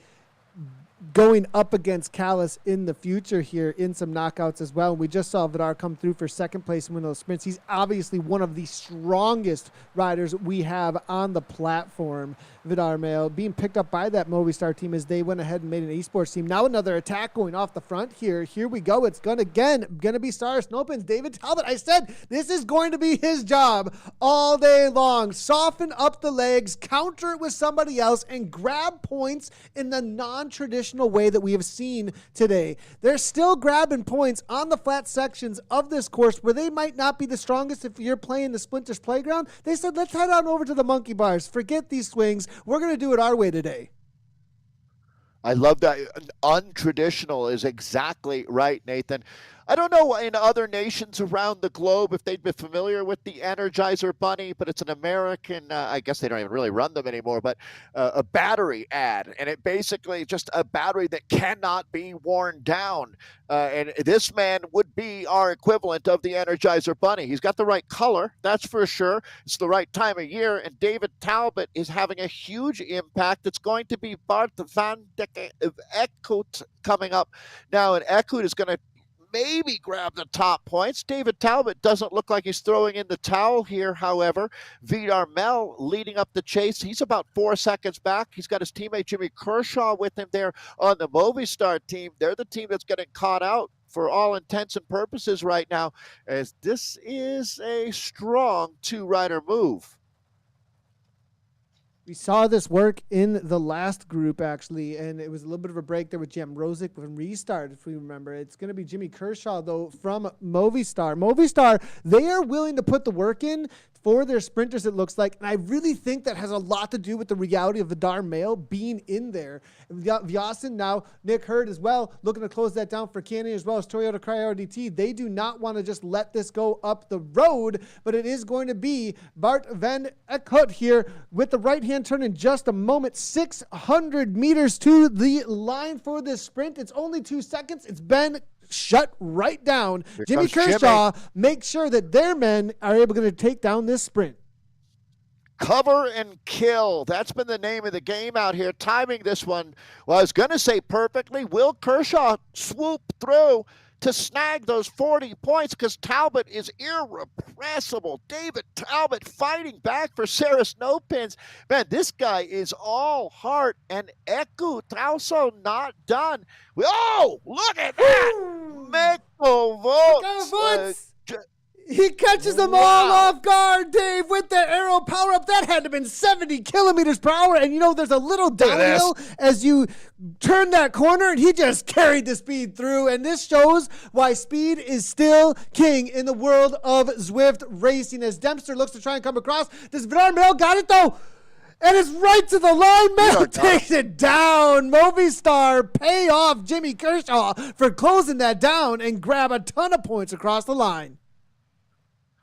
going up against Callis in the future here in some knockouts as well. And we just saw Vidar come through for second place and win those sprints. He's obviously one of the strongest riders we have on the platform. Vidar Mail being picked up by that Movistar team as they went ahead and made an esports team. Now another attack going off the front here. Here we go. It's gonna be Cyrus Nopin's David Talbot. I said this is going to be his job all day long. Soften up the legs, counter it with somebody else, and grab points in the non-traditional way that we have seen today. They're still grabbing points on the flat sections of this course where they might not be the strongest if you're playing the Splinters Playground. They said, let's head on over to the monkey bars. Forget these swings. We're going to do it our way today. I love that. Untraditional is exactly right, Nathan. I don't know in other nations around the globe if they'd be familiar with the Energizer Bunny, but it's an American, I guess they don't even really run them anymore, but a battery ad. And it basically just a battery that cannot be worn down. And this man would be our equivalent of the Energizer Bunny. He's got the right color, that's for sure. It's the right time of year. And David Talbot is having a huge impact. It's going to be Bart van Eekhout coming up now. And Eekhout is going to maybe grab the top points. David Talbot doesn't look like he's throwing in the towel here, however. Vidar Mel leading up the chase. He's about 4 seconds back. He's got his teammate Jimmy Kershaw with him there on the Movistar team. They're the team that's getting caught out for all intents and purposes right now, as this is a strong two-rider move. We saw this work in the last group, actually, and it was a little bit of a break there with Jem Rosick when Restart, if we remember. It's going to be Jimmy Kershaw, though, from Movistar. Movistar, they are willing to put the work in for their sprinters, it looks like, and I really think that has a lot to do with the reality of Vidar Mail being in there. Vyasen now, Nick Hurd as well, looking to close that down for Canyon as well as Toyota Cryo DT. They do not want to just let this go up the road, but it is going to be Bart van Eekhout here with the right-hand turn in just a moment. 600 meters to the line for this sprint. It's only 2 seconds. It's been shut right down. Jimmy Kershaw makes sure that their men are able to take down this sprint. Cover and kill. That's been the name of the game out here. Timing this one, well, I was going to say perfectly. Will Kershaw swoop through to snag those 40 points because Talbot is irrepressible. David Talbot fighting back for Cyrus Nopins. Man, this guy is all heart, and Eekhout also not done. Oh, look at that! Meko Voets. He catches them all off guard, Dave, with the arrow power up. That had to have been 70 kilometers per hour. And, you know, there's a little downhill as you turn that corner, and he just carried the speed through. And this shows why speed is still king in the world of Zwift racing. As Dempster looks to try and come across, does Vidar Mail got it, though? And it's right to the line. Mail takes it down. Movistar pay off Jimmy Kershaw for closing that down and grab a ton of points across the line.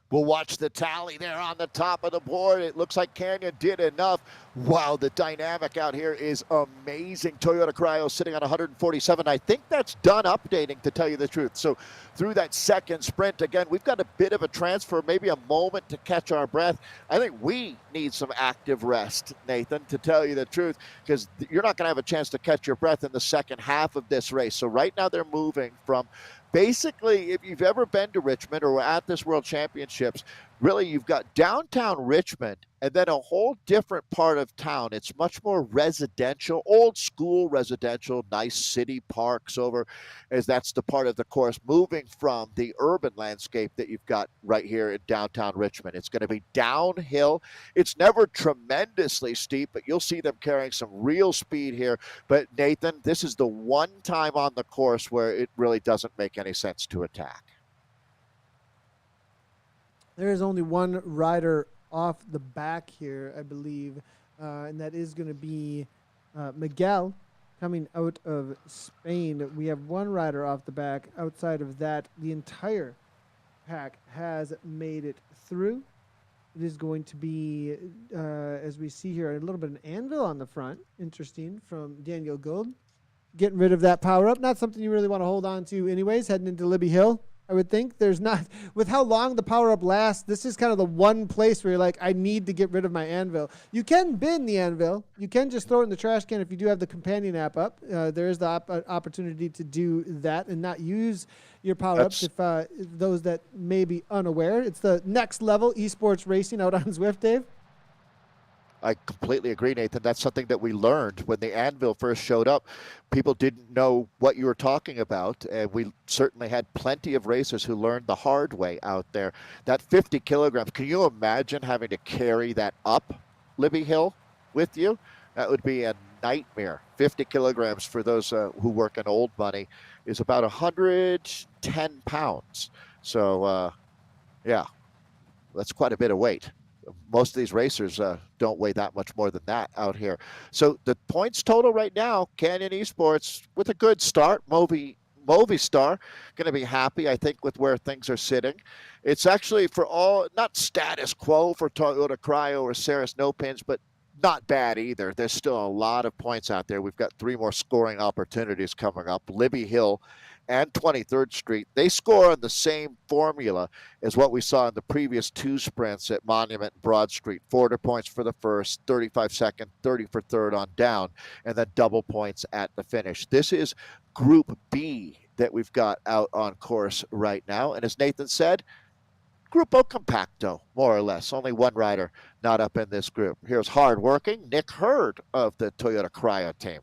We'll watch the tally there on the top of the board. It looks like Canyon did enough. Wow, the dynamic out here is amazing. Toyota Cryo sitting on 147. I think that's done updating, to tell you the truth. So through that second sprint, again, we've got a bit of a transfer, maybe a moment to catch our breath. I think we need some active rest, Nathan, to tell you the truth, because you're not going to have a chance to catch your breath in the second half of this race. So right now they're moving from basically, if you've ever been to Richmond or at this World Championships, really you've got downtown Richmond and then a whole different part of town. It's much more residential, old school residential, nice city parks over, as that's the part of the course, moving from the urban landscape that you've got right here in downtown Richmond. It's going to be downhill. It's never tremendously steep, but you'll see them carrying some real speed here. But Nathan, this is the one time on the course where it really doesn't make any sense to attack. There is only one rider off the back here, I believe, and that is going to be Miguel coming out of Spain. We have one rider off the back. Outside of that, the entire pack has made it through. It is going to be, as we see here, a little bit of an anvil on the front. Interesting, from Daniel Gold. getting rid of that power up. Not something you really want to hold on to anyways, heading into Libbey Hill. I would think there's not, with how long the power up lasts, this is kind of the one place where you're like, I need to get rid of my anvil. You can bin the anvil. You can just throw it in the trash can if you do have the companion app up. There is the opportunity to do that and not use your power ups if those that may be unaware. It's the next level esports racing out on Zwift, Dave. I completely agree, Nathan. That's something that we learned when the anvil first showed up. People didn't know what you were talking about, and we certainly had plenty of racers who learned the hard way out there. That 50 kilograms, can you imagine having to carry that up Libbey Hill with you? That would be a nightmare. 50 kilograms for those who work in old money is about 110 pounds. So, yeah, that's quite a bit of weight. Most of these racers don't weigh that much more than that out here. So the points total right now, Canyon Esports with a good start. Movistar going to be happy, I think, with where things are sitting. It's actually for all, not status quo for Toyota Cryo or Ceres No Pins, but not bad either. There's still a lot of points out there. We've got 3 more scoring opportunities coming up. Libbey Hill and 23rd Street, they score on the same formula as what we saw in the previous 2 sprints at Monument and Broad Street. 40 points for the first, 35 second, 30 for third on down, and then double points at the finish. This is Group B that we've got out on course right now. And as Nathan said, Grupo Compacto, more or less. Only one rider not up in this group. Here's hardworking Nick Hurd of the Toyota Cryo team.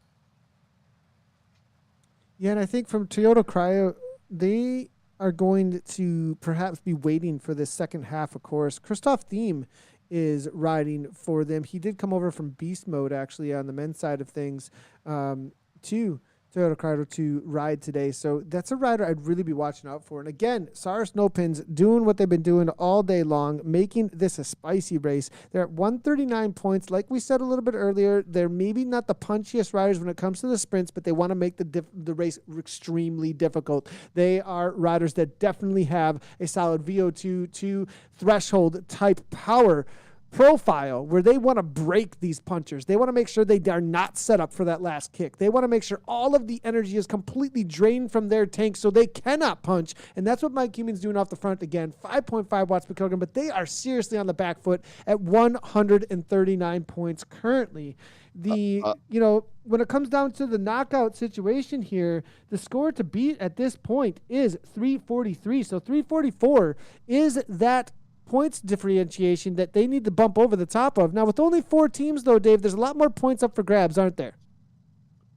Yeah, and I think from Toyota Cryo, they are going to perhaps be waiting for this second half, of course. Christoph Thiem is riding for them. He did come over from Beast Mode, actually, on the men's side of things, to Toyota Cryo to ride today. So that's a rider I'd really be watching out for. And again, Cyrus No Pins doing what they've been doing all day long, making this a spicy race. They're at 139 points. Like we said a little bit earlier, they're maybe not the punchiest riders when it comes to the sprints, but they want to make the race extremely difficult. They are riders that definitely have a solid VO2 to threshold type power profile where they want to break these punchers. They want to make sure they are not set up for that last kick. They want to make sure all of the energy is completely drained from their tank so they cannot punch. And that's what Mike Cumin's doing off the front again. 5.5 watts per kilogram, but they are seriously on the back foot at 139 points currently. When it comes down to the knockout situation here, the score to beat at this point is 343. So 344 is that points differentiation that they need to bump over the top of. Now, with only 4 teams, though, Dave, there's a lot more points up for grabs, aren't there?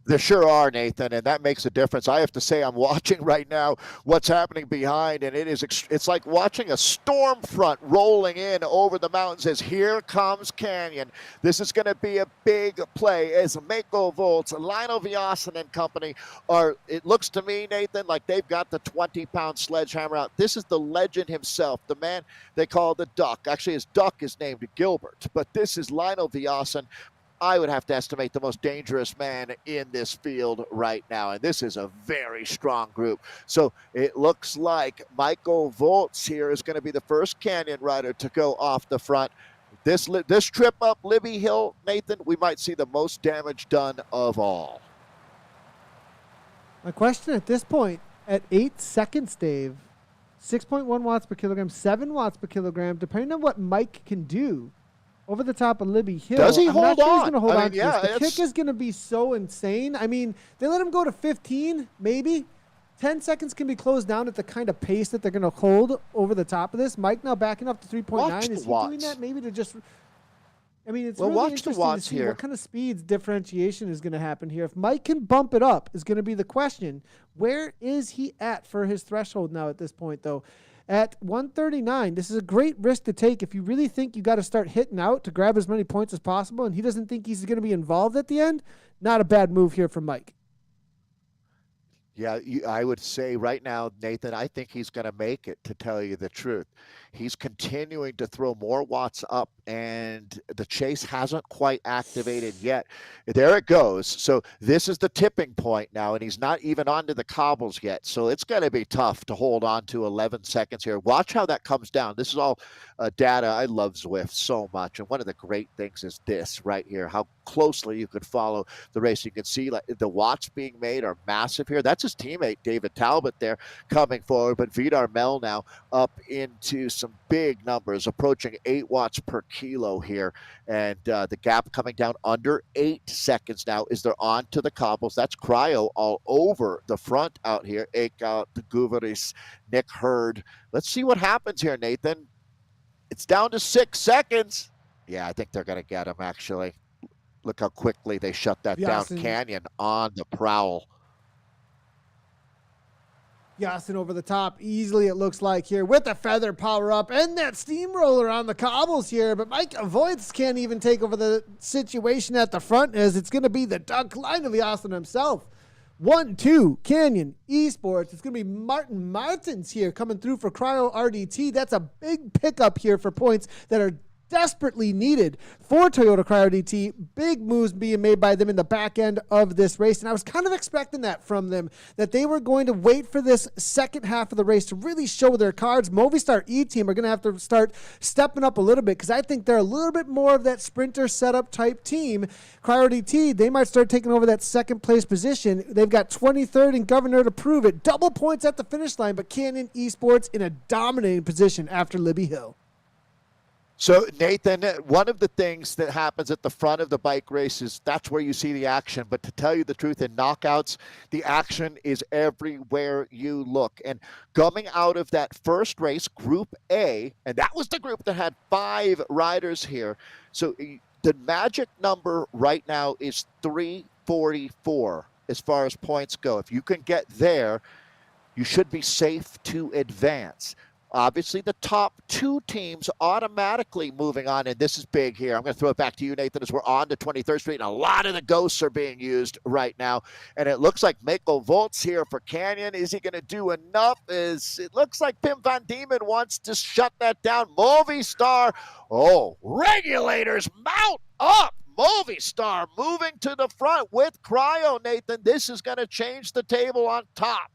There sure are, Nathan, and that makes a difference. I have to say I'm watching right now what's happening behind, and it's like watching a storm front rolling in over the mountains as here comes Canyon. This is going to be a big play as Mako Volts, Lionel Viasen and company it looks to me, Nathan, like they've got the 20-pound sledgehammer out. This is the legend himself, the man they call the Duck. Actually, his duck is named Gilbert, but this is Lionel Viasen. I would have to estimate the most dangerous man in this field right now. And this is a very strong group. So it looks like Michael Volts here is going to be the first Canyon rider to go off the front. This trip up Libbey Hill, Nathan, we might see the most damage done of all. My question at this point, at 8 seconds, Dave, 6.1 watts per kilogram, 7 watts per kilogram, depending on what Mike can do over the top of Libbey Hill. Does he hold on? He's going to hold on to this. The kick is going to be so insane. I mean, they let him go to 15, maybe. 10 seconds can be closed down at the kind of pace that they're going to hold over the top of this. Mike now backing up to 3.9. Is he doing that maybe to just... I mean, it's really interesting to see what kind of speeds differentiation is going to happen here. If Mike can bump it up is going to be the question. Where is he at for his threshold now at this point, though? At 139, this is a great risk to take if you really think you got to start hitting out to grab as many points as possible, and he doesn't think he's going to be involved at the end. Not a bad move here from Mike. Yeah, I would say right now, Nathan, I think he's going to make it, to tell you the truth. He's continuing to throw more watts up, and the chase hasn't quite activated yet. There it goes. So this is the tipping point now, and he's not even onto the cobbles yet. So it's going to be tough to hold on to 11 seconds here. Watch how that comes down. This is all data. I love Zwift so much, and one of the great things is this right here, how closely you could follow the race. You can see like the watts being made are massive here. That's his teammate, David Talbot, there coming forward. But Vidar Mel now up into some big numbers, approaching 8 watts per kilo here. And the gap coming down under 8 seconds now as they're on to the cobbles. That's Cryo all over the front out here. Eekhout, the Guveris, Nick Hurd. Let's see what happens here, Nathan. It's down to 6 seconds. Yeah, I think they're going to get him, actually. Look how quickly they shut that down. Canyon on the prowl. Yasin over the top easily, it looks like here, with the feather power up and that steamroller on the cobbles here. But Mike Avoids can't even take over the situation at the front, as it's going to be the Doug Klein of Yasin himself. 1-2, Canyon Esports. It's going to be Martin Martins here coming through for Cryo RDT. That's a big pickup here for points that are desperately needed for Toyota Cryo DT. Big moves being made by them in the back end of this race, and I was kind of expecting that from them, that they were going to wait for this second half of the race to really show their cards. Movistar E-Team are going to have to start stepping up a little bit, because I think they're a little bit more of that sprinter setup type team. Cryo DT, they might start taking over that second place position. They've got 23rd and Governor to prove it. Double points at the finish line, but Canyon Esports in a dominating position after Libbey Hill. So, Nathan, one of the things that happens at the front of the bike race is that's where you see the action. But to tell you the truth, in knockouts, the action is everywhere you look. And coming out of that first race, Group A, and that was the group that had 5 riders here. So the magic number right now is 344 as far as points go. If you can get there, you should be safe to advance. Obviously, the top 2 teams automatically moving on, and this is big here. I'm going to throw it back to you, Nathan, as we're on to 23rd Street, and a lot of the ghosts are being used right now. And it looks like Mikkel Volts here for Canyon. Is he going to do enough? It looks like Pim van Diemen wants to shut that down. Movistar, regulators mount up. Movistar moving to the front with Cryo, Nathan. This is going to change the table on top.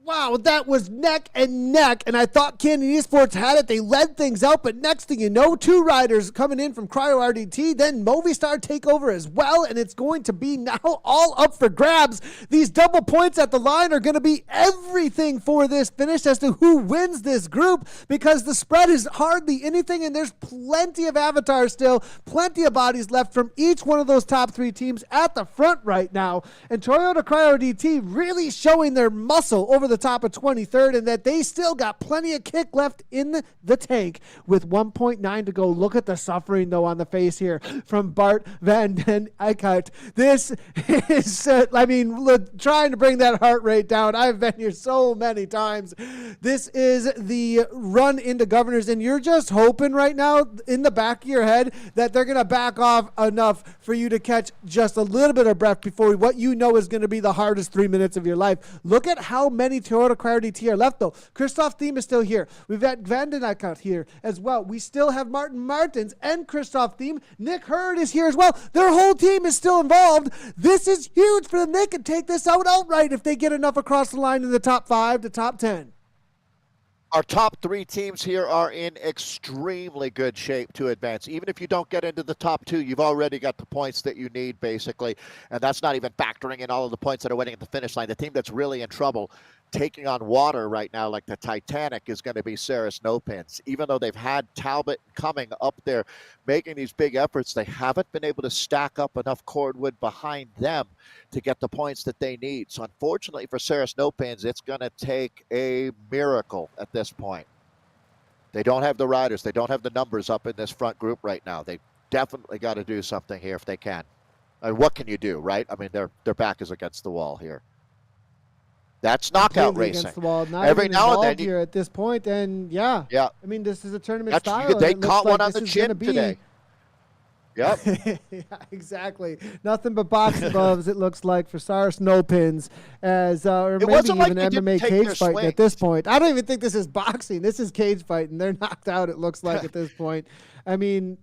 Wow, that was neck and neck, and I thought Canyon Esports had it. They led things out, but next thing you know, 2 riders coming in from Cryo RDT, then Movistar take over as well, and it's going to be now all up for grabs. These double points at the line are going to be everything for this finish as to who wins this group, because the spread is hardly anything, and there's plenty of avatars still, plenty of bodies left from each one of those top 3 teams at the front right now, and Toyota Cryo RDT really showing their muscle over the top of 23rd, and that they still got plenty of kick left in the tank with 1.9 to go. Look at the suffering, though, on the face here from Bart van den Eekhout. This is, trying to bring that heart rate down. I've been here so many times. This is the run into Governors, and you're just hoping right now in the back of your head that they're going to back off enough for you to catch just a little bit of breath before what you know is going to be the hardest 3 minutes of your life. Look at how many Toyota Cryo DT are left, though. Christoph Thiem is still here. We've got Van den Eekhout here as well. We still have Martin Martins and Christoph Thiem. Nick Hurd is here as well. Their whole team is still involved. This is huge for them. They can take this out outright if they get enough across the line in the top 5 to top 10. Our top 3 teams here are in extremely good shape to advance. Even if you don't get into the top 2, you've already got the points that you need, basically. And that's not even factoring in all of the points that are waiting at the finish line. The team that's really in trouble, taking on water right now like the Titanic, is going to be Sarah Snowpins. Even though they've had Talbot coming up there making these big efforts, they haven't been able to stack up enough cordwood behind them to get the points that they need. So unfortunately for Sarah Snowpins, it's going to take a miracle at this point. They don't have the riders. They don't have the numbers up in this front group right now. They definitely got to do something here if they can. I mean, what can you do, right? I mean, their back is against the wall here. That's knockout racing. Against the wall. Not Every now and then here at this point, and yeah. I mean, this is a tournament style. They caught one on the chin today. Yep. Yeah, exactly. Nothing but boxing gloves, it looks like, for Cyrus Snowpins, as or maybe even like MMA cage fighting at this point. I don't even think this is boxing. This is cage fighting. They're knocked out, it looks like, at this point. I mean,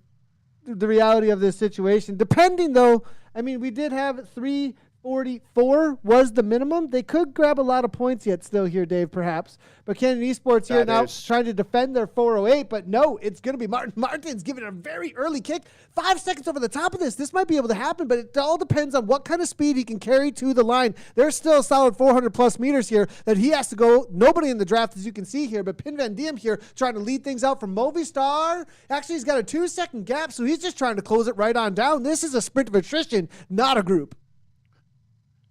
the reality of this situation, depending, though, I mean, we did have 3 6:44 was the minimum. They could grab a lot of points yet still here, Dave, perhaps. But Canyon Esports here now trying to defend their 4:08, but no, it's going to be Martin. Martin's giving it a very early kick. 5 seconds over the top of this. This might be able to happen, but it all depends on what kind of speed he can carry to the line. There's still a solid 400-plus meters here that he has to go. Nobody in the draft, as you can see here, but Pin Van Diem here trying to lead things out from Movistar. Actually, he's got a 2-second gap, so he's just trying to close it right on down. This is a sprint of attrition, not a group.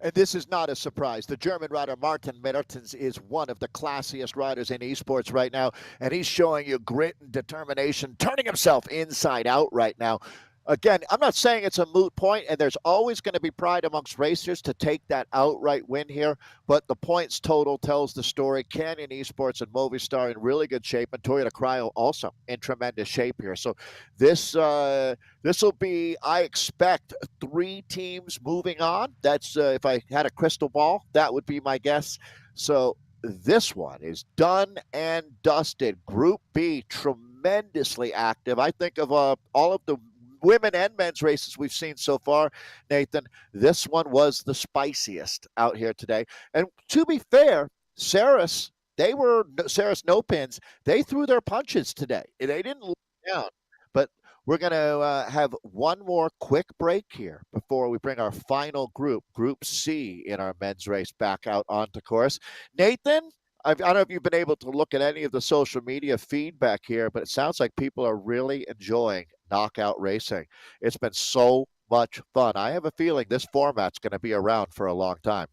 And this is not a surprise. The German rider Martin Mertens is one of the classiest riders in esports right now, and he's showing you grit and determination, turning himself inside out right now. Again, I'm not saying it's a moot point, and there's always going to be pride amongst racers to take that outright win here, but the points total tells the story. Canyon Esports and Movistar in really good shape, and Toyota Cryo also in tremendous shape here. So this will be, I expect, 3 teams moving on. That's if I had a crystal ball, that would be my guess. So this one is done and dusted. Group B, tremendously active. I think of all of the women and men's races we've seen so far, Nathan, this one was the spiciest out here today. And to be fair, Saris No Pins, they threw their punches today. They didn't lay down. But we're going to have one more quick break here before we bring our final group, Group C, in our men's race back out onto course. Nathan, I don't know if you've been able to look at any of the social media feedback here, but it sounds like people are really enjoying knockout racing. It's been so much fun. I have a feeling this format's going to be around for a long time.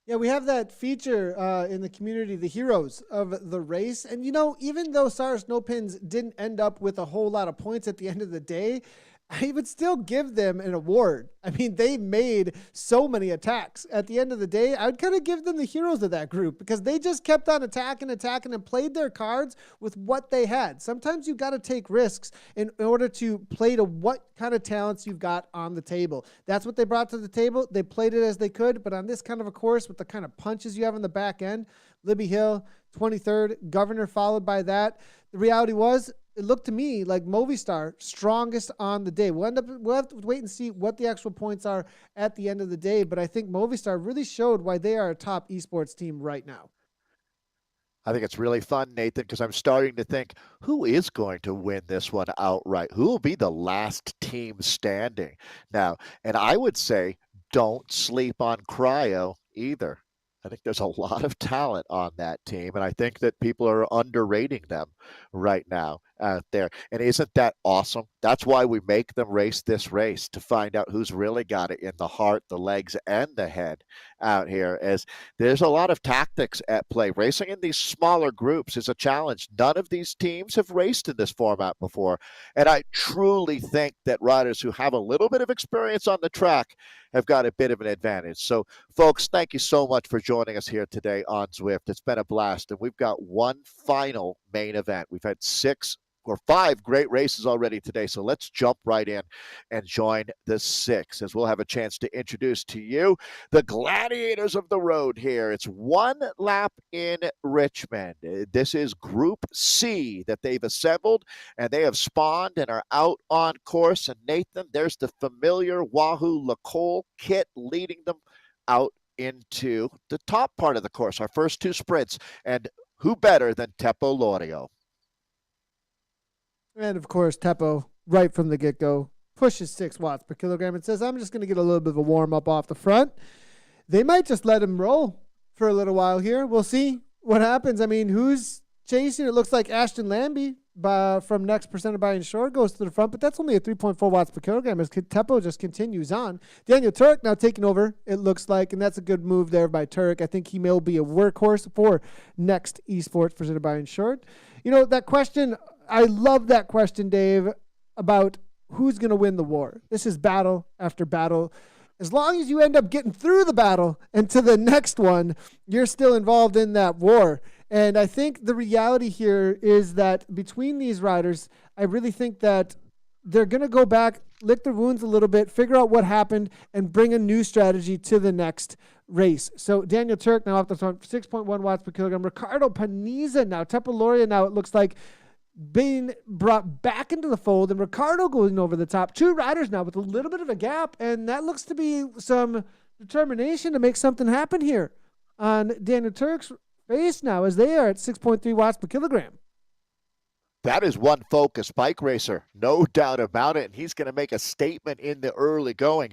Yeah, we have that feature in the community, the heroes of the race. And, you know, even though Saris No Pins didn't end up with a whole lot of points at the end of the day, I would still give them an award. I mean, they made so many attacks. At the end of the day, I would kind of give them the heroes of that group because they just kept on attacking and played their cards with what they had. Sometimes you've got to take risks in order to play to what kind of talents you've got on the table. That's what they brought to the table. They played it as they could, but on this kind of a course with the kind of punches you have on the back end, Libbey Hill, 23rd, Governor followed by that. The reality was, it looked to me like Movistar strongest on the day. We'll have to wait and see what the actual points are at the end of the day, but I think Movistar really showed why they are a top esports team right now. I think it's really fun, Nathan, because I'm starting to think, who is going to win this one outright? Who will be the last team standing? Now, and I would say, don't sleep on Cryo either. I think there's a lot of talent on that team, and I think that people are underrating them right now out there. And isn't that awesome? That's why we make them race this race, to find out who's really got it in the heart, the legs, and the head out here, as there's a lot of tactics at play. Racing in these smaller groups is a challenge. None of these teams have raced in this format before, and I truly think that riders who have a little bit of experience on the track have got a bit of an advantage. So, folks, thank you so much for joining us here today on Zwift. It's been a blast, and we've got one final main event. We've had 5 great races already today, so let's jump right in and join the 6, as we'll have a chance to introduce to you the gladiators of the road here. It's one lap in Richmond. This is Group C that they've assembled, and they have spawned and are out on course. And Nathan, there's the familiar Wahoo LaCole kit leading them out into the top part of the course, our first 2 sprints. And who better than Teppo Lorio? And, of course, Teppo, right from the get-go, pushes 6 watts per kilogram and says, I'm just going to get a little bit of a warm-up off the front. They might just let him roll for a little while here. We'll see what happens. I mean, who's chasing? It looks like Ashton Lambie from Next presented by Insure goes to the front, but that's only a 3.4 watts per kilogram as Teppo just continues on. Daniel Turk now taking over, it looks like, and that's a good move there by Turk. I think he may be a workhorse for Next Esports presented by Insure. You know, that question, I love that question, Dave, about who's going to win the war. This is battle after battle. As long as you end up getting through the battle and to the next one, you're still involved in that war. And I think the reality here is that between these riders, I really think that they're going to go back, lick their wounds a little bit, figure out what happened, and bring a new strategy to the next race. So Daniel Turk now off the front, 6.1 watts per kilogram. Ricardo Paniza now, Teppo Lorio now, it looks like being brought back into the fold, and Ricardo going over the top. 2 riders now with a little bit of a gap, and that looks to be some determination to make something happen here on Daniel Turk's face now, as they are at 6.3 watts per kilogram. That is one focus bike racer, no doubt about it, and he's going to make a statement in the early going.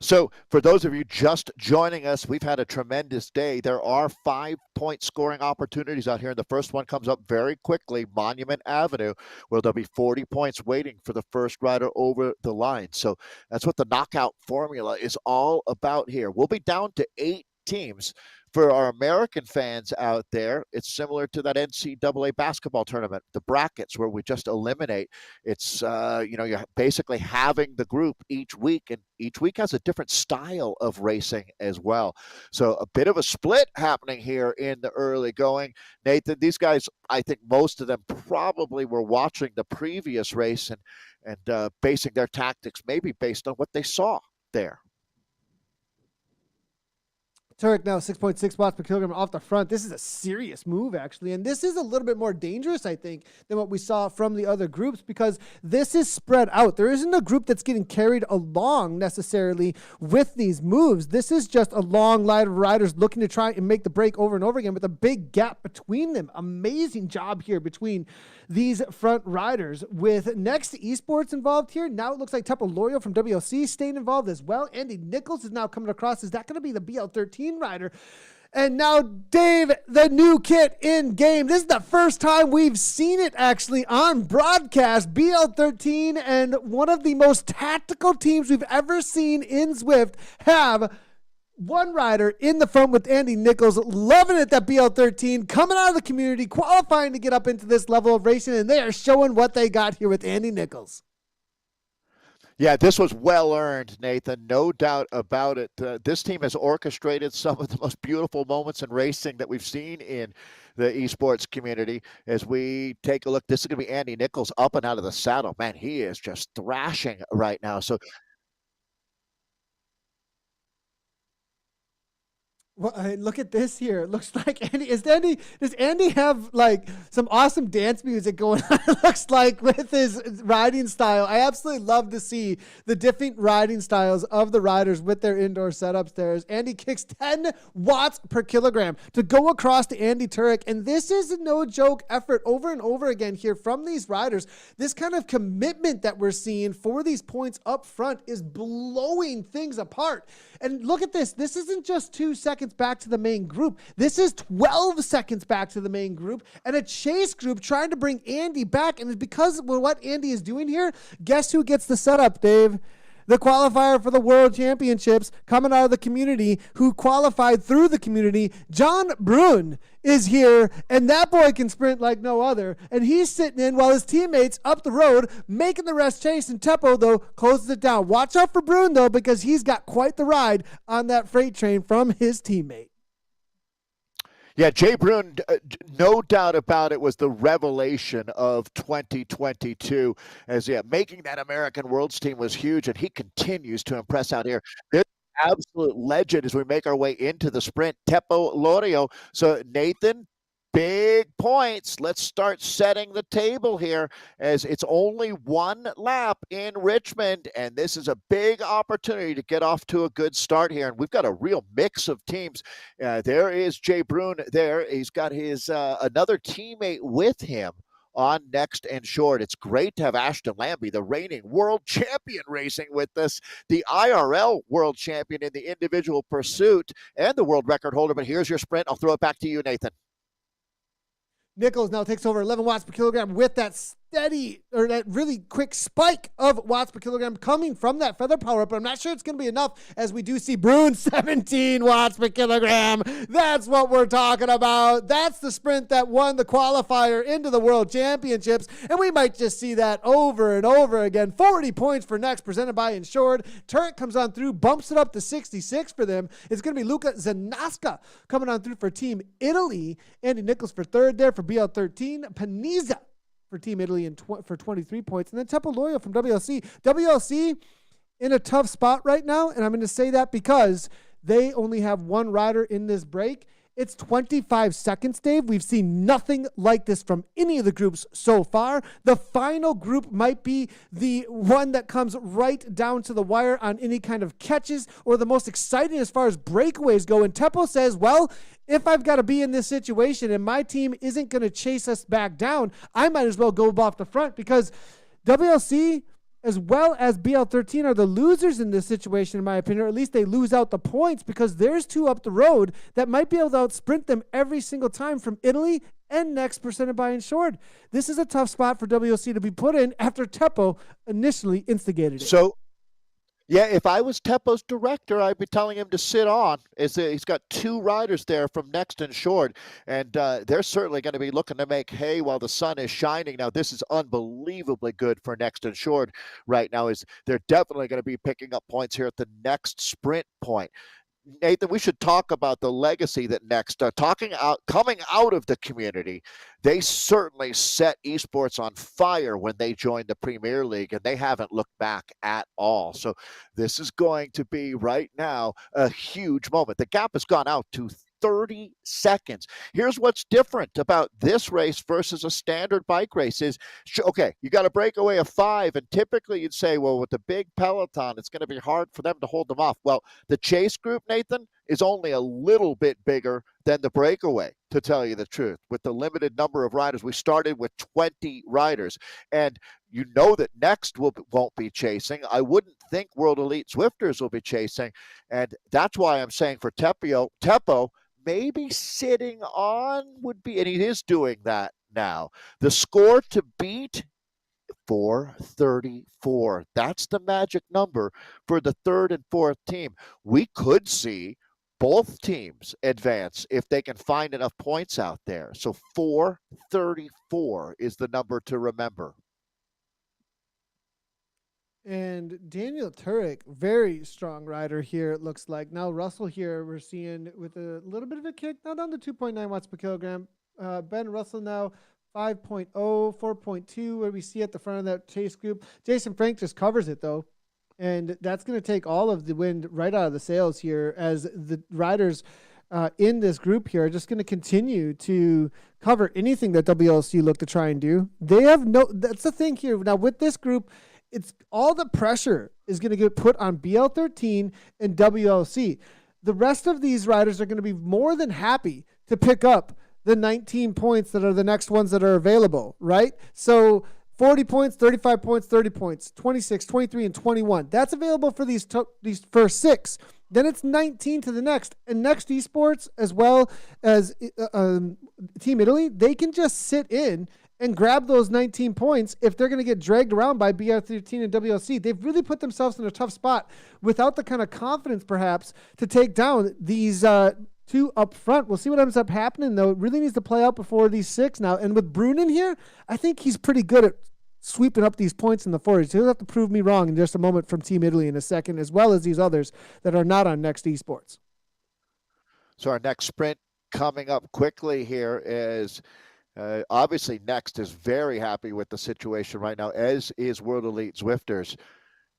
So for those of you just joining us, we've had a tremendous day. There are 5-point scoring opportunities out here, and the first one comes up very quickly, Monument Avenue, where there'll be 40 points waiting for the first rider over the line. So that's what the knockout formula is all about here. We'll be down to 8 teams. For our American fans out there, it's similar to that NCAA basketball tournament, the brackets where we just eliminate. It's, you're basically having the group each week, and each week has a different style of racing as well. So a bit of a split happening here in the early going. Nathan, these guys, I think most of them probably were watching the previous race and basing their tactics maybe based on what they saw there. Turek now 6.6 watts per kilogram off the front. This is a serious move, actually. And this is a little bit more dangerous, I think, than what we saw from the other groups, because this is spread out. There isn't a group that's getting carried along necessarily with these moves. This is just a long line of riders looking to try and make the break over and over again with a big gap between them. Amazing job here between these front riders. With next to esports involved here, now it looks like Teppo Loyo from WLC staying involved as well. Andy Nichols is now coming across. Is that going to be the BL13 rider? And now Dave, the new kit in game. This is the first time we've seen it actually on broadcast. BL13 and one of the most tactical teams we've ever seen in Zwift have one rider in the front with Andy Nichols. Loving it that BL13 coming out of the community, qualifying to get up into this level of racing, and they are showing what they got here with Andy Nichols. Yeah, this was well-earned, Nathan, no doubt about it. This team has orchestrated some of the most beautiful moments in racing that we've seen in the esports community. As we take a look, this is going to be Andy Nichols up and out of the saddle. Man, he is just thrashing right now. So well, look at this here. It looks like Andy, does Andy have like some awesome dance music going on? It looks like with his riding style. I absolutely love to see the different riding styles of the riders with their indoor setups there. As Andy kicks 10 watts per kilogram to go across to Andy Turek. And this is a no joke effort over and over again here from these riders. This kind of commitment that we're seeing for these points up front is blowing things apart. And look at this. This isn't just 2 seconds back to the main group. This is 12 seconds back to the main group and a chase group trying to bring Andy back. And it's because of what Andy is doing here. Guess who gets the setup, Dave? The qualifier for the World Championships coming out of the community, who qualified through the community. John Brun is here, and that boy can sprint like no other. And he's sitting in while his teammates up the road making the rest chase. And Teppo, though, closes it down. Watch out for Brun, though, because he's got quite the ride on that freight train from his teammate. Yeah, Jay Brun, no doubt about it, was the revelation of 2022. As making that American Worlds team was huge, and he continues to impress out here. This absolute legend as we make our way into the sprint, Teppo Loyo. So Nathan, big points. Let's start setting the table here, as it's only one lap in Richmond, and this is a big opportunity to get off to a good start here. And we've got a real mix of teams. There is Jay Brun there. He's got his another teammate with him on next and short. It's great to have Ashton Lambie, the reigning world champion, racing with us, the IRL world champion in the individual pursuit and the world record holder. But here's your sprint. I'll throw it back to you, Nathan. Nichols now takes over 11 watts per kilogram with that steady, or that really quick spike of watts per kilogram coming from that feather power, but I'm not sure it's going to be enough, as we do see Brun 17 watts per kilogram. That's what we're talking about. That's the sprint that won the qualifier into the World Championships, and we might just see that over and over again. 40 points for next, presented by Insured. Turret comes on through, bumps it up to 66 for them. It's going to be Luca Zanasca coming on through for Team Italy. Andy Nichols for third there for BL13. Panizza for Team Italy for 23 points. And then Teppo Loyo from WLC. WLC in a tough spot right now, and I'm going to say that because they only have one rider in this break, It's 25 seconds, Dave. We've seen nothing like this from any of the groups so far. The final group might be the one that comes right down to the wire on any kind of catches, or the most exciting as far as breakaways go. And Teppo says, well, if I've got to be in this situation and my team isn't going to chase us back down, I might as well go off the front, because WLC as well as BL13 are the losers in this situation, in my opinion, or at least they lose out the points, because there's two up the road that might be able to outsprint them every single time from Italy and next presented by Insured. This is a tough spot for WLC to be put in after Teppo initially instigated it. So, yeah, if I was Teppo's director, I'd be telling him to sit on. He's got two riders there from Next and Short, and they're certainly going to be looking to make hay while the sun is shining. Now, this is unbelievably good for Next and Short right now. They're definitely going to be picking up points here at the next sprint point. Nathan, we should talk about the legacy that Next coming out of the community. They certainly set esports on fire when they joined the Premier League, and they haven't looked back at all. So this is going to be right now a huge moment. The gap has gone out to 30 seconds. Here's what's different about this race versus a standard bike race is, okay, you got a breakaway of 5, and typically you'd say, well, with the big peloton, it's going to be hard for them to hold them off. Well, the chase group, Nathan, is only a little bit bigger than the breakaway, to tell you the truth. With the limited number of riders, we started with 20 riders, and you know that Next won't be chasing. I wouldn't think World Elite Zwifters will be chasing, and that's why I'm saying for Teppo, maybe sitting on would be, and he is doing that now. The score to beat, 434. That's the magic number for the third and fourth team. We could see both teams advance if they can find enough points out there. So 434 is the number to remember. And Daniel Turek, very strong rider here, it looks like. Now Russell here, we're seeing with a little bit of a kick, now down to 2.9 watts per kilogram. Ben Russell now 5.0, 4.2, where we see at the front of that chase group. Jason Frank just covers it, though. And that's going to take all of the wind right out of the sails here, as the riders in this group here are just going to continue to cover anything that WLC look to try and do. They have that's the thing here. Now with this group, it's all the pressure is going to get put on BL13 and WLC. The rest of these riders are going to be more than happy to pick up the 19 points that are the next ones that are available, right? So 40 points, 35 points, 30 points, 26, 23, and 21. That's available for these first 6. Then it's 19 to the next. And Next Esports, as well as Team Italy, they can just sit in and grab those 19 points if they're going to get dragged around by BR13 and WLC. They've really put themselves in a tough spot without the kind of confidence, perhaps, to take down these two up front. We'll see what ends up happening, though. It really needs to play out before these 6 now. And with Brun in here, I think he's pretty good at sweeping up these points in the 40s. He'll have to prove me wrong in just a moment from Team Italy in a second, as well as these others that are not on Next Esports. So our next sprint coming up quickly here is obviously Next is very happy with the situation right now, as is World Elite Zwifters.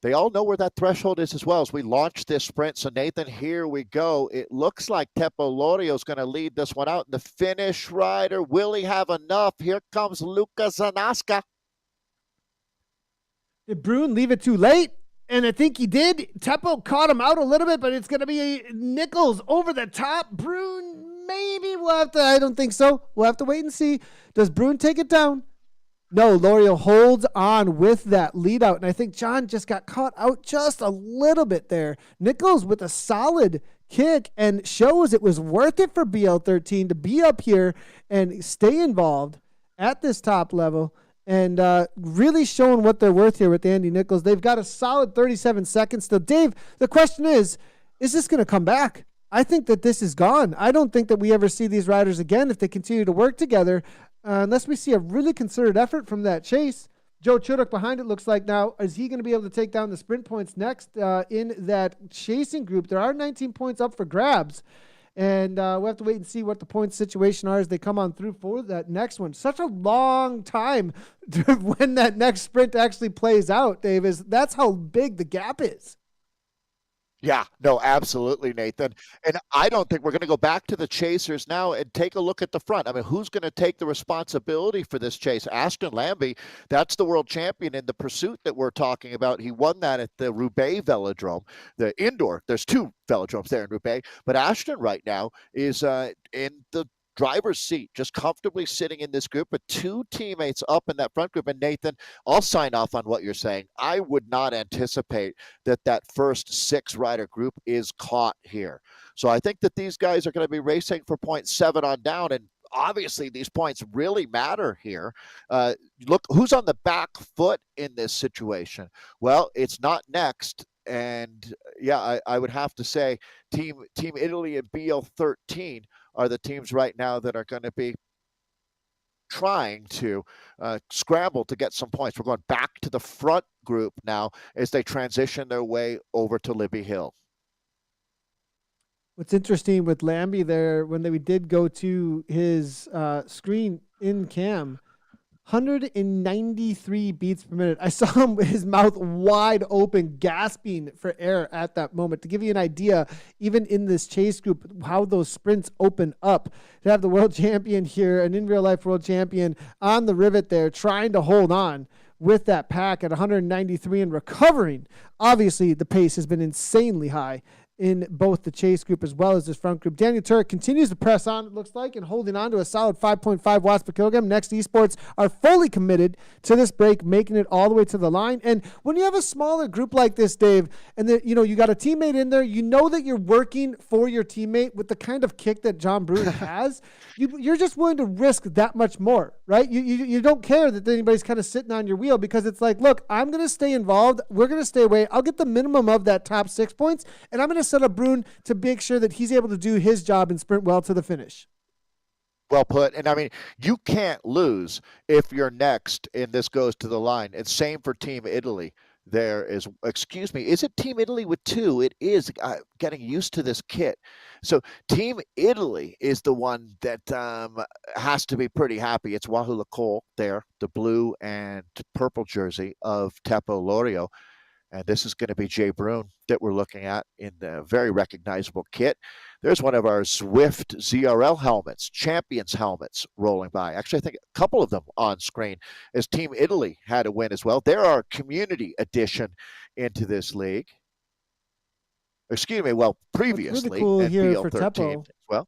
They all know where that threshold is as well as we launch this sprint. So, Nathan, here we go. It looks like Teppo Lorio is going to lead this one out. The finish rider, will he have enough? Here comes Luca Zanaska. Did Brun leave it too late? And I think he did. Teppo caught him out a little bit, but it's going to be Nichols over the top. Brun, maybe we'll have to, I don't think so. We'll have to wait and see. Does Brun take it down? No, Lorio holds on with that lead out. And I think John just got caught out just a little bit there. Nichols with a solid kick and shows it was worth it for BL13 to be up here and stay involved at this top level. And really showing what they're worth here with Andy Nichols. They've got a solid 37 seconds still. Dave, the question is this going to come back? I think that this is gone. I don't think that we ever see these riders again if they continue to work together, unless we see a really concerted effort from that chase. Joe Chuduk behind it looks like now. Is he going to be able to take down the sprint points next in that chasing group? There are 19 points up for grabs. And we'll have to wait and see what the points situation are as they come on through for that next one. Such a long time when that next sprint actually plays out, Dave. That's how big the gap is. Yeah, no, absolutely, Nathan. And I don't think we're going to go back to the chasers now and take a look at the front. I mean, who's going to take the responsibility for this chase? Ashton Lambie, that's the world champion in the pursuit that we're talking about. He won that at the Roubaix Velodrome, the indoor. There's two velodromes there in Roubaix, but Ashton right now is in the driver's seat, just comfortably sitting in this group with two teammates up in that front group. And Nathan, I'll sign off on what you're saying. I would not anticipate that first 6-rider group is caught here. So I think that these guys are going to be racing for 0.7 on down, and obviously these points really matter here. Look, who's on the back foot in this situation? Well, it's not Next. And yeah, I would have to say Team Italy and BL13 are the teams right now that are going to be trying to scramble to get some points. We're going back to the front group now as they transition their way over to Libbey Hill. What's interesting with Lambie there, when we did go to his screen in cam, 193 beats per minute. I saw him with his mouth wide open, gasping for air at that moment. To give you an idea, even in this chase group, how those sprints open up. To have the world champion here, an in real life world champion on the rivet there, trying to hold on with that pack at 193 and recovering. Obviously, the pace has been insanely high in both the chase group as well as this front group. Daniel Turek continues to press on, it looks like, and holding on to a solid 5.5 watts per kilogram. Next Esports are fully committed to this break, making it all the way to the line. And when you have a smaller group like this, Dave, and you got a teammate in there, you know that you're working for your teammate with the kind of kick that John Bruin has. You're just willing to risk that much more, right? You don't care that anybody's kind of sitting on your wheel, because it's like, look, I'm going to stay involved. We're going to stay away. I'll get the minimum of that top 6 points, and I'm going to set up Bruin to make sure that he's able to do his job and sprint well to the finish. Well put. And I mean, you can't lose if you're Next and this goes to the line. And same for Team Italy. There is, excuse me, is it Team Italy with 2? It is. Getting used to this kit. So Team Italy is the one that has to be pretty happy. It's Wahoo Lecole there, the blue and purple jersey of Teppo Lorio. And this is going to be Jay Bruin that we're looking at in the very recognizable kit. There's one of our Zwift ZRL helmets, Champions helmets rolling by. Actually, I think a couple of them on screen as Team Italy had a win as well. They're our community addition into this league. Excuse me, well, previously. Really cool here for Teppo as well.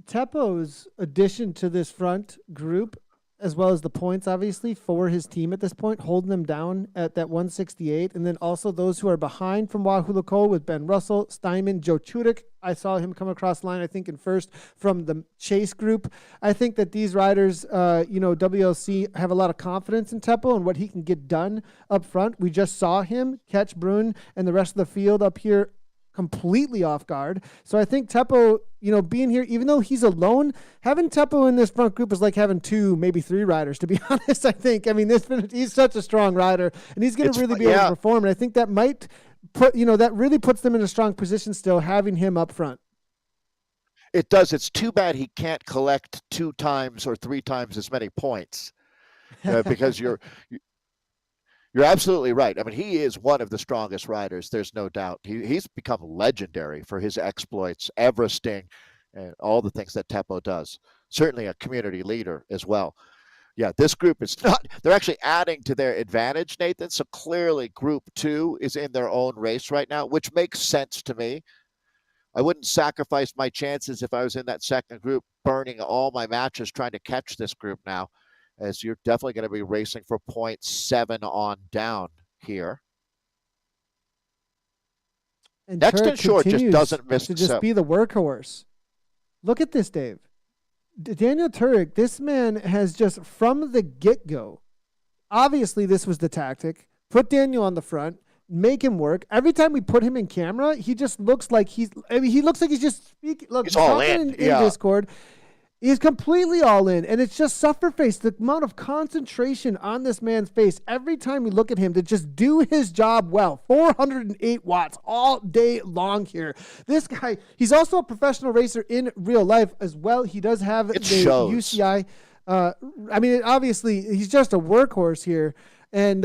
Teppo's addition to this front group, as well as the points, obviously, for his team at this point, holding them down at that 168. And then also those who are behind from Wahoo Lecole with Ben Russell, Steinman, Joe Chudik. I saw him come across the line, I think, in first from the chase group. I think that these riders, WLC, have a lot of confidence in Teppo and what he can get done up front. We just saw him catch Bruin and the rest of the field up here completely off guard. So I think Teppo, being here, even though he's alone, having Teppo in this front group is like having 2, maybe 3 riders, to be honest, I think. I mean, he's such a strong rider, and he's going to really be able to perform. And I think that might put, that really puts them in a strong position still, having him up front. It does. It's too bad he can't collect 2 times or 3 times as many points because you're absolutely right. I mean, he is one of the strongest riders. There's no doubt. He's become legendary for his exploits, Everesting, and all the things that Teppo does. Certainly a community leader as well. Yeah, this group is not, they're actually adding to their advantage, Nathan. So clearly group 2 is in their own race right now, which makes sense to me. I wouldn't sacrifice my chances if I was in that second group, burning all my matches trying to catch this group now, as you're definitely going to be racing for 0.7 on down here. And Next and Short just doesn't miss to just be the workhorse. Look at this, Dave. Daniel Turek, this man has just from the get-go, obviously this was the tactic, put Daniel on the front, make him work. Every time we put him in camera, he just looks like he looks like he's just speaking. Look, he's all in Discord. He's completely all in, and it's just suffer face. The amount of concentration on this man's face every time we look at him to just do his job well. 408 watts all day long here. This guy, he's also a professional racer in real life as well. He does have the UCI. Obviously, he's just a workhorse here. And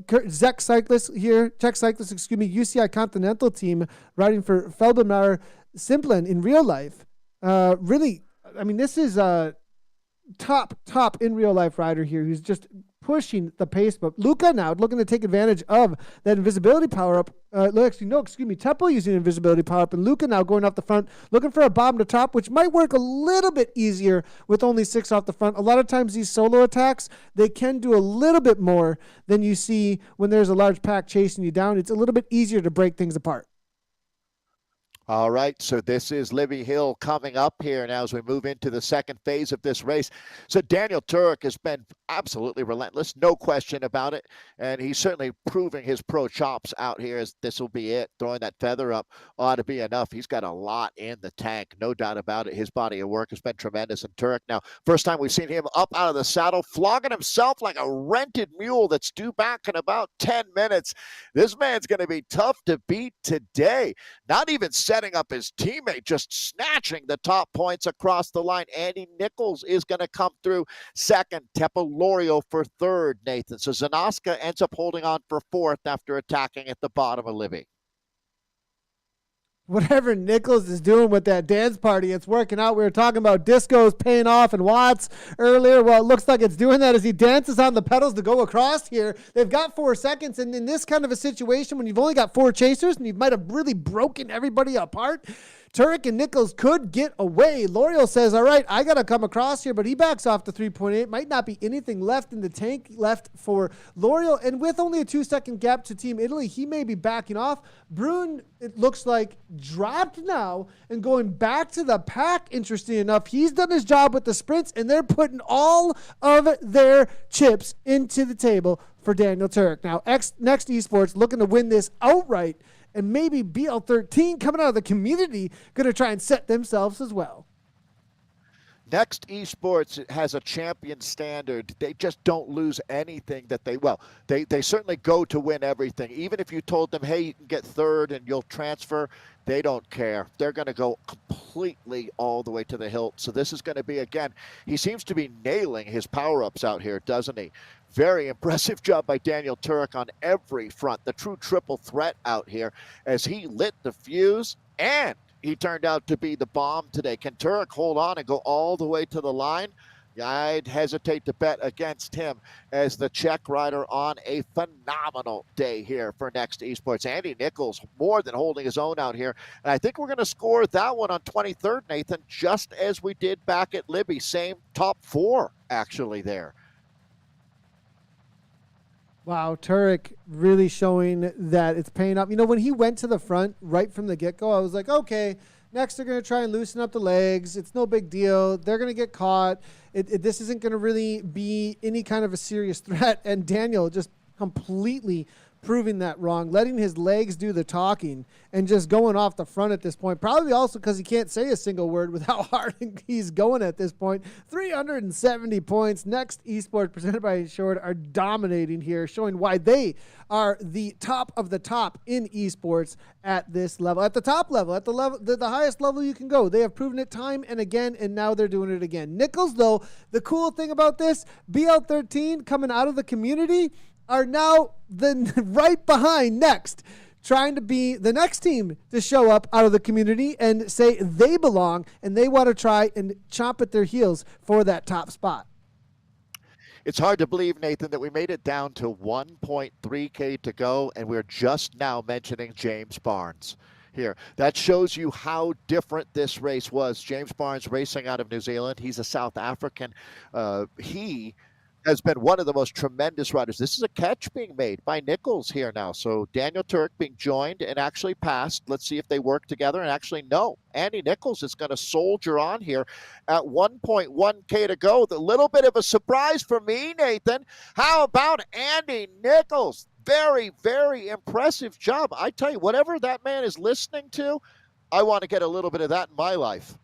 Czech cyclists, UCI Continental team riding for Felbenmar Simplin in real life. Really, I mean, this is a top in real life rider here who's just pushing the pace. But Luca now looking to take advantage of that invisibility power up. Teppo using invisibility power up, and Luca now going off the front, looking for a bottom to top, which might work a little bit easier with only 6 off the front. A lot of times these solo attacks, they can do a little bit more than you see when there's a large pack chasing you down. It's a little bit easier to break things apart. All right, so this is Libbey Hill coming up here now as we move into the second phase of this race. So Daniel Turek has been absolutely relentless, no question about it, and he's certainly proving his pro chops out here as this will be it. Throwing that feather up ought to be enough. He's got a lot in the tank, no doubt about it. His body of work has been tremendous. And Turek now, first time we've seen him up out of the saddle, flogging himself like a rented mule that's due back in about 10 minutes. This man's going to be tough to beat today. Not even setting up his teammate, just snatching the top points across the line. Andy Nichols is going to come through second. Teppo Lorio for third, Nathan. So Zanoska ends up holding on for fourth after attacking at the bottom of Libbey. Whatever Nichols is doing with that dance party, it's working out. We were talking about discos paying off and watts earlier. Well, it looks like it's doing that as he dances on the pedals to go across here. They've got 4 seconds, and in this kind of a situation when you've only got 4 chasers and you might have really broken everybody apart, Turek and Nichols could get away. L'Oreal says, all right, I got to come across here, but he backs off to 3.8. Might not be anything left in the tank left for L'Oreal. And with only a 2-second gap to Team Italy, he may be backing off. Brune, it looks like, dropped now and going back to the pack. Interesting enough, he's done his job with the sprints, and they're putting all of their chips into the table for Daniel Turek. Now, Next Esports looking to win this outright. And maybe BL13 coming out of the community going to try and set themselves as well. Next Esports has a champion standard. They just don't lose anything that they certainly go to win everything. Even if you told them, hey, you can get third and you'll transfer, they don't care. They're going to go completely all the way to the hilt. So this is going to be, again, he seems to be nailing his power-ups out here, doesn't he? Very impressive job by Daniel Turek on every front. The true triple threat out here as he lit the fuse and he turned out to be the bomb today. Can Turek hold on and go all the way to the line? I'd hesitate to bet against him as the Czech rider on a phenomenal day here for Next Esports. Andy Nichols more than holding his own out here. And I think we're going to score that one on 23rd, Nathan, just as we did back at Libbey. Same top 4, actually, there. Wow, Turek really showing that it's paying off. You know, when he went to the front right from the get-go, I was like, okay, next they're going to try and loosen up the legs. It's no big deal. They're going to get caught. This isn't going to really be any kind of a serious threat. And Daniel just completely proving that wrong, letting his legs do the talking and just going off the front at this point. Probably also because he can't say a single word with how hard he's going at this point. 370 points. Next Esports presented by Short are dominating here, showing why they are the top of the top in esports at this level, at the top level, at the level, the highest level you can go. They have proven it time and again, and now they're doing it again. Nichols, though, the cool thing about this, BL13 coming out of the community are now right behind Next, trying to be the next team to show up out of the community and say they belong and they want to try and chomp at their heels for that top spot. It's hard to believe, Nathan, that we made it down to 1.3K to go, and we're just now mentioning James Barnes here. That shows you how different this race was. James Barnes racing out of New Zealand. He's a South African. He has been one of the most tremendous riders. This is a catch being made by Nichols here now. So Daniel Turek being joined and actually passed. Let's see if they work together. And actually, no. Andy Nichols is going to soldier on here at 1.1K to go. The little bit of a surprise for me, Nathan. How about Andy Nichols? Very, very impressive job. I tell you, whatever that man is listening to, I want to get a little bit of that in my life.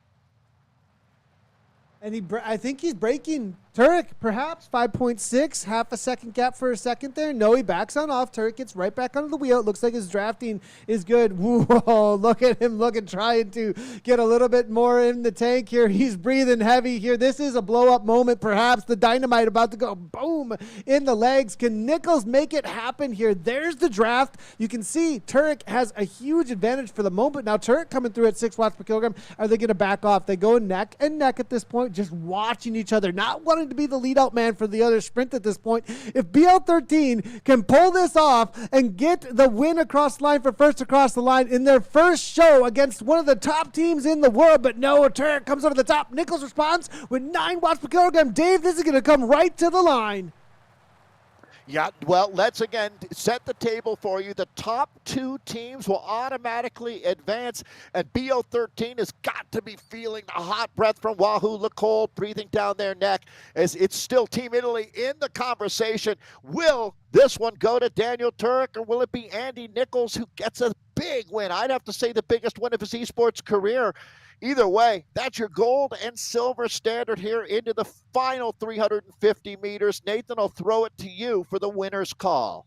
And I think he's breaking Turek, perhaps 5.6, half a second gap for a second there. No, he backs on off. Turek gets right back onto the wheel. It looks like his drafting is good. Whoa, look at him trying to get a little bit more in the tank here. He's breathing heavy here. This is a blow-up moment, perhaps. The dynamite about to go boom in the legs. Can Nichols make it happen here? There's the draft. You can see Turek has a huge advantage for the moment. Now, Turek coming through at 6 watts per kilogram. Are they going to back off? They go neck and neck at this point, just watching each other, not wanting to be the lead out man for the other sprint at this point. If BL13 can pull this off and get the win across the line for first across the line in their first show against one of the top teams in the world, but no, Turek comes over the top. Nichols responds with 9 watts per kilogram. Dave, this is going to come right to the line. Yeah, well, let's again set the table for you. The top 2 teams will automatically advance, and BO13 has got to be feeling the hot breath from Wahoo Lecole breathing down their neck, as it's still Team Italy in the conversation. Will this one go to Daniel Turek, or will it be Andy Nichols who gets a big win? I'd have to say the biggest win of his esports career. Either way, that's your gold and silver standard here into the final 350 meters. Nathan, I'll throw it to you for the winner's call.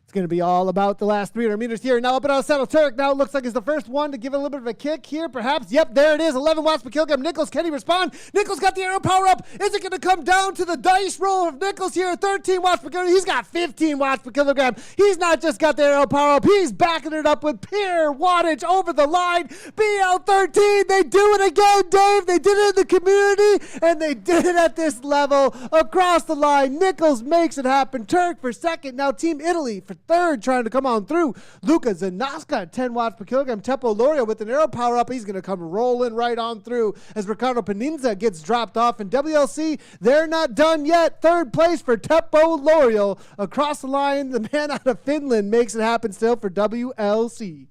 It's going to be all about the last 300 meters here. Now up and out of saddle. Turek now looks like he's the first one to give it a little bit of a kick here, perhaps. Yep, there it is. 11 watts per kilogram. Nichols, can he respond? Nichols got the aero power up. Is it going to come down to the dice roll of Nichols here? 13 watts per kilogram. He's got 15 watts per kilogram. He's not just got the aero power up. He's backing it up with pure wattage over the line. BL13, they do it again, Dave. They did it in the community, and they did it at this level across the line. Nichols makes it happen. Turek for second. Now Team Italy for third, trying to come on through. Luca Zanaska at 10 watts per kilogram. Teppo Loria with an aero power up. He's going to come rolling right on through as Ricardo Paninza gets dropped off. And WLC, they're not done yet. Third place for Teppo Loria across the line. The man out of Finland makes it happen still for WLC.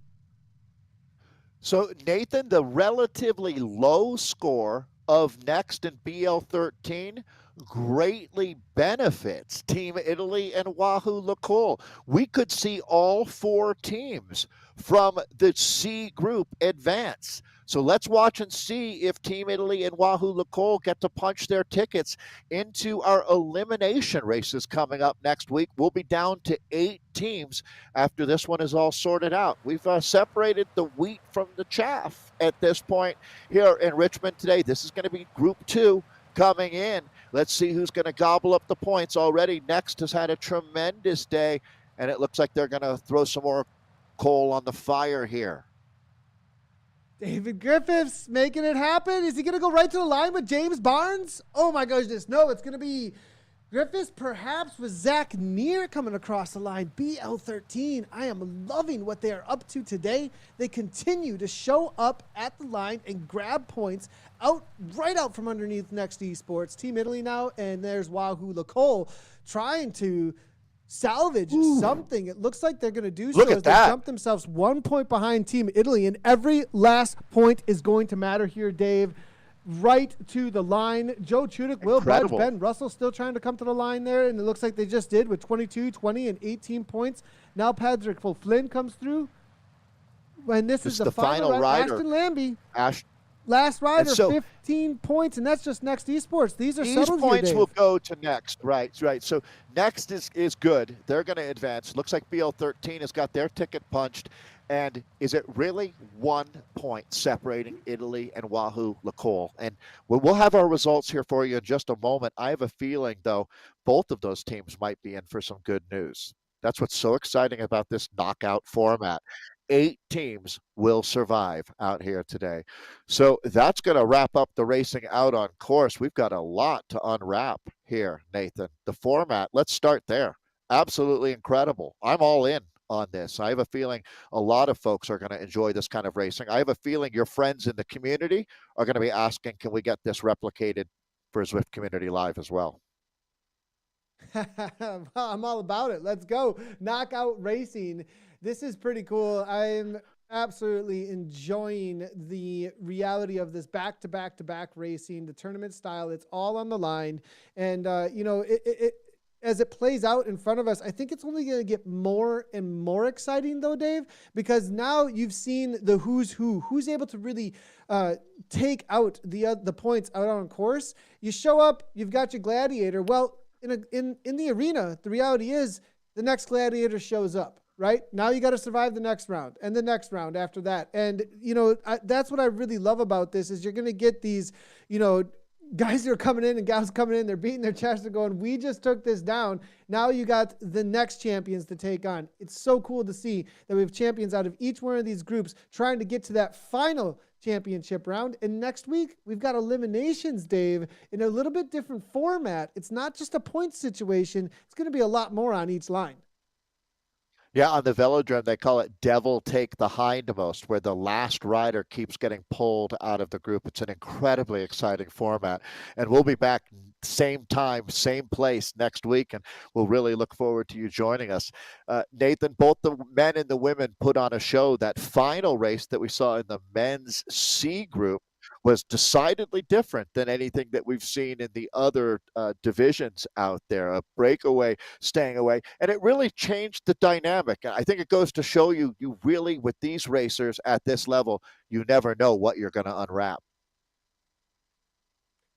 So, Nathan, the relatively low score of next in BL13 greatly benefits Team Italy and Wahoo Lecole. We could see all 4 teams from the C group advance. So let's watch and see if Team Italy and Wahoo Lecole get to punch their tickets into our elimination races coming up next week. We'll be down to 8 teams after this one is all sorted out. We've separated the wheat from the chaff at this point here in Richmond today. This is going to be Group 2 coming in. Let's see who's going to gobble up the points already. Next has had a tremendous day, and it looks like they're going to throw some more coal on the fire here. David Griffiths making it happen. Is he going to go right to the line with James Barnes? Oh my goodness, no, it's going to be Griffiths perhaps with Zach Neer coming across the line. BL13, I am loving what they are up to today. They continue to show up at the line and grab points right out from underneath Next Esports. Team Italy now, and there's Wahoo Lecole trying to salvage something. It looks like they're going to do so. Look at as they that. jump themselves 1 point behind Team Italy, and every last point is going to matter here, Dave. Right to the line. Joe Chudik, Will Budge, Ben Russell still trying to come to the line there, and it looks like they just did with 22, 20, and 18 points. Now Patrick Flynn comes through. And this is the final rider. Ashton Lambie. Last rider, so 15 points, and that's just Next Esports. These points will go to Next, right. So Next is good. They're going to advance. Looks like BL13 has got their ticket punched. And is it really 1 point separating Italy and Wahoo Lecole? And we'll have our results here for you in just a moment. I have a feeling, though, both of those teams might be in for some good news. That's what's so exciting about this knockout format. 8 teams will survive out here today. So that's going to wrap up the racing out on course. We've got a lot to unwrap here, Nathan. The format, let's start there. Absolutely incredible. I'm all in on this. I have a feeling a lot of folks are going to enjoy this kind of racing. I have a feeling your friends in the community are going to be asking, can we get this replicated for Zwift Community Live as well? Well, I'm all about it. Let's go. Knockout racing. This is pretty cool. I'm absolutely enjoying the reality of this back-to-back-to-back racing, the tournament style. It's all on the line. And, as it plays out in front of us, I think it's only going to get more and more exciting, though, Dave, because now you've seen the who's able to really take out the points out on course. You show up, you've got your gladiator. Well, in the arena, the reality is the next gladiator shows up. Right now, you got to survive the next round and the next round after that. And, that's what I really love about this is you're going to get these, guys that are coming in and gals coming in, they're beating their chest, they're going, we just took this down. Now you got the next champions to take on. It's so cool to see that we have champions out of each one of these groups trying to get to that final championship round. And next week, we've got eliminations, Dave, in a little bit different format. It's not just a point situation. It's going to be a lot more on each line. Yeah, on the velodrome, they call it devil take the hindmost, where the last rider keeps getting pulled out of the group. It's an incredibly exciting format. And we'll be back same time, same place next week, and we'll really look forward to you joining us. Nathan, both the men and the women put on a show. That final race that we saw in the men's C group was decidedly different than anything that we've seen in the other divisions out there. A breakaway, staying away, and it really changed the dynamic. I think it goes to show you really, with these racers at this level, you never know what you're going to unwrap.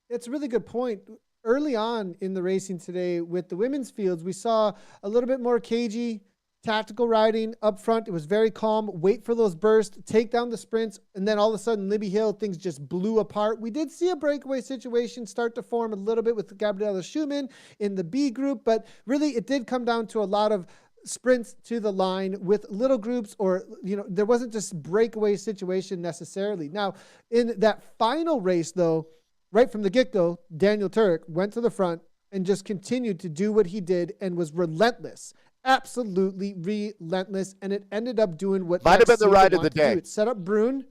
It's a really good point. Early on in the racing today with the women's fields, we saw a little bit more cagey, tactical riding up front. It was very calm, wait for those bursts, take down the sprints, and then all of a sudden, Libbey Hill, things just blew apart. We did see a breakaway situation start to form a little bit with Gabriela Schumann in the B group, but really it did come down to a lot of sprints to the line with little groups, or, there wasn't just breakaway situation necessarily. Now, in that final race, though, right from the get-go, Daniel Turek went to the front and just continued to do what he did and was relentless. Absolutely relentless, and it ended up doing what might have been the ride of the day. It set up Brune.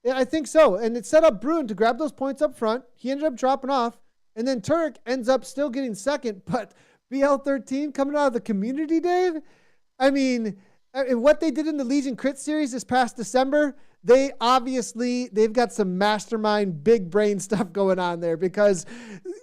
Yeah, I think so, and it set up Brune to grab those points up front. He ended up dropping off, and then Turek ends up still getting second. But BL13 coming out of the community, Dave. I mean, what they did in the Legion Crit Series this past December, they've got some mastermind, big brain stuff going on there, because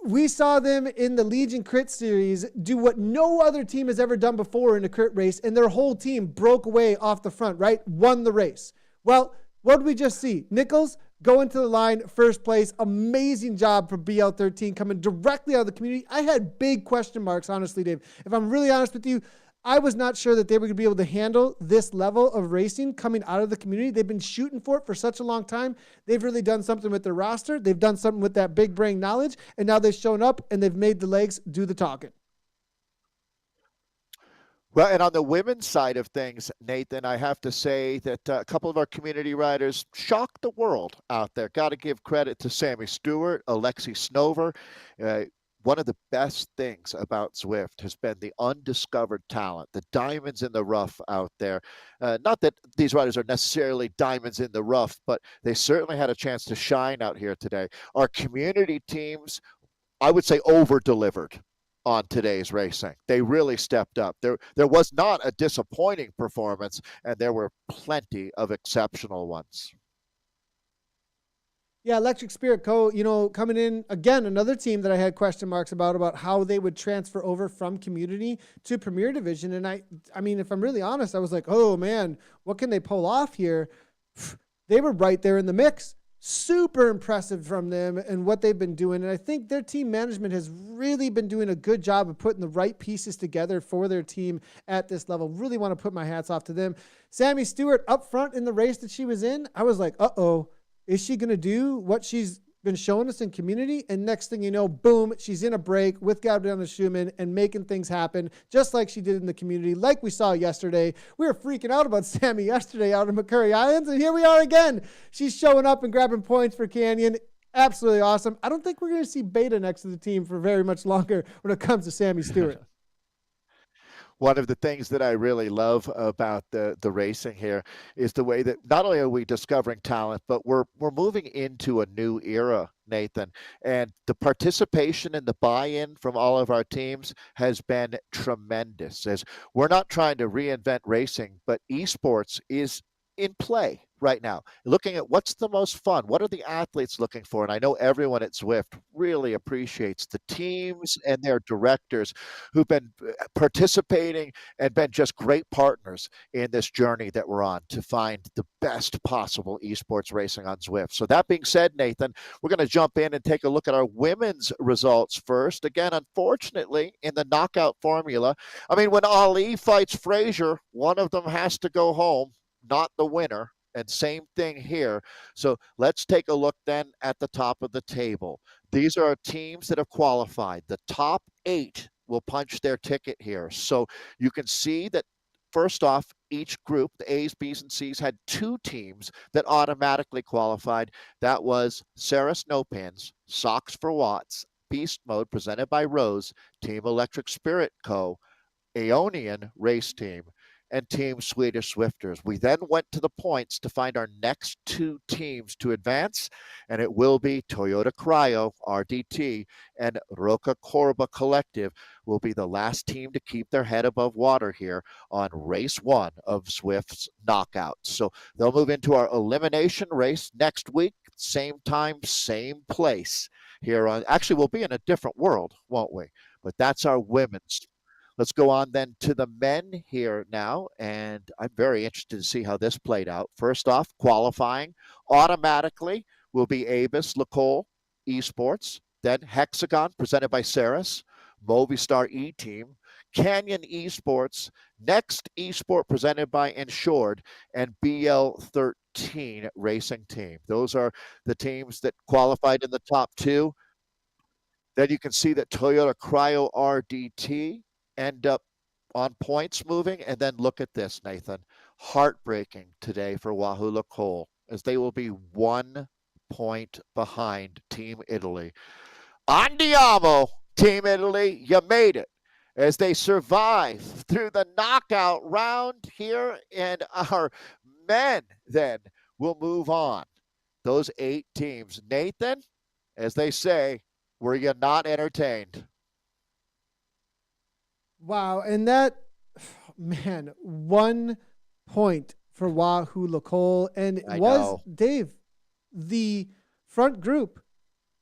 we saw them in the Legion Crit Series do what no other team has ever done before in a crit race, and their whole team broke away off the front, right? Won the race. Well, what did we just see? Nichols going to the line, first place. Amazing job for BL13 coming directly out of the community. I had big question marks, honestly, Dave. If I'm really honest with you, I was not sure that they were going to be able to handle this level of racing coming out of the community. They've been shooting for it for such a long time. They've really done something with their roster. They've done something with that big brain knowledge, and now they've shown up and they've made the legs do the talking. Well, and on the women's side of things, Nathan, I have to say that a couple of our community riders shocked the world out there. Got to give credit to Sammy Stewart, Alexi Snover. One of the best things about Zwift has been the undiscovered talent, the diamonds in the rough out there. Not that these riders are necessarily diamonds in the rough, but they certainly had a chance to shine out here today. Our community teams, I would say, over-delivered on today's racing. They really stepped up. There was not a disappointing performance, and there were plenty of exceptional ones. Yeah, Electric Spirit Co., coming in, again, another team that I had question marks about how they would transfer over from community to Premier Division. And I mean, if I'm really honest, I was like, oh, man, what can they pull off here? They were right there in the mix. Super impressive from them and what they've been doing. And I think their team management has really been doing a good job of putting the right pieces together for their team at this level. Really want to put my hats off to them. Sammy Stewart up front in the race that she was in, I was like, uh-oh. Is she going to do what she's been showing us in community? And next thing you know, boom, she's in a break with Gabriela Schumann and making things happen just like she did in the community, like we saw yesterday. We were freaking out about Sammy yesterday out in McCurry Islands, and here we are again. She's showing up and grabbing points for Canyon. Absolutely awesome. I don't think we're going to see Beta next to the team for very much longer when it comes to Sammy Stewart. One of the things that I really love about the racing here is the way that not only are we discovering talent, but we're moving into a new era, Nathan. And the participation and the buy-in from all of our teams has been tremendous. As we're not trying to reinvent racing, but esports is in play right now, looking at what's the most fun, what are the athletes looking for, and I know everyone at Zwift really appreciates the teams and their directors who've been participating and been just great partners in this journey that we're on to find the best possible esports racing on Zwift. So that being said, Nathan, we're going to jump in and take a look at our women's results first. Again, unfortunately, in the knockout formula, I mean, when Ali fights Frazier, one of them has to go home, not the winner. And same thing here. So let's take a look then at the top of the table. These are teams that have qualified. The top 8 will punch their ticket here. So you can see that first off, each group, the A's, B's, and C's, had 2 teams that automatically qualified. That was Saris No Pins, Socks for Watts, Beast Mode presented by Rose, Team Electric Spirit Co., Aeonian Race Team, and Team Swedish Swifters. We then went to the points to find our next 2 teams to advance, and it will be Toyota Cryo, RDT, and Roca Corba Collective will be the last team to keep their head above water here on race 1 of Zwift's Knockouts. So they'll move into our elimination race next week, same time, same place here on, actually we'll be in a different world, won't we? But that's our women's. Let's go on then to the men here now, and I'm very interested to see how this played out. First off, qualifying automatically will be Avis Lacole Esports, then Hexagon presented by Saris, Movistar E-Team, Canyon Esports, Next Esport presented by Insured, and BL13 Racing Team. Those are the teams that qualified in the top 2. Then you can see that Toyota Cryo RDT end up on points moving. And then look at this, Nathan. Heartbreaking today for Wahoo Lacole, as they will be 1 point behind Team Italy. Andiamo, Team Italy, you made it, as they survive through the knockout round here, and our men then will move on. Those 8 teams. Nathan, as they say, were you not entertained? Wow. And that, man, 1 point for Wahoo Lacole. And it was, Dave, the front group,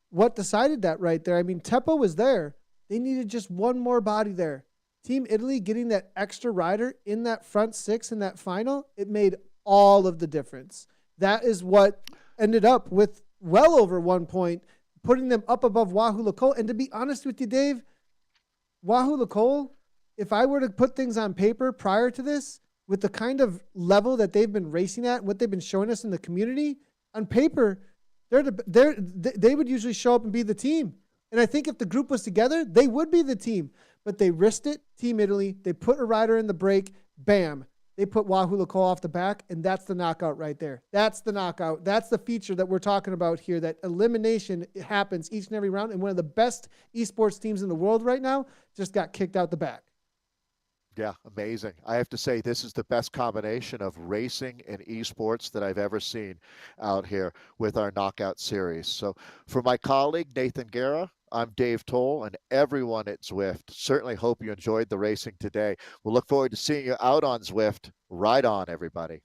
what decided that right there. I mean, Teppo was there. They needed just 1 more body there. Team Italy getting that extra rider in that front 6 in that final, it made all of the difference. That is what ended up with well over 1 point, putting them up above Wahoo Lacole. And to be honest with you, Dave, Wahoo Lacole, if I were to put things on paper prior to this, with the kind of level that they've been racing at, what they've been showing us in the community, on paper, they would usually show up and be the team. And I think if the group was together, they would be the team. But they risked it, Team Italy. They put a rider in the break, bam. They put Wahoo Lacole off the back, and that's the knockout right there. That's the knockout. That's the feature that we're talking about here, that elimination happens each and every round, and one of the best esports teams in the world right now just got kicked out the back. Yeah, amazing. I have to say, this is the best combination of racing and esports that I've ever seen out here with our knockout series. So for my colleague, Nathan Guerra, I'm Dave Toll, and everyone at Zwift, certainly hope you enjoyed the racing today. We'll look forward to seeing you out on Zwift. Ride on, everybody.